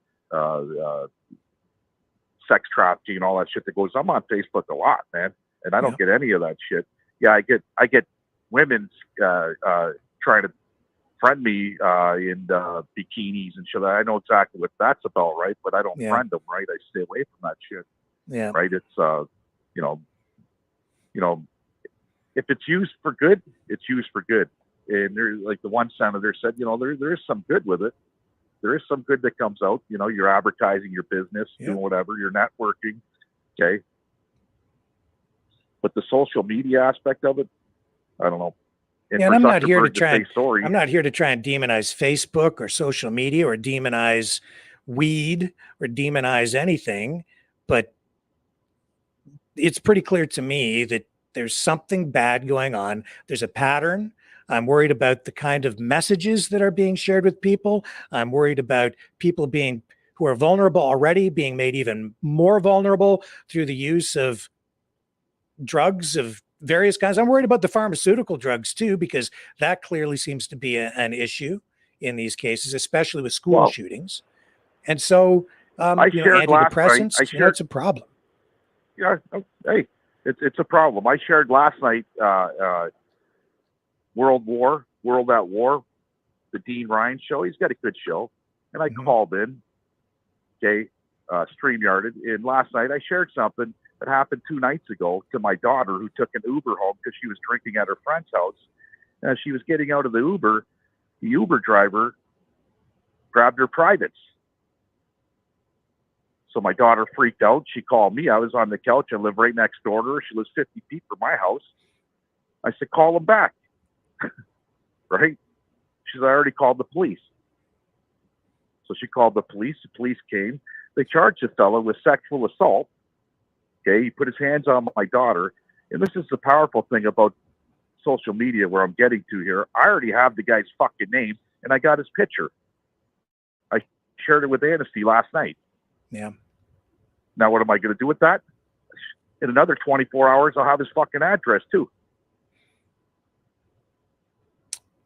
sex trafficking and all that shit that goes. I'm on Facebook a lot, man, and I don't get any of that shit. Yeah, I get women trying to friend me in bikinis and shit. I know exactly what that's about, right? But I don't friend them, right? I stay away from that shit. Yeah, right. It's you know, if it's used for good, it's used for good. And there's, like the one senator said, you know, there is some good with it. There is some good that comes out. You know, you're advertising your business, doing whatever, you're networking. Okay. But the social media aspect of it, I don't know. And I'm not here to try. I'm not here to try and demonize Facebook or social media or demonize weed or demonize anything. But it's pretty clear to me that there's something bad going on. There's a pattern. I'm worried about the kind of messages that are being shared with people. I'm worried about people who are vulnerable already being made even more vulnerable through the use of drugs of various kinds. I'm worried about the pharmaceutical drugs too, because that clearly seems to be an issue in these cases, especially with school shootings. And so, antidepressants, it's a problem. Yeah, hey, it's a problem. I shared last night World at War, the Dean Ryan show. He's got a good show. And I called in, okay, StreamYarded. And last night I shared something that happened 2 nights ago to my daughter who took an Uber home because she was drinking at her friend's house. And as she was getting out of the Uber driver grabbed her privates. So my daughter freaked out. She called me. I was on the couch. I live right next door to her. She lives 50 feet from my house. I said, call them back. Right? She said, I already called the police. So she called the police. The police came. They charged the fellow with sexual assault. Okay, he put his hands on my daughter. And this is the powerful thing about social media where I'm getting to here. I already have the guy's fucking name, and I got his picture. I shared it with Anasty last night. Yeah. Now, what am I going to do with that? In another 24 hours, I'll have his fucking address, too.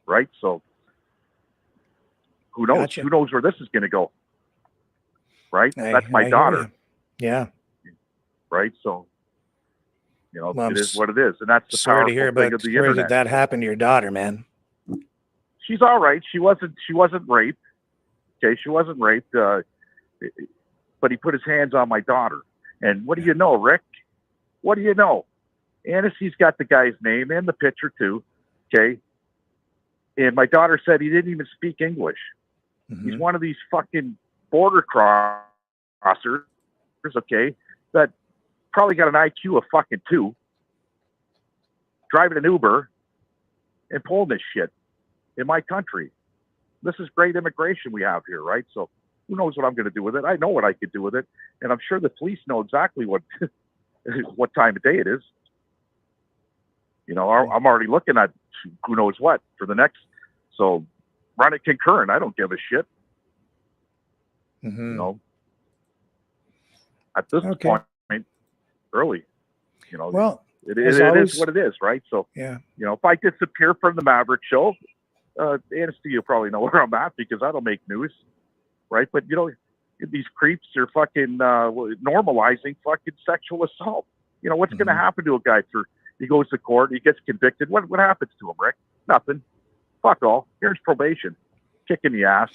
Right? So, who knows? Gotcha. Who knows where this is going to go? Right? That's my I hear daughter. you. Yeah. Right? So, you know, Well, it is what it is. And that's the Sorry powerful to hear thing about of the sorry internet. that happened to your daughter, man. She's all right. She wasn't raped. Okay, she wasn't raped. But he put his hands on my daughter. And what do you know, Rick? What do you know? Anastasy's got the guy's name and the picture too. Okay. And my daughter said he didn't even speak English. He's one of these fucking border crossers, okay, that probably got an IQ of fucking 2, driving an Uber and pulling this shit in my country. This is great immigration we have here, right? So who knows what I'm going to do with it? I know what I could do with it, and I'm sure the police know exactly what what time of day it is. You know, I'm already looking at who knows what for the next. So run it concurrent. I don't give a shit. You know, at this point, early. You know, well, it is what it is, right? So yeah, you know, if I disappear from the Maverick show, Anasty, you'll probably know where I'm at because I don't make news, right? But you know, these creeps are fucking normalizing fucking sexual assault. You know, what's going to happen to a guy? He goes to court, he gets convicted. What happens to him, Rick? Nothing. Fuck all. Here's probation, kick in the ass.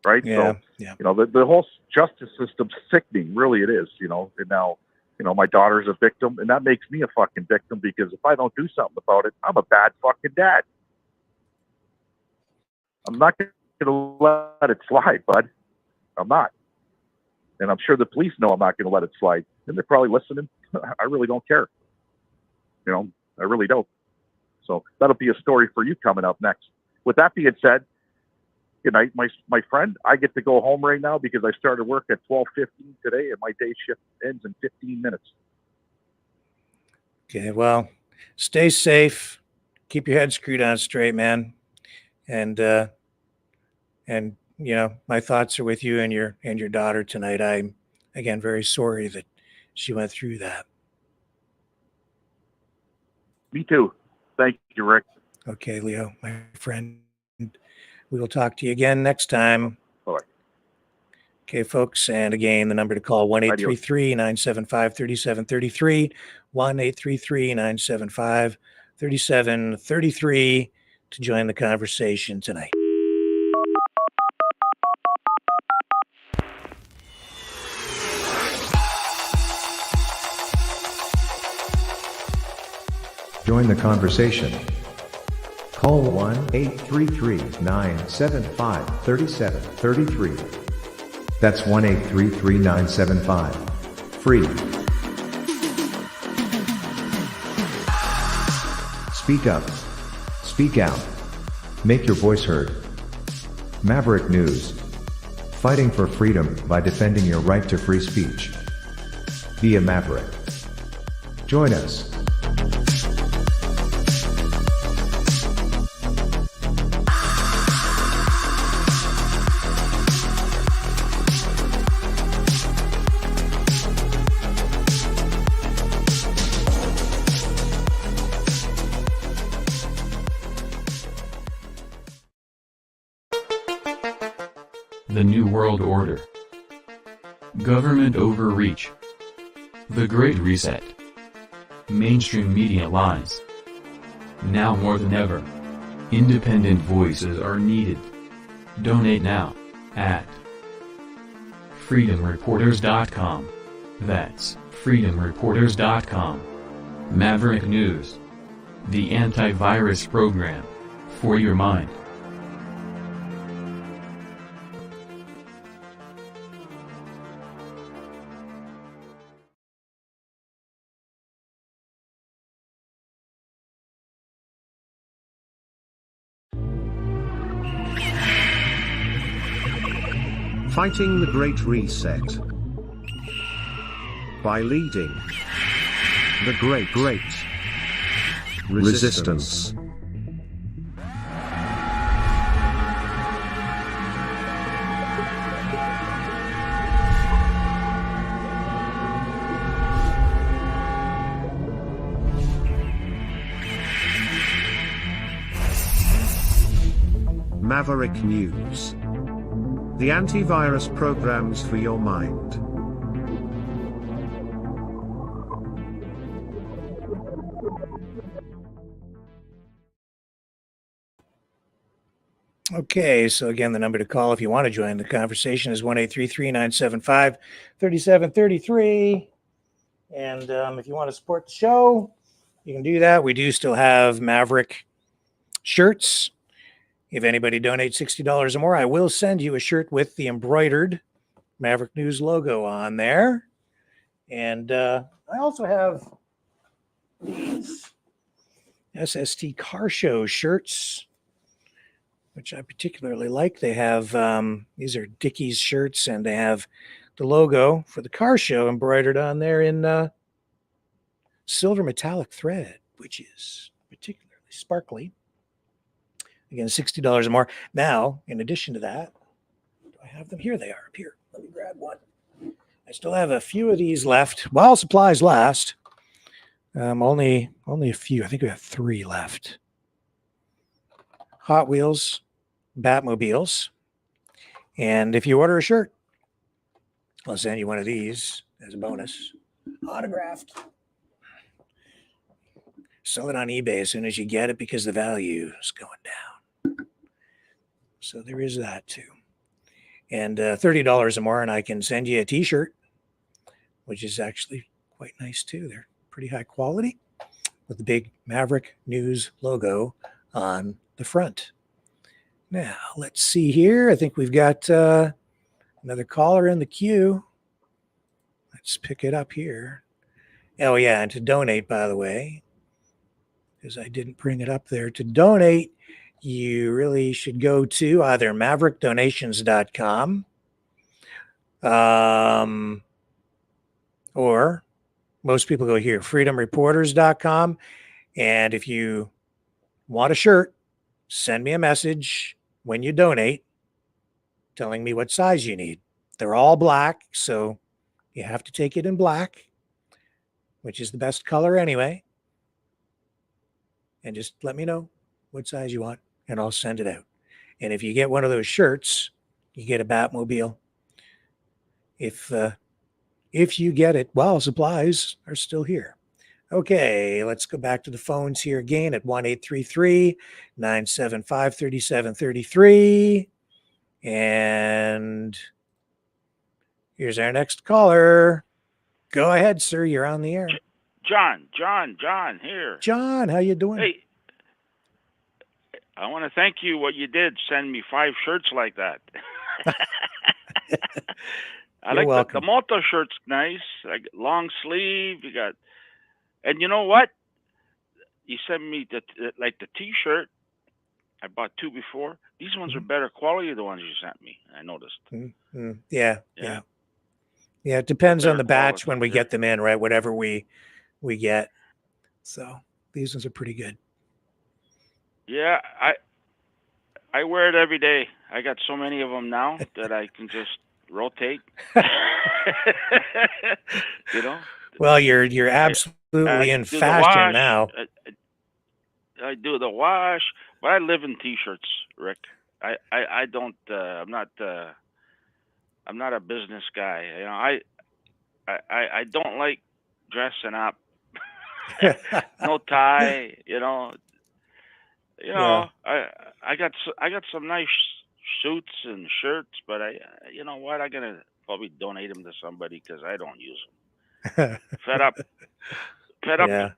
Right? Yeah, so, you know, the whole justice system's sickening. Really, it is, you know. And now, you know, my daughter's a victim, and that makes me a fucking victim because if I don't do something about it, I'm a bad fucking dad. I'm not going to let it slide, bud. I'm not. And I'm sure the police know I'm not going to let it slide. And they're probably listening. I really don't care. You know, I really don't. So that'll be a story for you coming up next. With that being said, good night, my friend. I get to go home right now because I started work at 12:15 today, and my day shift ends in 15 minutes. Okay, well, stay safe. Keep your head screwed on straight, man. And you know, my thoughts are with you and your daughter tonight. I'm again very sorry that she went through that. Me too. Thank you, Rick. Okay, Leo, my friend. We will talk to you again next time. Bye. Okay, folks. And again, the number to call 1-833-975-3733, 1-833-975-3733 to join the conversation tonight. Join the conversation. Call 1-833-975-3733. That's 1-833-975-FREE. Speak up. Speak out. Make your voice heard. Maverick News. Fighting for freedom by defending your right to free speech. Be a Maverick. Join us. The New World Order. Government overreach. The Great Reset. Mainstream media lies. Now more than ever, independent voices are needed. Donate now at freedomreporters.com. That's freedomreporters.com. Maverick News, the antivirus program for your mind. Fighting the Great Reset. By leading the Great Resistance. Maverick News. The antivirus programs for your mind. Okay, so again, the number to call if you want to join the conversation is 1-833-975-3733. And if you want to support the show, you can do that. We do still have Maverick shirts. If anybody donates $60 or more, I will send you a shirt with the embroidered Maverick News logo on there. And I also have these SST Car Show shirts, which I particularly like. They have, these are Dickies shirts, and they have the logo for the car show embroidered on there in silver metallic thread, which is particularly sparkly. Again, $60 or more. Now, in addition to that, do I have them? Here they are, up here. Let me grab one. I still have a few of these left while supplies last. Only a few. I think we have 3 left. Hot Wheels Batmobiles. And if you order a shirt, I'll send you one of these as a bonus. Autographed. Sell it on eBay as soon as you get it because the value is going down. So there is that too. And $30 or more, and I can send you a t-shirt, which is actually quite nice too. They're pretty high quality with the big Maverick News logo on the front. Now, let's see here. I think we've got another caller in the queue. Let's pick it up here. Oh, yeah, and to donate, by the way, because I didn't bring it up there, to donate, you really should go to either maverickdonations.com or most people go here, freedomreporters.com. And if you want a shirt, send me a message when you donate telling me what size you need. They're all black, so you have to take it in black, which is the best color anyway. And just let me know what size you want, and I'll send it out. And if you get one of those shirts, you get a Batmobile. If you get it while supplies are still here. Okay, let's go back to the phones here again at 1-833-975-3733. And here's our next caller. Go ahead, sir. You're on the air. John here. John, how you doing? Hey, I want to thank you what you did. Send me 5 shirts like that. I You're like welcome. the Malta shirt's nice. Like long sleeve. You got, and you know what? You sent me the T-shirt. I bought 2 before. These ones are better quality than the ones you sent me. I noticed. Mm-hmm. Yeah. It depends on the batch when we get them in, right? Whatever we get. So these ones are pretty good. Yeah, I wear it every day. I got so many of them now that I can just rotate. You know. Well, you're absolutely in fashion now. I do the wash, but I live in t-shirts, Rick. I don't. I'm not a business guy. You know, I don't like dressing up. No tie. You know, You know, I got some nice suits and shirts, but you know what? I'm gonna probably donate them to somebody because I don't use them. Fed up. Yeah.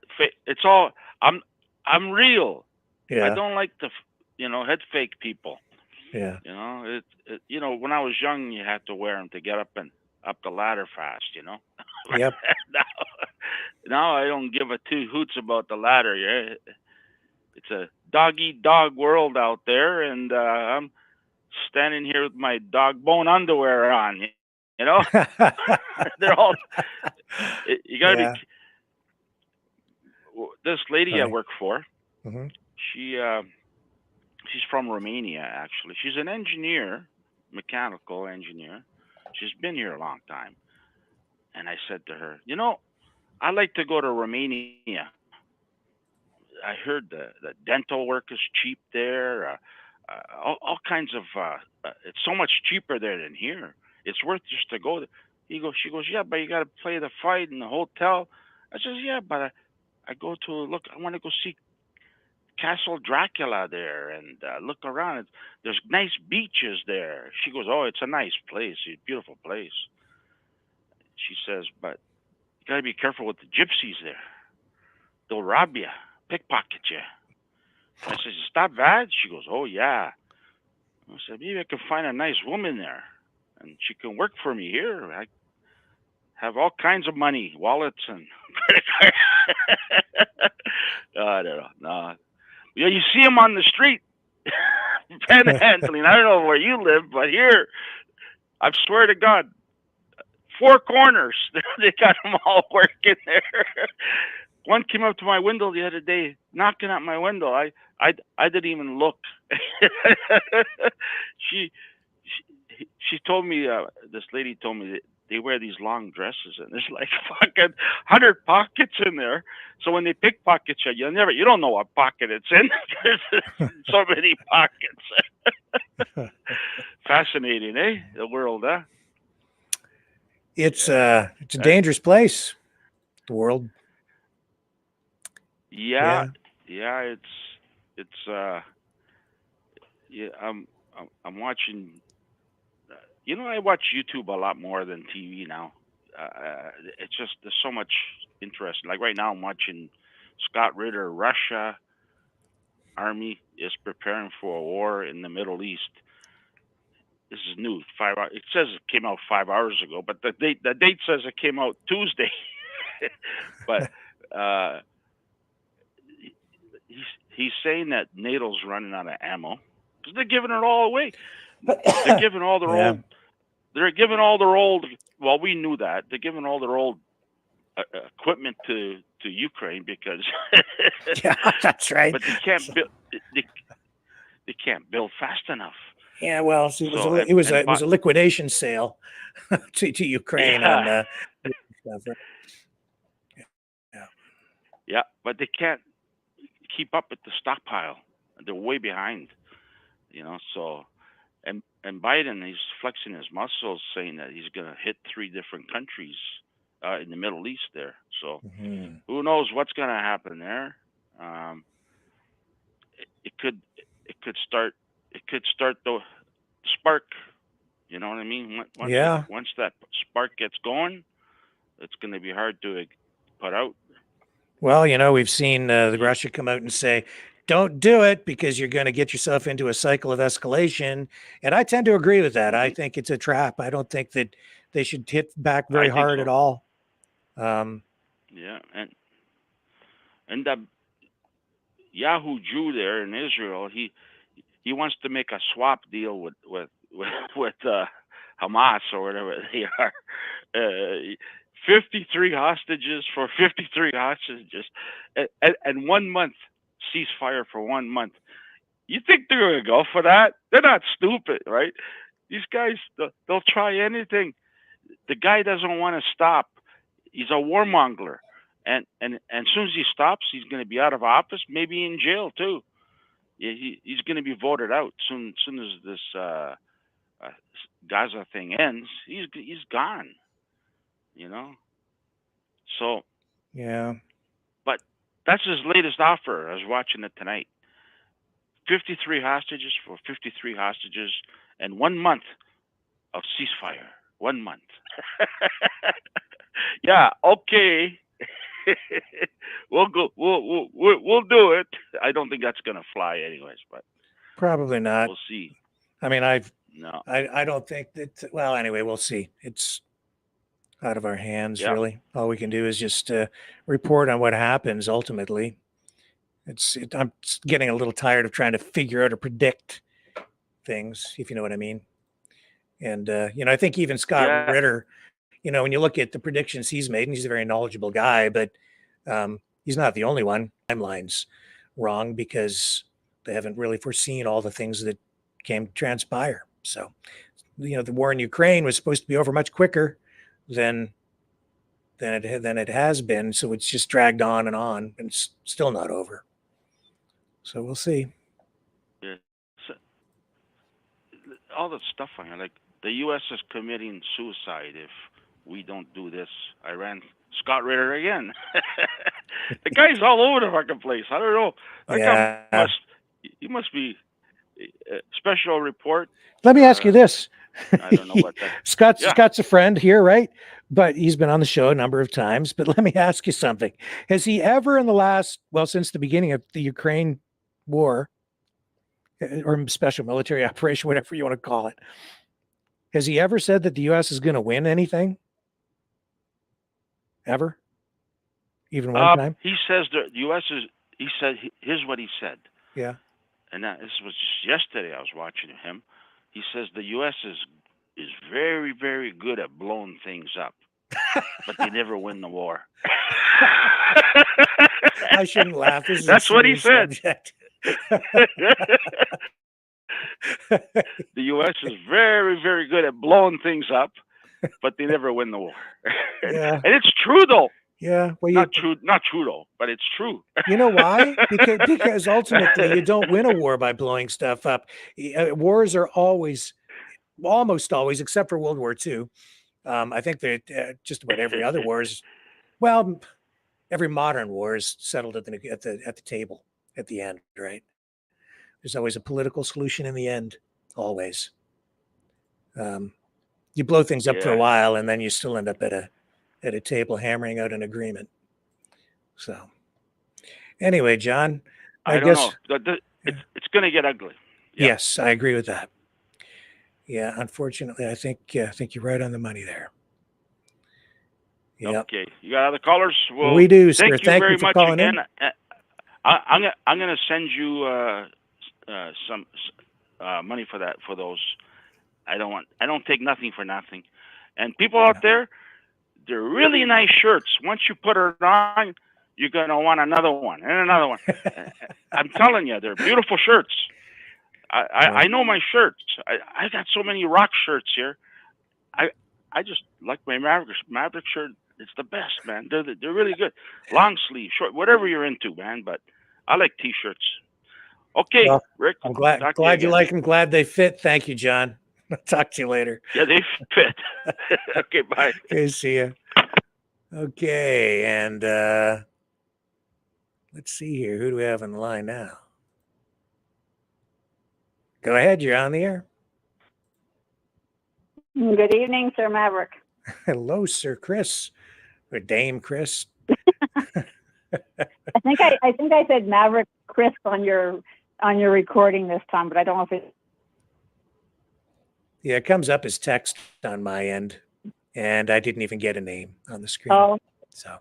It's all I'm real. I Yeah. don't like the head fake people. Yeah. You know, when I was young, you had to wear them to get up the ladder fast. You know. Yep. now I don't give a two hoots about the ladder. Yeah, it's a dog-eat-dog world out there, and I'm standing here with my dog bone underwear on. You know, they're all. You gotta Yeah. be. This lady I Right. work for, Mm-hmm. she's from Romania, actually. She's an engineer, mechanical engineer. She's been here a long time. And I said to her, I'd like to go to Romania. I heard the dental work is cheap there. All kinds of, it's so much cheaper there than here. It's worth just to go there. She goes, yeah, but you got to play the fight in the hotel. I says, yeah, but I want to go see Castle Dracula there and look around. There's nice beaches there. She goes, oh, it's a nice place. It's a beautiful place. She says, but you got to be careful with the gypsies there. They'll rob you, pickpocket you. I says, is that bad? She goes, oh, yeah. I said, maybe I can find a nice woman there and she can work for me here. I have all kinds of money, wallets and credit cards. I don't know. No. Yeah, you see them on the street, panhandling. I don't know where you live, but here, I swear to God, 4 corners, they got them all working there. One came up to my window the other day, knocking at my window. I didn't even look. She told me, this lady told me that they wear these long dresses and there's like fucking 100 pockets in there. So when they pickpocket you, you don't know what pocket it's in. There's so many pockets. Fascinating, eh? The world, huh? It's a dangerous place, the world. Yeah. It's yeah. I'm watching. I watch YouTube a lot more than TV now. It's just there's so much interest. Like right now, I'm watching Scott Ritter. Russia army is preparing for a war in the Middle East. This is new. 5 hours. It says it came out 5 hours ago, but the date says it came out Tuesday. But he's saying that NATO's running out of ammo because they're giving it all away. They're giving all their old. They're giving all their old. Well, we knew that they're giving all their old equipment to Ukraine because. Yeah, that's right. But they can't build. They can't build fast enough. Yeah, well, it was a liquidation sale to Ukraine on stuff. Right? Yeah, but they can't keep up with the stockpile. They're way behind. So and Biden, he's flexing his muscles, saying that he's going to hit 3 different countries in the Middle East there. So who knows what's going to happen there? It could start the spark. You know what I mean? Once that spark gets going, it's going to be hard to put out. Well, we've seen the Russia come out and say, don't do it because you're going to get yourself into a cycle of escalation. And I tend to agree with that. I think it's a trap. I don't think that they should hit back very hard at all. Yeah. And the Yahoo Jew there in Israel, he wants to make a swap deal with Hamas or whatever they are. 53 hostages for 53 hostages, and 1 month ceasefire for 1 month. You think they're going to go for that? They're not stupid, right? These guys, they'll try anything. The guy doesn't want to stop. He's a warmonger, and as soon as he stops, he's going to be out of office, maybe in jail too. He's going to be voted out soon as this Gaza thing ends. He's gone. So yeah, but that's his latest offer. I was watching it tonight. 53 hostages for 53 hostages and 1 month of ceasefire. 1 month. Yeah, okay. We'll go. We'll do it. I don't think that's gonna fly, anyways. But Probably not. we'll see. I mean, No. I don't think that. Well, anyway, we'll see. It's out of our hands, Yeah. really. All we can do is just report on what happens. Ultimately, I'm getting a little tired of trying to figure out or predict things, if you know what I mean. And I think even Scott Yeah. Ritter, when you look at the predictions he's made, and he's a very knowledgeable guy, but he's not the only one. Timeline's wrong because they haven't really foreseen all the things that came to transpire. So, the war in Ukraine was supposed to be over much quicker than it has been. So it's just dragged on, and it's still not over. So we'll see. Yeah. So, all the stuff on it, like the U.S. is committing suicide if we don't do this. Iran, Scott Ritter again. The guy's all over the fucking place. I don't know. That guy must be a special report. Let me ask you this. I don't know what that. Scott's a friend here, right? But he's been on the show a number of times. But let me ask you something. Has he ever since the beginning of the Ukraine war or special military operation, whatever you want to call it, has he ever said that the U.S. is going to win anything? Ever? Even one time? He says the U.S. is, he said, here's what he said. Yeah. And this was just yesterday I was watching him. He says the U.S. is very, very good at blowing things up, but they never win the war. I shouldn't laugh. That's what he said. The U.S. is very, very good at blowing things up, but they never win the war. Yeah. And it's true, though. Yeah. Well, not true though, but it's true. You know why? Because ultimately you don't win a war by blowing stuff up. Wars are almost always, except for World War II. I think that just about every other war is, well, every modern war is settled at the table at the end, right? There's always a political solution in the end, always. You blow things up for a while, and then you still end up at a table hammering out an agreement. So, anyway, John, I guess don't know. It's going to get ugly. Yeah. Yes, I agree with that. Yeah, unfortunately, I think you're right on the money there. Yep. Okay, you got other callers? Well, we do, sir. Thank you very for much calling again. in. I'm going to send you some money for those. I don't take nothing for nothing. And people out there, they're really nice shirts. Once you put it on, you're going to want another one and another one. I'm telling you, they're beautiful shirts. I know my shirts. I got so many rock shirts here. I just like my Maverick shirt. It's the best, man. They're really good. Long sleeve, short, whatever you're into, man. But I like T-shirts. Okay, Well, Rick. I'm glad you like them. Glad they fit. Thank you, John. I'll talk to you later. Yeah, they fit. Okay, bye. Okay, see ya. Okay, and let's see here. Who do we have on the line now? Go ahead. You're on the air. Good evening, Sir Maverick. Hello, Sir Chris, or Dame Chris. I think I said Maverick Chris on your recording this time, but I don't know if it. Yeah, it comes up as text on my end, and I didn't even get a name on the screen. Oh. So.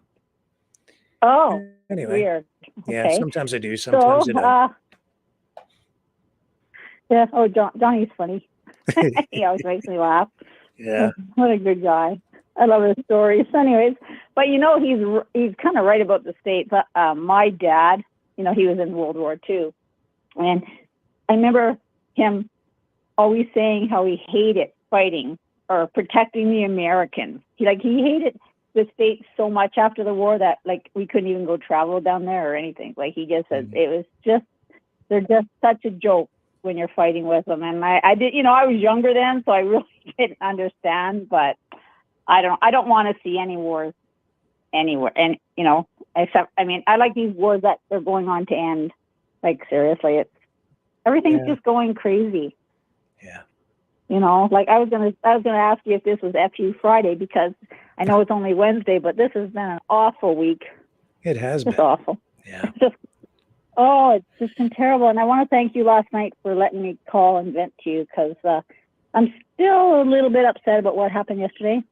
Oh. Anyway. Weird. Yeah, okay. sometimes I do, sometimes I don't. Yeah. Oh, Johnny's funny. He always makes me laugh. Yeah. What a good guy. I love his stories. Anyways, but he's kind of right about the States. My dad, he was in World War II, and I remember him always saying how he hated fighting or protecting the Americans. He hated the States so much after the war that we couldn't even go travel down there or anything. He just said it was they're just such a joke when you're fighting with them. And I did, I was younger then, so I really didn't understand, but I don't want to see any wars anywhere. And, except, I like these wars that are going on to end. Seriously, Everything's Yeah. just going crazy. Yeah. You know, like I was gonna ask you if this was FU Friday, because I know it's only Wednesday, but this has been an awful week. It has Just been. awful. Yeah. It's just, oh, it's just been terrible. And I want to thank you last night for letting me call and vent to you, because I'm still a little bit upset about what happened yesterday.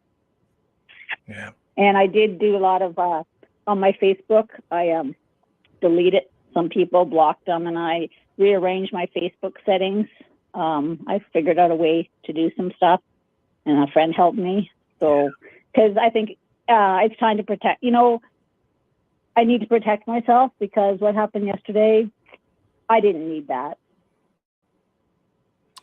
Yeah. And I did do a lot of on my Facebook. I deleted some people, blocked them, and I rearranged my Facebook settings. I figured out a way to do some stuff, and a friend helped me. So, because I think it's time to protect. You know, I need to protect myself, because what happened yesterday, I didn't need that,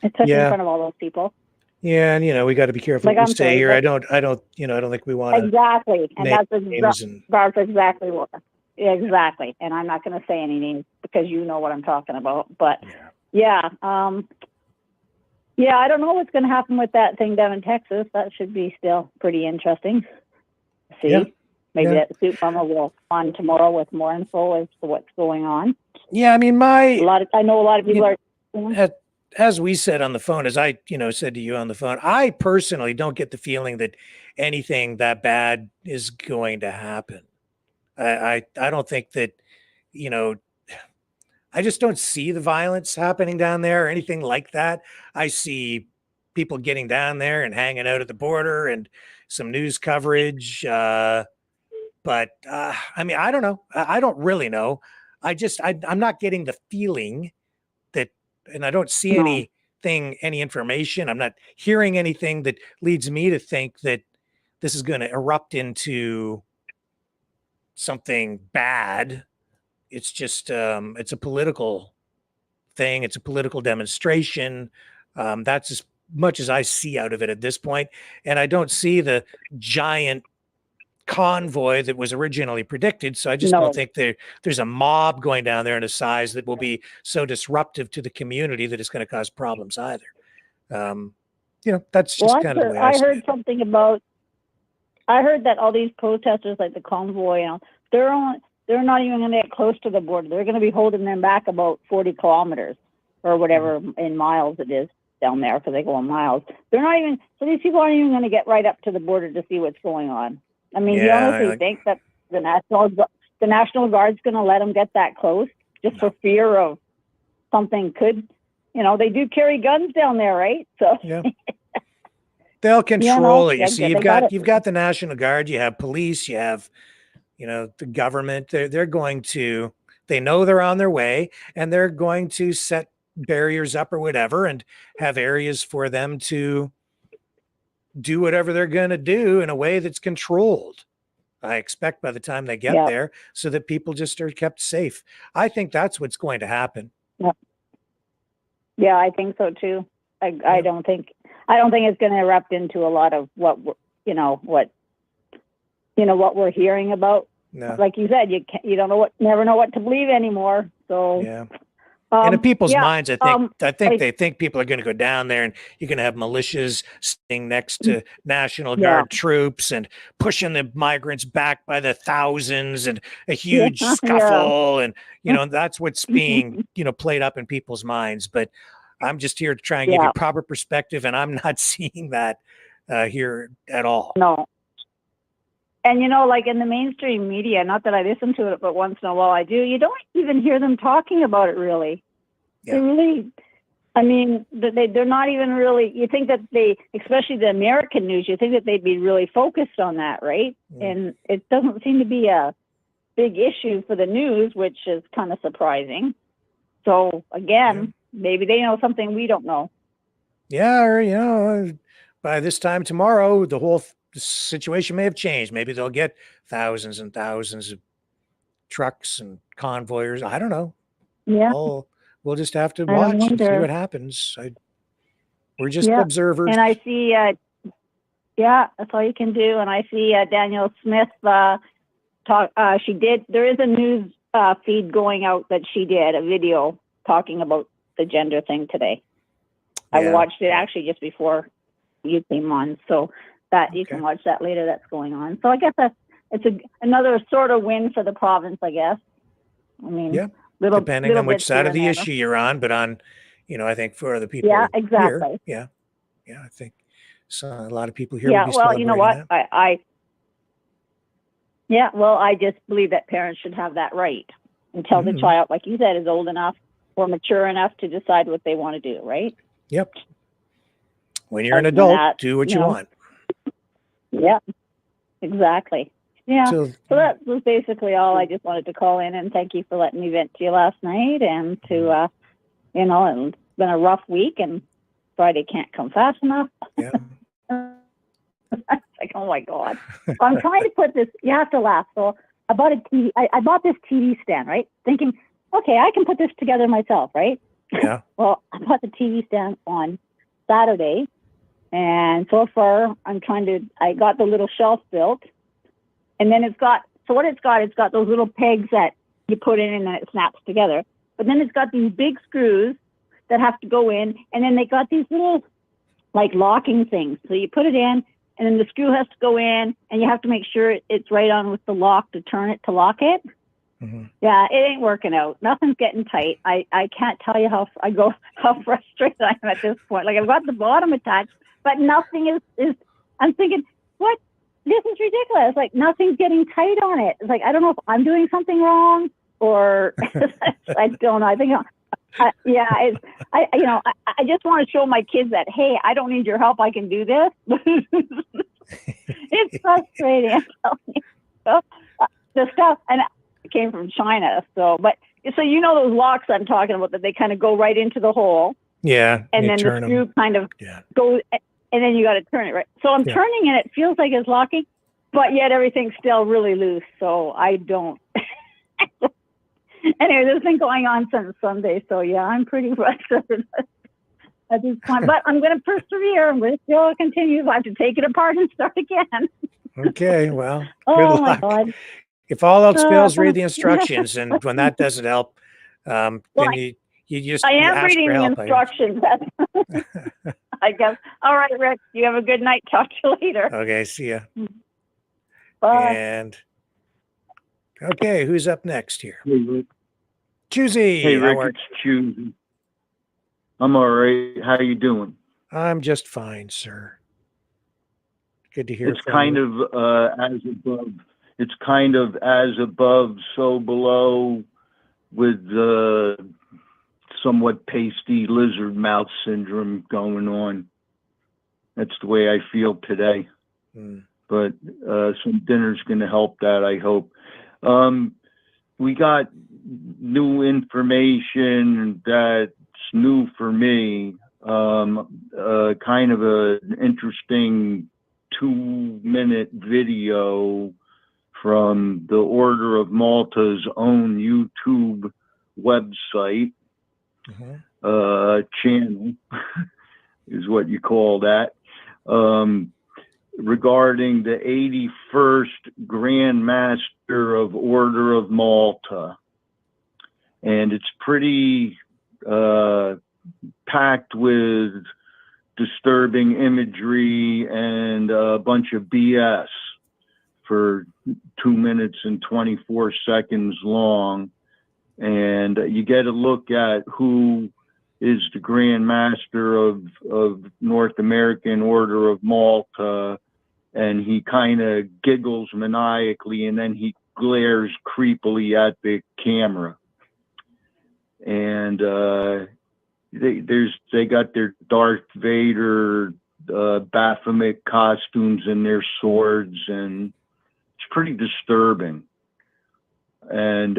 especially in front of all those people. Yeah, and we got to be careful Like, what we I'm say sorry, here. but- I don't think we want to. Exactly, and name that's names and exactly what. Exactly, and I'm not going to say any names, because you know what I'm talking about. But yeah, I don't know what's going to happen with that thing down in Texas. That should be still pretty interesting. See, Yeah. maybe Yeah. that Soup Mama will on tomorrow with more info as to what's going on. Yeah, I mean, I know a lot of people are. as we said on the phone, as I, said to you on the phone, I personally don't get the feeling that anything that bad is going to happen. I don't think that, I just don't see the violence happening down there or anything like that. I see people getting down there and hanging out at the border and some news coverage. But I mean, I don't know. I don't really know. I'm not getting the feeling that, and I don't see any information. I'm not hearing anything that leads me to think that this is going to erupt into something bad. It's just, it's a political thing. It's a political demonstration. That's as much as I see out of it at this point. And I don't see the giant convoy that was originally predicted. So I just don't think there's a mob going down there in a size that will be so disruptive to the community that it's going to cause problems either. That's just kind of the way I see heard it. something about. I heard that all these protesters, like the convoy, they're not even going to get close to the border. They're going to be holding them back about 40 kilometers or whatever in miles it is down there, because they go in miles. They're not even. So these people aren't even going to get right up to the border to see what's going on. I mean, do you honestly think that the National Guard's going to let them get that close just for fear of something could, they do carry guns down there, right? So they'll control it. You yeah, see, you've got the National Guard, you have police, you have, the government. They're going to, they know they're on their way, and they're going to set barriers up or whatever and have areas for them to do whatever they're going to do in a way that's controlled. I expect by the time they get there, so that people just are kept safe. I think that's what's going to happen. Yeah, I think so too. I don't think it's going to erupt into a lot of what we're hearing about. No. Like you said, you never know what to believe anymore. So yeah. And in people's minds, I think they think people are going to go down there, and you're going to have militias sitting next to National Guard troops and pushing the migrants back by the thousands, and a huge scuffle. And, that's what's being, played up in people's minds. But I'm just here to try and give you proper perspective, and I'm not seeing that here at all. No. And, like in the mainstream media, not that I listen to it, but once in a while I do, you don't even hear them talking about it really. Yeah. They really, I mean, they're not even really, you think that especially the American news, you think that they'd be really focused on that, right? And it doesn't seem to be a big issue for the news, which is kind of surprising. So again, maybe they know something we don't know. Yeah, or, by this time tomorrow, the whole situation may have changed. Maybe they'll get thousands and thousands of trucks and convoyers. I don't know. Yeah. We'll just have to watch and see what happens. We're just observers. And I see, that's all you can do. And I see Daniel Smith talk. There is a news feed going out that she did a video talking about the gender thing today. I watched it actually just before you came on. So that you can watch that later. That's going on. So I guess it's another sort of win for the province, I guess. I mean, depending on which side of the issue you're on, but on I think for the people Yeah, here, exactly. yeah, I think so. A lot of people here Yeah, would be well, you know celebrating what? that. Yeah, well, I just believe that parents should have that right until the Mhm. child, like you said, is old enough or mature enough to decide what they want to do, right? Yep. When you're an Other than adult, that, do what you want. Yeah, exactly. Yeah. So So that was basically all. I just wanted to call in and thank you for letting me vent to you last night and to, it's been a rough week and Friday can't come fast enough. Yeah. It's like, oh my God. So I'm trying to put this, you have to laugh. So I bought a TV, I bought this TV stand, right? Thinking, okay, I can put this together myself, right? Yeah. Well, I bought the TV stand on Saturday. And so far I got the little shelf built. And then it's got those little pegs that you put in and then it snaps together. But then it's got these big screws that have to go in. And then they got these little like locking things. So you put it in and then the screw has to go in and you have to make sure it's right on with the lock to turn it to lock it. Mm-hmm. Yeah, it ain't working out. Nothing's getting tight. I can't tell you how frustrated I am at this point. Like I've got the bottom attached, but nothing is I'm thinking, what? This is ridiculous. Like nothing's getting tight on it. It's like, I don't know if I'm doing something wrong or I don't know. I think, I just want to show my kids that, hey, I don't need your help. I can do this. It's frustrating. I'm telling you. So, the stuff, and it came from China. So those locks I'm talking about that they kind of go right into the hole. Yeah. And then the screw kind of goes, and then you got to turn it right. So I'm turning and it feels like it's locking, but yet everything's still really loose. So I don't. Anyway, this has been going on since Sunday. So yeah, I'm pretty frustrated at this point, but I'm going to persevere. I'm going to still continue. I have to take it apart and start again. Okay. Well, Oh good my luck. God. If all else fails, read the instructions. And when that doesn't help, then Well, you just I am ask reading for the help. instructions. I guess. All right, Rick. You have a good night. Talk to you later. Okay. See ya. Bye. And okay, who's up next here? Hey, Rick. Choosy. Hey, how Rick, are it's Choosy. I'm all right. How you doing? I'm just fine, sir. Good to hear It's from kind you. of as above. It's kind of as above, so below, with somewhat pasty lizard mouth syndrome going on. That's the way I feel today. But some dinner's going to help that, I hope. We got new information that's new for me. Kind of an interesting 2-minute video from the Order of Malta's own YouTube website, channel is what you call that, regarding the 81st Grand Master of Order of Malta. And it's pretty packed with disturbing imagery and a bunch of BS for 2 minutes and 24 seconds long. And you get a look at who is the Grand Master of North American Order of Malta, and he kind of giggles maniacally, and then he glares creepily at the camera. And they got their Darth Vader Baphomet costumes and their swords, and it's pretty disturbing. And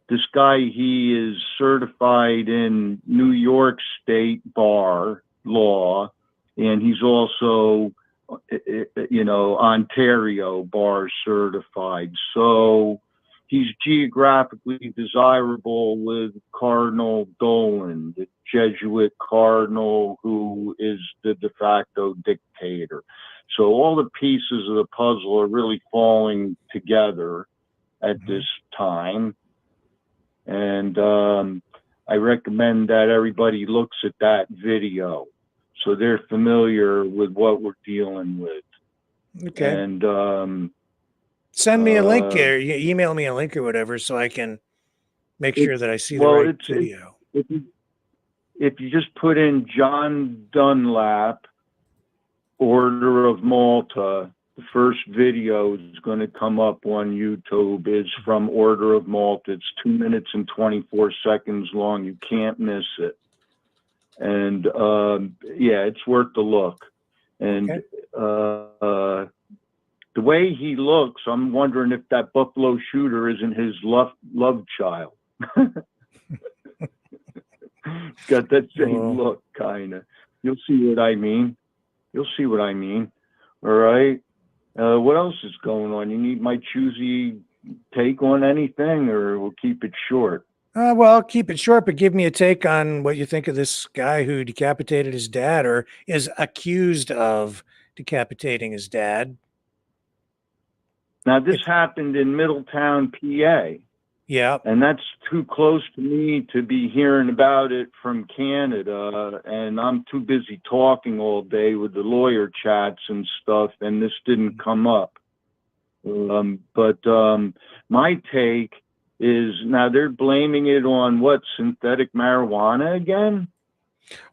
this guy, he is certified in New York State bar law, and he's also, Ontario bar certified. So he's geographically desirable with Cardinal Dolan, the Jesuit cardinal who is the de facto dictator. So all the pieces of the puzzle are really falling together at this time. And I recommend that everybody looks at that video so they're familiar with what we're dealing with. Okay. And send me a link or email me a link or whatever so I can make sure that I see the right video. if you just put in John Dunlap, Order of Malta, the first video is going to come up on YouTube. It's from Order of Malta. It's 2 minutes and 24 seconds long. You can't miss it. And yeah, it's worth the look. And the way he looks, I'm wondering if that Buffalo shooter isn't his love child. Got that same look, kind of. You'll see what I mean. You'll see what I mean. All right. What else is going on? You need my choosy take on anything, or we'll keep it short? Well, keep it short, but give me a take on what you think of this guy who decapitated his dad, or is accused of decapitating his dad. Now, this happened in Middletown, PA. Yeah. And that's too close to me to be hearing about it from Canada. And I'm too busy talking all day with the lawyer chats and stuff, and this didn't come up. But my take is, now they're blaming it on what, synthetic marijuana again?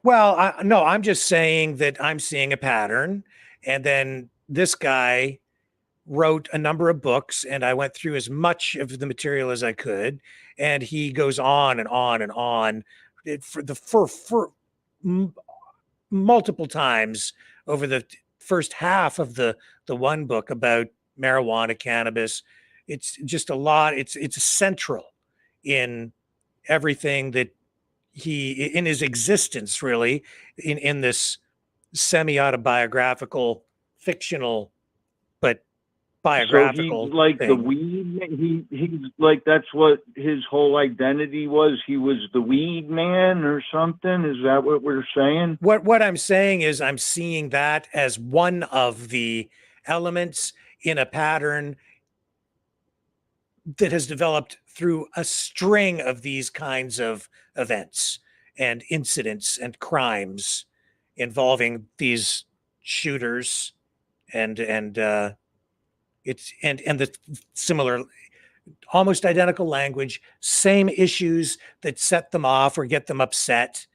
Well, no, I'm just saying that I'm seeing a pattern. And then this guy wrote a number of books, and I went through as much of the material as I could. And he goes on and on and on for multiple times over the first half of the one book about marijuana, cannabis. It's just a lot. It's central in everything that in his existence, really, in this semi-autobiographical, fictional, but biographical. So he's like thing. the weed. He's like, that's what his whole identity was. He was the weed man or something. Is that what we're saying? What I'm saying is I'm seeing that as one of the elements in a pattern that has developed through a string of these kinds of events and incidents and crimes involving these shooters and the similar, almost identical language, same issues that set them off or get them upset.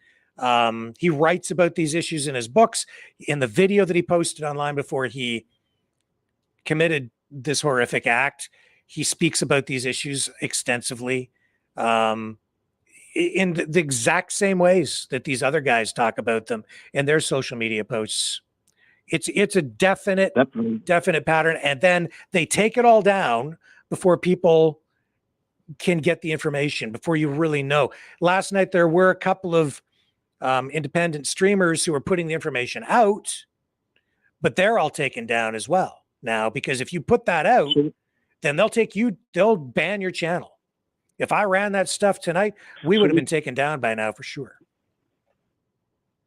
He writes about these issues in his books. In the video that he posted online before he committed this horrific act, he speaks about these issues extensively in the exact same ways that these other guys talk about them in their social media posts. It's a definite pattern. And then they take it all down before people can get the information, before you really know. Last night, there were a couple of independent streamers who were putting the information out, but they're all taken down as well now, because if you put that out, then they'll ban your channel. If I ran that stuff tonight, we would have been taken down by now for sure.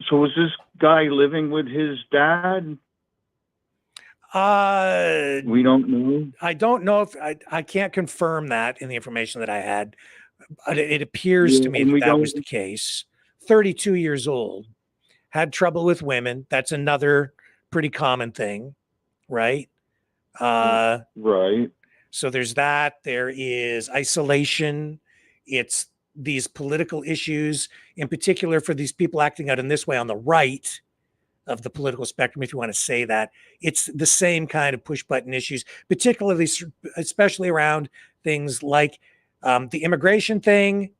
So was this guy living with his dad? We don't know. I don't know if I can't confirm that in the information that I had. But it appears to me that was the case. 32 years old, had trouble with women. That's another pretty common thing, right? Right. So there's that. There is isolation. It's these political issues, in particular for these people acting out in this way on the right of the political spectrum, if you want to say that. It's the same kind of push button issues, especially around things like the immigration thing,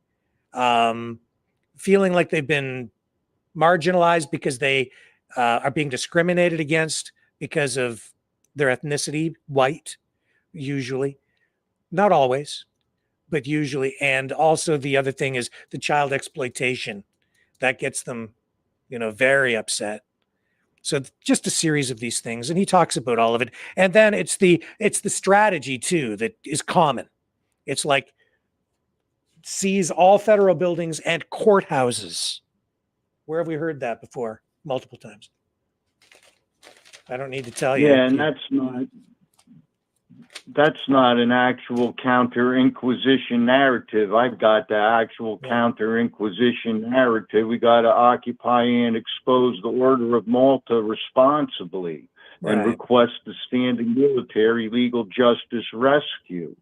feeling like they've been marginalized because they are being discriminated against because of their ethnicity, white, usually, not always, but usually. And also the other thing is the child exploitation that gets them, very upset. So just a series of these things. And he talks about all of it. And then it's the strategy too, that is common. It's like seize all federal buildings and courthouses. Where have we heard that before? Multiple times. I don't need to tell you. Yeah, and that's not an actual counter-inquisition narrative. I've got the actual counter-inquisition narrative. We got to occupy and expose the Order of Malta responsibly and request the standing military legal justice rescue.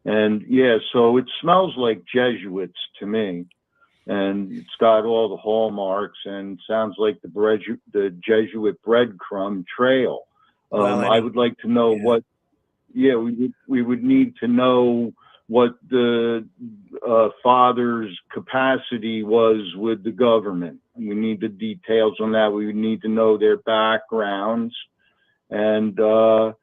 And yeah, so it smells like Jesuits to me. and it's got all the hallmarks and sounds like the Jesuit breadcrumb trail. Well, I would like to know what, we would need to know what the father's capacity was with the government. We need the details on that. We would need to know their backgrounds. And I'm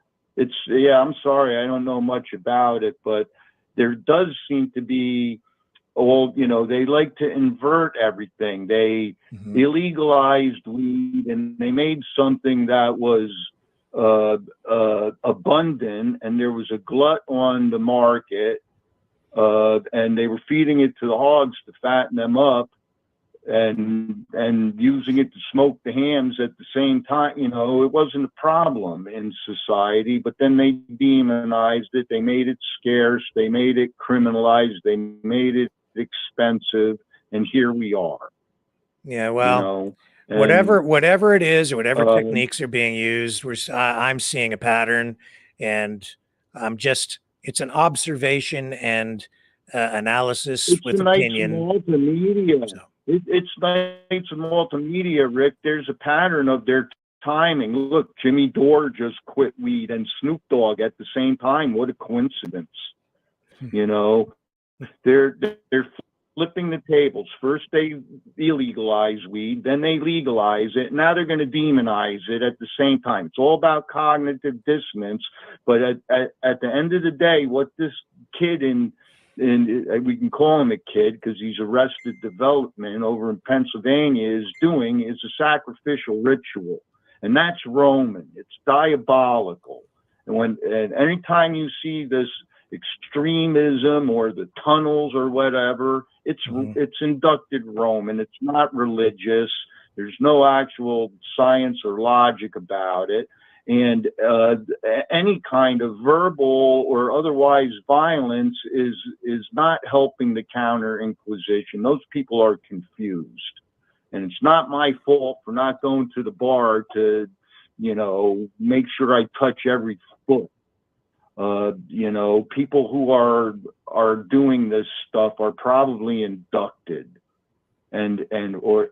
sorry, I don't know much about it, but there does seem to be, they like to invert everything. They illegalized weed and they made something that was abundant, and there was a glut on the market, and they were feeding it to the hogs to fatten them up, and using it to smoke the hams at the same time. It wasn't a problem in society, but then they demonized it. They made it scarce. They made it criminalized. They made it expensive, and here we are. Yeah, well, whatever it is, or whatever techniques are being used, I'm seeing a pattern, and it's an observation and analysis with opinion. Multimedia. It's nice multimedia, Rick. There's a pattern of their timing. Look, Jimmy Dore just quit weed and Snoop Dogg at the same time. What a coincidence. They're flipping the tables. First they illegalize weed, then they legalize it. Now they're going to demonize it at the same time. It's all about cognitive dissonance. But at the end of the day, what this kid we can call him a kid because he's Arrested Development over in Pennsylvania is doing is a sacrificial ritual. And that's Roman. It's diabolical. And anytime you see this extremism or the tunnels or whatever, it's inducted Roman. It's not religious. There's no actual science or logic about it. And any kind of verbal or otherwise violence is not helping the counter inquisition. Those people are confused. And it's not my fault for not going to the bar to, make sure I touch every foot. People who are doing this stuff are probably inducted, or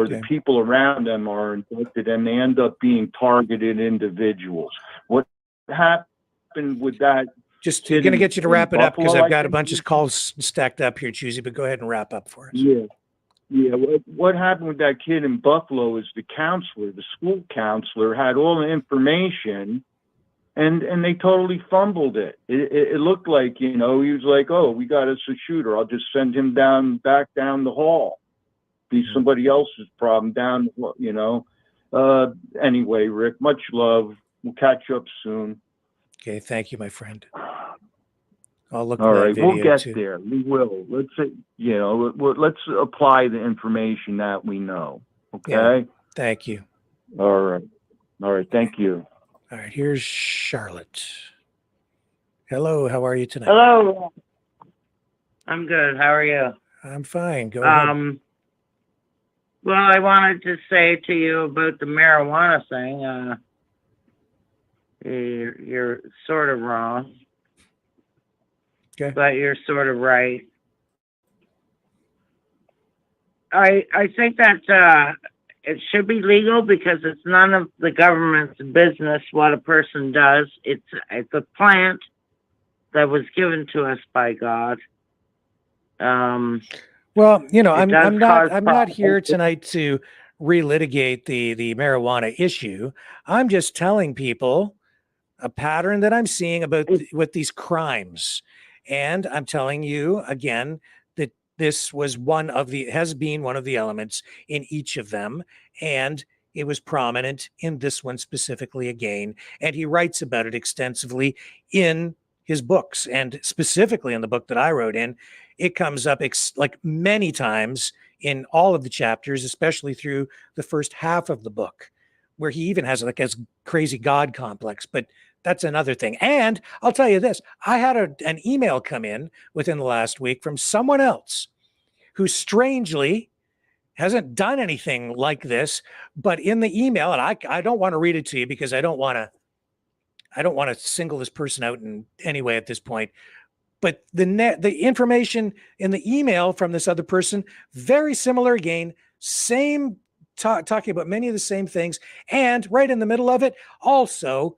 the people around them are inducted, and they end up being targeted individuals. What happened with that? Just going to get you to wrap it up because I've got a bunch of calls stacked up here, Choosy, but go ahead and wrap up for us. Yeah. What happened with that kid in Buffalo is the school counselor had all the information, and they totally fumbled it. It looked like, he was like, oh, we got us a shooter. I'll just send him back down the hall. Be somebody else's problem down, Anyway, Rick, much love. We'll catch up soon. Okay, thank you, my friend. I'll look. All right, we'll get there. We will. Let's say, let's apply the information that we know. Okay. Yeah, thank you. All right. Thank you. All right. Here's Charlotte. Hello. How are you tonight? Hello. I'm good. How are you? I'm fine. Go ahead. Well, I wanted to say to you about the marijuana thing. You're sort of wrong. Okay. But you're sort of right. I think that it should be legal because it's none of the government's business what a person does. It's a plant that was given to us by God. Well, I'm not here tonight to relitigate the marijuana issue. I'm just telling people a pattern that I'm seeing with these crimes. And I'm telling you again that this was has been one of the elements in each of them. And it was prominent in this one specifically again. And he writes about it extensively in his books, and specifically in the book that I wrote in. It comes up like many times in all of the chapters, especially through the first half of the book, where he even has like a crazy God complex. But that's another thing. And I'll tell you this, I had an email come in within the last week from someone else who strangely hasn't done anything like this, but in the email, and I don't want to read it to you because I don't want to single this person out in any way at this point. But the information in the email from this other person, very similar again, same talking about many of the same things. And right in the middle of it, also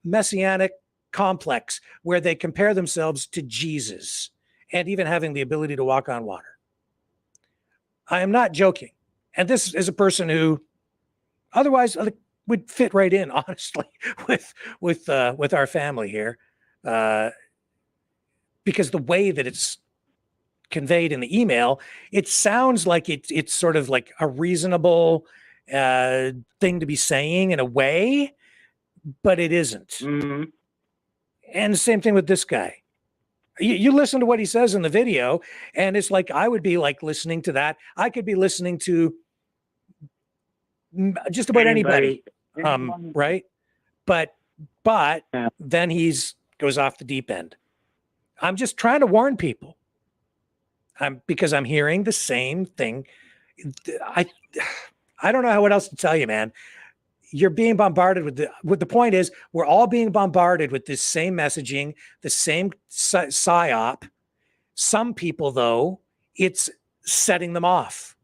messianic complex where they compare themselves to Jesus and even having the ability to walk on water. I am not joking. And this is a person who otherwise would fit right in, honestly, with our family here. Because the way that it's conveyed in the email, it sounds like it's sort of like a reasonable thing to be saying in a way, but it isn't. Mm-hmm. And the same thing with this guy. You listen to what he says in the video, and it's like I would be like listening to that. I could be listening to just about anybody, right? But then goes off the deep end. I'm just trying to warn people. Because I'm hearing the same thing. I don't know what else to tell you, man. You're being bombarded with the point is we're all being bombarded with this same messaging, the same psyop. Some people, though, it's setting them off.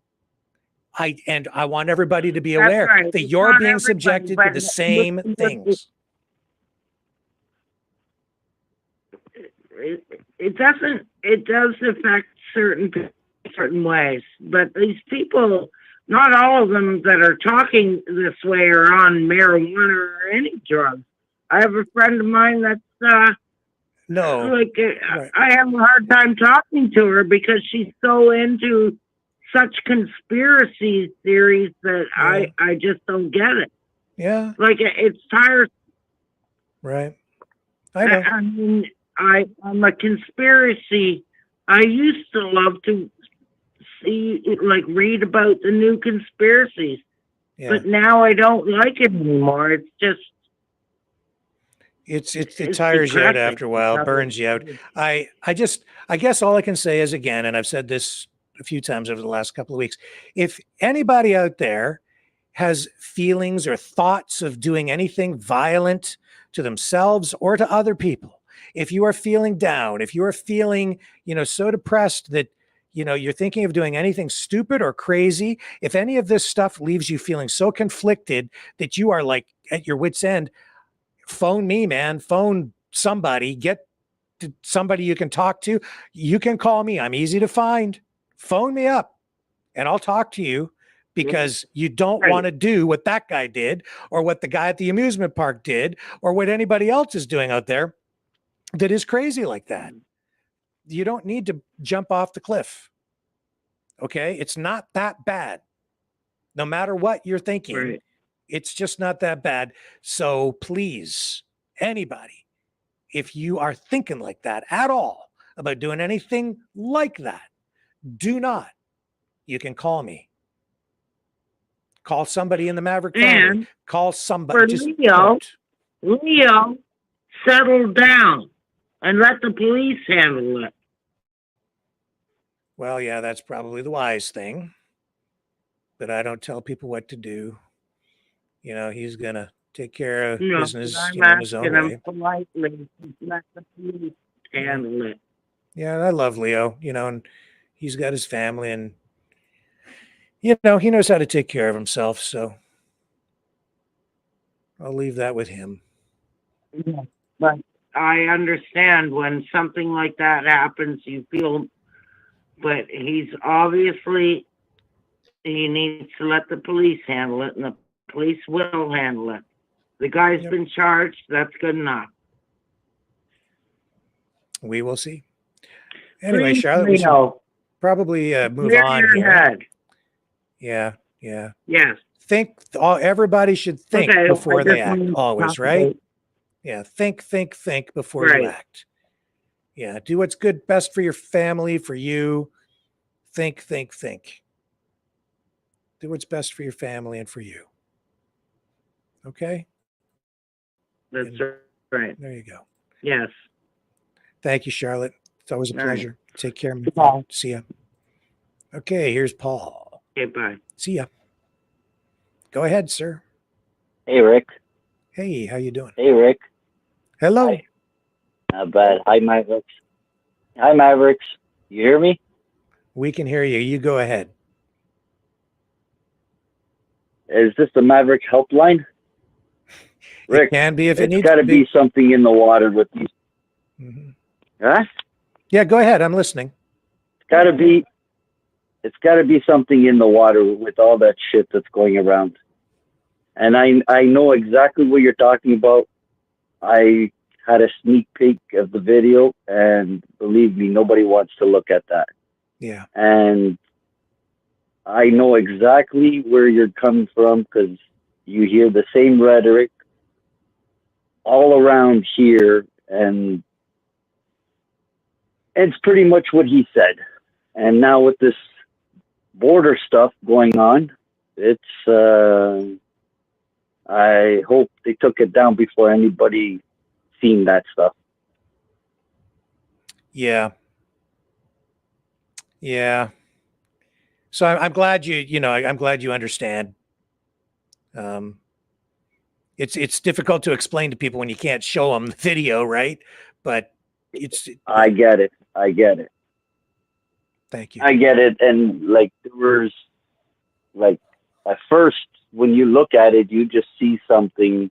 I want everybody to be aware that you're being subjected to the same things. It does affect certain ways, but these people, not all of them that are talking this way are on marijuana or any drugs. I have a friend of mine that's I have a hard time talking to her because she's so into such conspiracy theories that I just don't get it. Yeah, like it's tiresome. Right. I know. I mean, I'm a conspiracy. I used to love to read about the new conspiracies, but now I don't like it anymore. It's just it tires you out after a while, burns you out. I guess all I can say is, again, and I've said this a few times over the last couple of weeks, if anybody out there has feelings or thoughts of doing anything violent to themselves or to other people, if you are feeling down, if you are feeling, so depressed that, you're thinking of doing anything stupid or crazy, if any of this stuff leaves you feeling so conflicted that you are like at your wit's end, phone me, man. Phone somebody. Get to somebody you can talk to. You can call me. I'm easy to find. Phone me up and I'll talk to you, because you don't want to do what that guy did or what the guy at the amusement park did or what anybody else is doing out there that is crazy like that. You don't need to jump off the cliff. Okay? It's not that bad. No matter what you're thinking, it's just not that bad. So please, anybody, if you are thinking like that at all about doing anything like that, do not. You can call me. Call somebody in the Maverick family. Call somebody. For Leo, settle down and let the police handle it. Well, yeah, that's probably the wise thing. But I don't tell people what to do. He's going to take care of business in his own way. Politely, let the police handle it. Yeah, I love Leo, and he's got his family, and, he knows how to take care of himself. So I'll leave that with him. Yeah, but I understand when something like that happens, you feel, but he needs to let the police handle it, and the police will handle it. The guy's been charged. That's good enough. We will see. Anyway, Charlotte, we should probably move on here. Head. Yeah. Yes. Everybody should think before they act, always, right? Yeah, think before you act. Yeah, do what's good, best for your family, for you. Think. Do what's best for your family and for you. Okay? That's right. There you go. Yes. Thank you, Charlotte. It's always a pleasure. Take care. Bye. See ya. Okay, here's Paul. Okay, bye. See ya. Go ahead, sir. Hey, Rick. Hey, how you doing? Hey, Rick. Hello. Hi. Not bad. Hi, Mavericks. Hi, Mavericks. You hear me? We can hear you. You go ahead. Is this the Maverick helpline? Rick, It can be if it it's needs got to to be. be something in the water with these. Huh? Yeah, go ahead. I'm listening. It's got to be. It's got to be something in the water with all that shit that's going around. And I know exactly what you're talking about. I had a sneak peek of the video, and believe me, nobody wants to look at that. Yeah. And I know exactly where you're coming from because you hear the same rhetoric all around here, and it's pretty much what he said. And now with this border stuff going on, it's I hope they took it down before anybody seen that stuff. Yeah. Yeah. So I'm glad I'm glad you understand. It's difficult to explain to people when you can't show them the video, right? But I get it. I get it. Thank you. I get it. And like there was like at first when you look at it, you just see something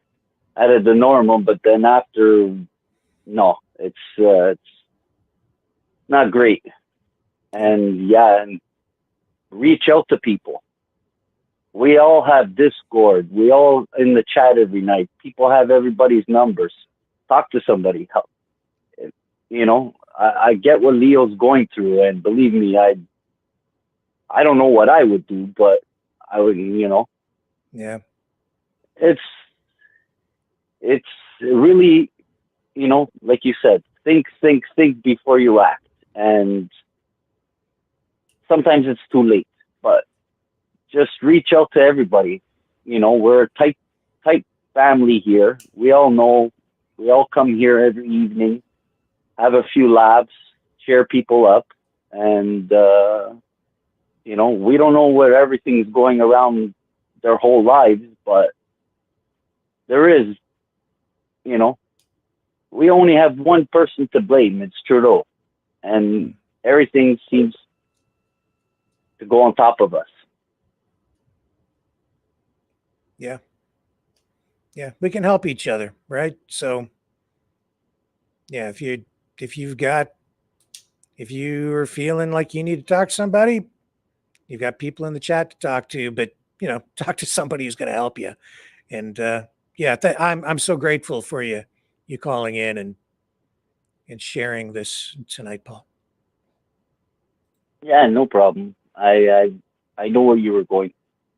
out of the normal, but then after, no, it's not great. And yeah, and reach out to people. We all have Discord. We all in the chat every night. People have everybody's numbers. Talk to somebody. You know, I get what Leo's going through, and believe me, I don't know what I would do, but I would, you know. Yeah. It's really, you know, like you said, think before you act. And sometimes it's too late, but just reach out to everybody. You know, we're a tight family here. We all know, we all come here every evening, have a few laughs, cheer people up. And, you know, we don't know where everything's going around their whole lives, but there is, you know, we only have one person to blame. It's Trudeau. And everything seems to go on top of us. Yeah. Yeah. We can help each other, right? So yeah, if you're feeling like you need to talk to somebody, you've got people in the chat to talk to, but you know, talk to somebody who's going to help you. And yeah, I'm so grateful for you calling in and sharing this tonight, Paul. Yeah, no problem. I know where you were going,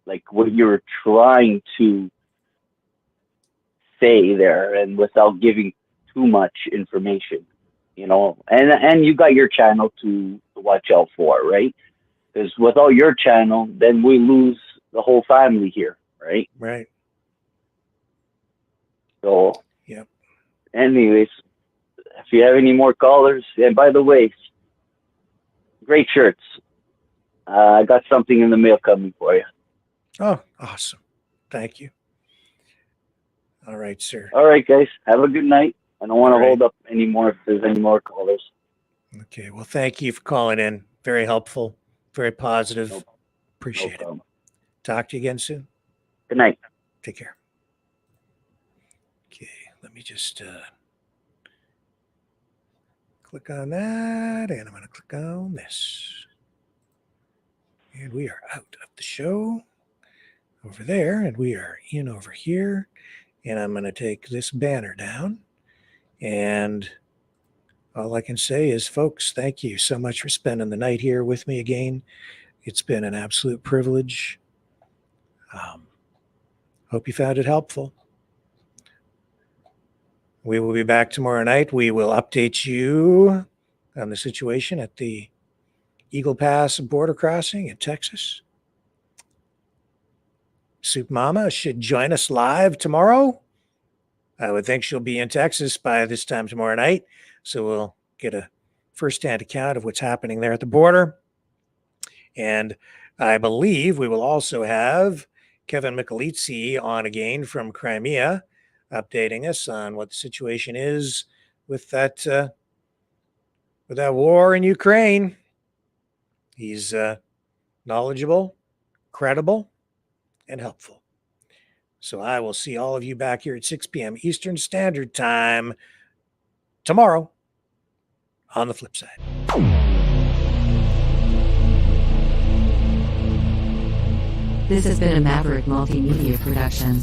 like what you were trying to say there, and without giving too much information, you know. And you got your channel to watch out for, right? Because without your channel, then we lose the whole family here, right? Right. So, yeah. Anyways, if you have any more callers, and by the way, great shirts. I got something in the mail coming for you. Oh, awesome. Thank you. All right, sir. All right, guys. Have a good night. I don't want All to right. hold up anymore if there's any more callers. Okay. Well, thank you for calling in. Very helpful. Very positive. No Appreciate problem. it. Talk to you again soon. Good night. Take care. Okay. Let me just click on that, and I'm going to click on this. And we are out of the show over there, and we are in over here. And I'm going to take this banner down. And all I can say is, folks, thank you so much for spending the night here with me again. It's been an absolute privilege. Hope you found it helpful. We will be back tomorrow night. We will update you on the situation at the Eagle Pass border crossing in Texas. Soup Mama should join us live tomorrow. I would think she'll be in Texas by this time tomorrow night. So we'll get a firsthand account of what's happening there at the border. And I believe we will also have Kevin Michelizzi on again from Crimea, updating us on what the situation is with that war in Ukraine. He's knowledgeable, credible, and helpful. So I will see all of you back here at 6 p.m. Eastern Standard Time tomorrow on the flip side. This has been a Maverick Multimedia production.